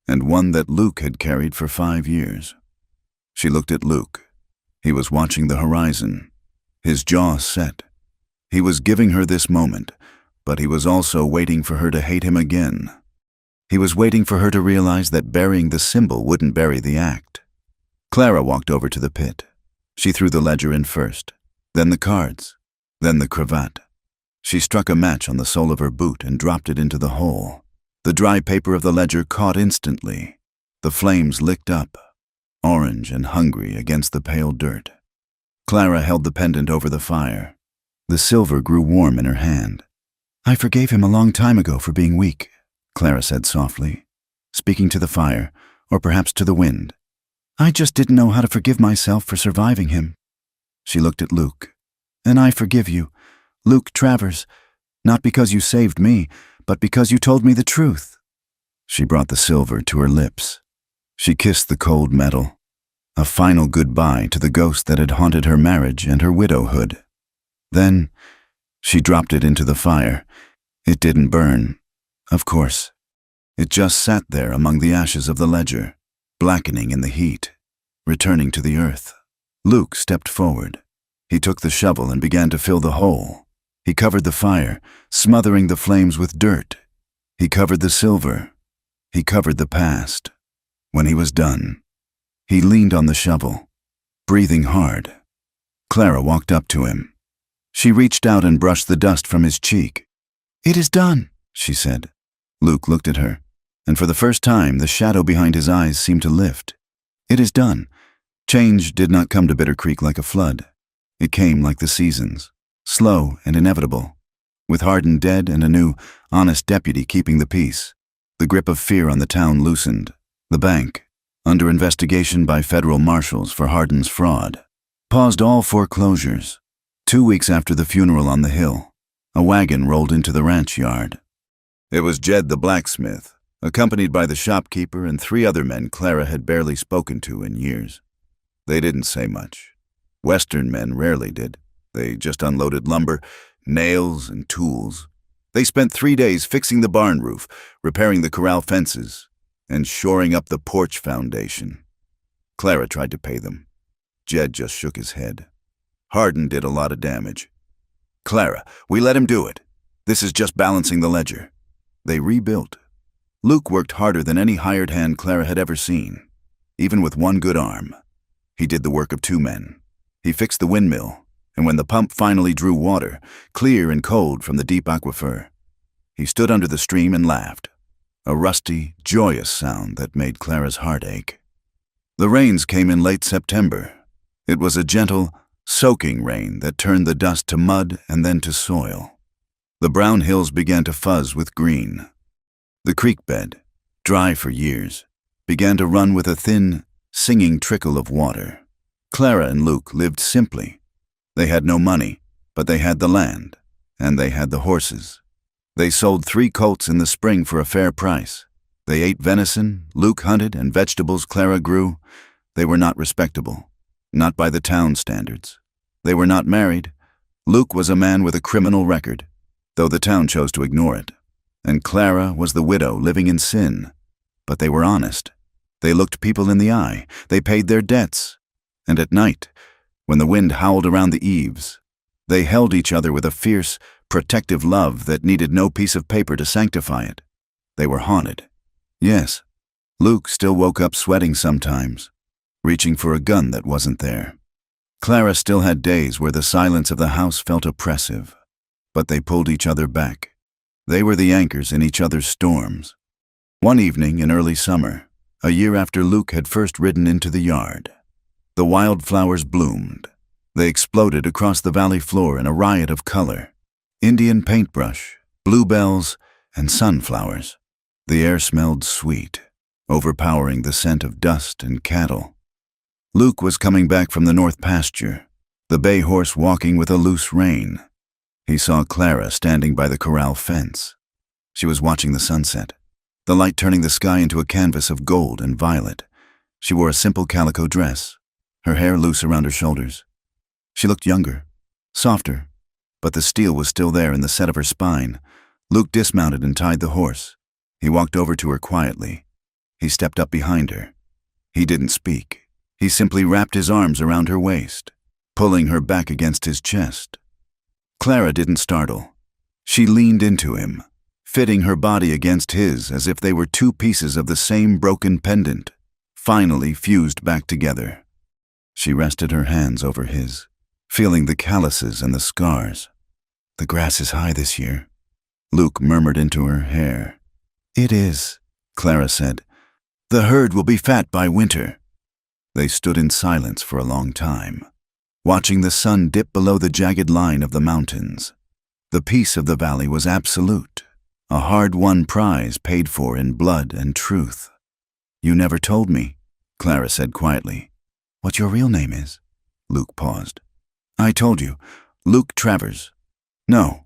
and one that Luke had carried for 5 years. She looked at Luke. He was watching the horizon, his jaw set. He was giving her this moment, but he was also waiting for her to hate him again. He was waiting for her to realize that burying the symbol wouldn't bury the act. Clara walked over to the pit. She threw the ledger in first, then the cards, then the cravat. She struck a match on the sole of her boot and dropped it into the hole. The dry paper of the ledger caught instantly. The flames licked up, orange and hungry against the pale dirt. Clara held the pendant over the fire. The silver grew warm in her hand. "I forgave him a long time ago for being weak," Clara said softly, speaking to the fire, or perhaps to the wind. "I just didn't know how to forgive myself for surviving him." She looked at Luke. "And I forgive you, Luke Travers, not because you saved me, but because you told me the truth." She brought the silver to her lips. She kissed the cold metal, a final goodbye to the ghost that had haunted her marriage and her widowhood. Then she dropped it into the fire. It didn't burn, of course. It just sat there among the ashes of the ledger, blackening in the heat, returning to the earth. Luke stepped forward. He took the shovel and began to fill the hole. He covered the fire, smothering the flames with dirt. He covered the silver. He covered the past. When he was done, he leaned on the shovel, breathing hard. Clara walked up to him. She reached out and brushed the dust from his cheek. "It is done," she said. Luke looked at her, and for the first time the shadow behind his eyes seemed to lift. It is done. Change did not come to Bitter Creek like a flood. It came like the seasons, slow and inevitable, with Hardin dead and a new, honest deputy keeping the peace. The grip of fear on the town loosened. The bank, under investigation by federal marshals for Hardin's fraud, paused all foreclosures. 2 weeks after the funeral on the hill, a wagon rolled into the ranch yard. It was Jed the blacksmith, accompanied by the shopkeeper and 3 other men Clara had barely spoken to in years. They didn't say much. Western men rarely did. They just unloaded lumber, nails, and tools. They spent 3 days fixing the barn roof, repairing the corral fences, and shoring up the porch foundation. Clara tried to pay them. Jed just shook his head. Hardin did a lot of damage. "Clara, we let him do it. This is just balancing the ledger." They rebuilt. Luke worked harder than any hired hand Clara had ever seen, even with one good arm. He did the work of 2 men. He fixed the windmill, and when the pump finally drew water, clear and cold from the deep aquifer, he stood under the stream and laughed, a rusty, joyous sound that made Clara's heart ache. The rains came in late September. It was a gentle, soaking rain that turned the dust to mud and then to soil. The brown hills began to fuzz with green. The creek bed, dry for years, began to run with a thin, singing trickle of water. Clara and Luke lived simply. They had no money, but they had the land, and they had the horses. They sold 3 colts in the spring for a fair price. They ate venison, Luke hunted, and vegetables Clara grew. They were not respectable, not by the town standards. They were not married. Luke was a man with a criminal record, though the town chose to ignore it. And Clara was the widow living in sin. But they were honest. They looked people in the eye. They paid their debts. And at night, when the wind howled around the eaves, they held each other with a fierce, protective love that needed no piece of paper to sanctify it. They were haunted. Yes, Luke still woke up sweating sometimes, reaching for a gun that wasn't there. Clara still had days where the silence of the house felt oppressive, but they pulled each other back. They were the anchors in each other's storms. One evening in early summer, a year after Luke had first ridden into the yard, the wildflowers bloomed. They exploded across the valley floor in a riot of color. Indian paintbrush, bluebells, and sunflowers. The air smelled sweet, overpowering the scent of dust and cattle. Luke was coming back from the north pasture, the bay horse walking with a loose rein. He saw Clara standing by the corral fence. She was watching the sunset, the light turning the sky into a canvas of gold and violet. She wore a simple calico dress, her hair loose around her shoulders. She looked younger, softer, but the steel was still there in the set of her spine. Luke dismounted and tied the horse. He walked over to her quietly. He stepped up behind her. He didn't speak. He simply wrapped his arms around her waist, pulling her back against his chest. Clara didn't startle. She leaned into him, fitting her body against his as if they were two pieces of the same broken pendant, finally fused back together. She rested her hands over his, feeling the calluses and the scars. "The grass is high this year," Luke murmured into her hair. "It is," Clara said. "The herd will be fat by winter." They stood in silence for a long time, watching the sun dip below the jagged line of the mountains. The peace of the valley was absolute, a hard-won prize paid for in blood and truth. "You never told me," Clara said quietly. "What your real name is?" Luke paused. "I told you, Luke Travers." "No."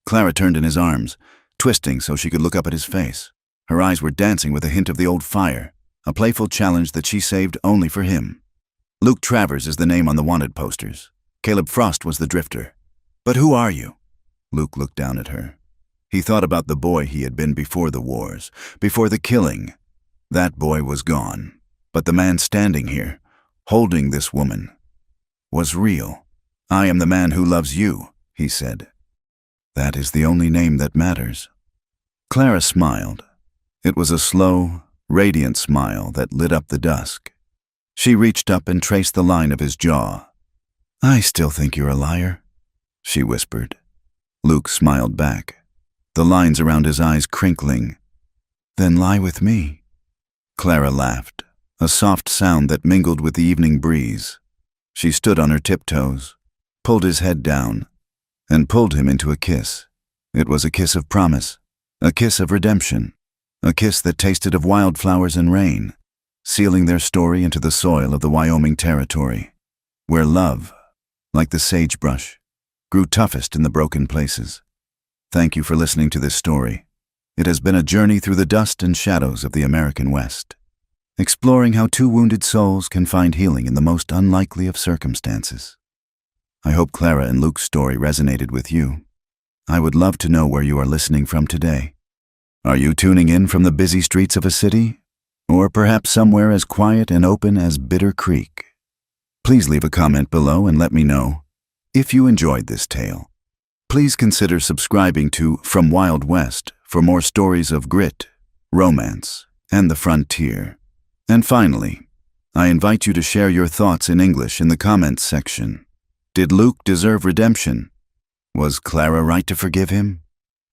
Clara turned in his arms, twisting so she could look up at his face. Her eyes were dancing with a hint of the old fire, a playful challenge that she saved only for him. "Luke Travers is the name on the wanted posters. Caleb Frost was the drifter. But who are you?" Luke looked down at her. He thought about the boy he had been before the wars, before the killing. That boy was gone, but the man standing here, holding this woman, was real. "I am the man who loves you," he said. "That is the only name that matters." Clara smiled. It was a slow, radiant smile that lit up the dusk. She reached up and traced the line of his jaw. "I still think you're a liar," she whispered. Luke smiled back, the lines around his eyes crinkling. "Then lie with me." Clara laughed, a soft sound that mingled with the evening breeze. She stood on her tiptoes, pulled his head down, and pulled him into a kiss. It was a kiss of promise, a kiss of redemption, a kiss that tasted of wildflowers and rain, sealing their story into the soil of the Wyoming Territory, where love, like the sagebrush, grew toughest in the broken places. Thank you for listening to this story. It has been a journey through the dust and shadows of the American West, exploring how two wounded souls can find healing in the most unlikely of circumstances. I hope Clara and Luke's story resonated with you. I would love to know where you are listening from today. Are you tuning in from the busy streets of a city, or perhaps somewhere as quiet and open as Bitter Creek? Please leave a comment below and let me know if you enjoyed this tale. Please consider subscribing to From Wild West for more stories of grit, romance, and the frontier. And finally, I invite you to share your thoughts in English in the comments section. Did Luke deserve redemption? Was Clara right to forgive him?